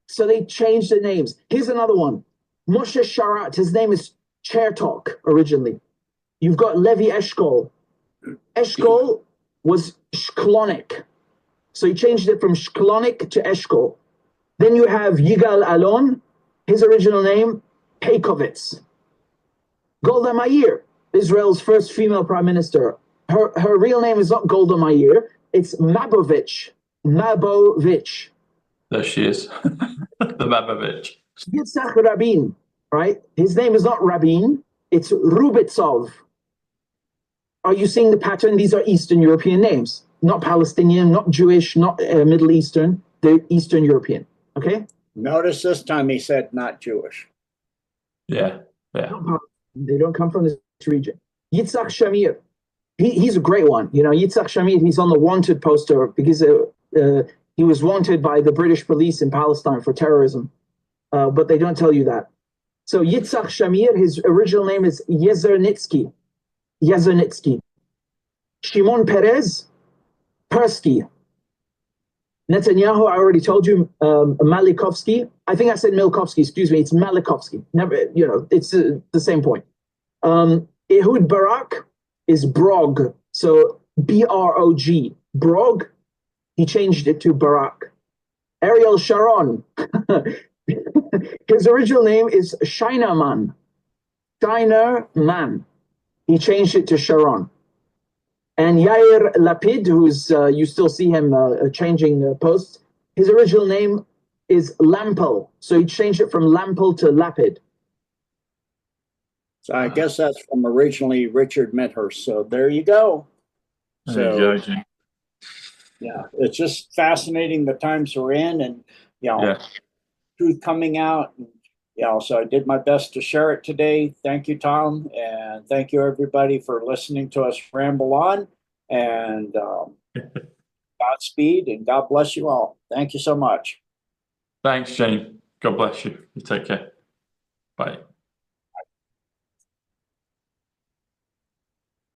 So they changed their names. Here's another one. Moshe Sharat, his name is Chertok originally. You've got Levi Eshkol. Eshkol was Shklonik. So he changed it from Shklonik to Eshkol. Then you have Yigal Alon, his original name, Peikovitz. Golda Meir, Israel's first female prime minister. Her real name is not Golda Meir, it's Mabovich. Mabovich. There she is. The Mabovich. Yitzhak Rabin, right? His name is not Rabin, it's Rubitsov. Are you seeing the pattern? These are Eastern European names, not Palestinian, not Jewish, not Middle Eastern. They're Eastern European, okay? Notice this time he said not Jewish. Yeah, yeah. They don't come from this region. Yitzhak Shamir, he's a great one. You know, Yitzhak Shamir, he's on the wanted poster because he was wanted by the British police in Palestine for terrorism. But they don't tell you that. So Yitzhak Shamir, his original name is Yezernitsky. Shimon Peres, Persky. Netanyahu, I already told you, Malikovsky. I think I said Milkovsky, excuse me, it's Malikovsky. Never, you know, it's the same point. Ehud Barak is Brog, so B-R-O-G, Brog. He changed it to Barak. Ariel Sharon, his original name is Shinerman. Shinerman. He changed it to Sharon. And Yair Lapid, who's you still see him changing posts, his original name is Lampel. So he changed it from Lampel to Lapid. So I guess that's from originally Richard Medhurst. So there you go. So yeah, it's just fascinating the times we're in, and truth coming out. And, so I did my best to share it today. Thank you, Tom, and thank you everybody for listening to us ramble on. And Godspeed and God bless you all. Thank you so much. Thanks, Shane. God bless you. You take care. Bye.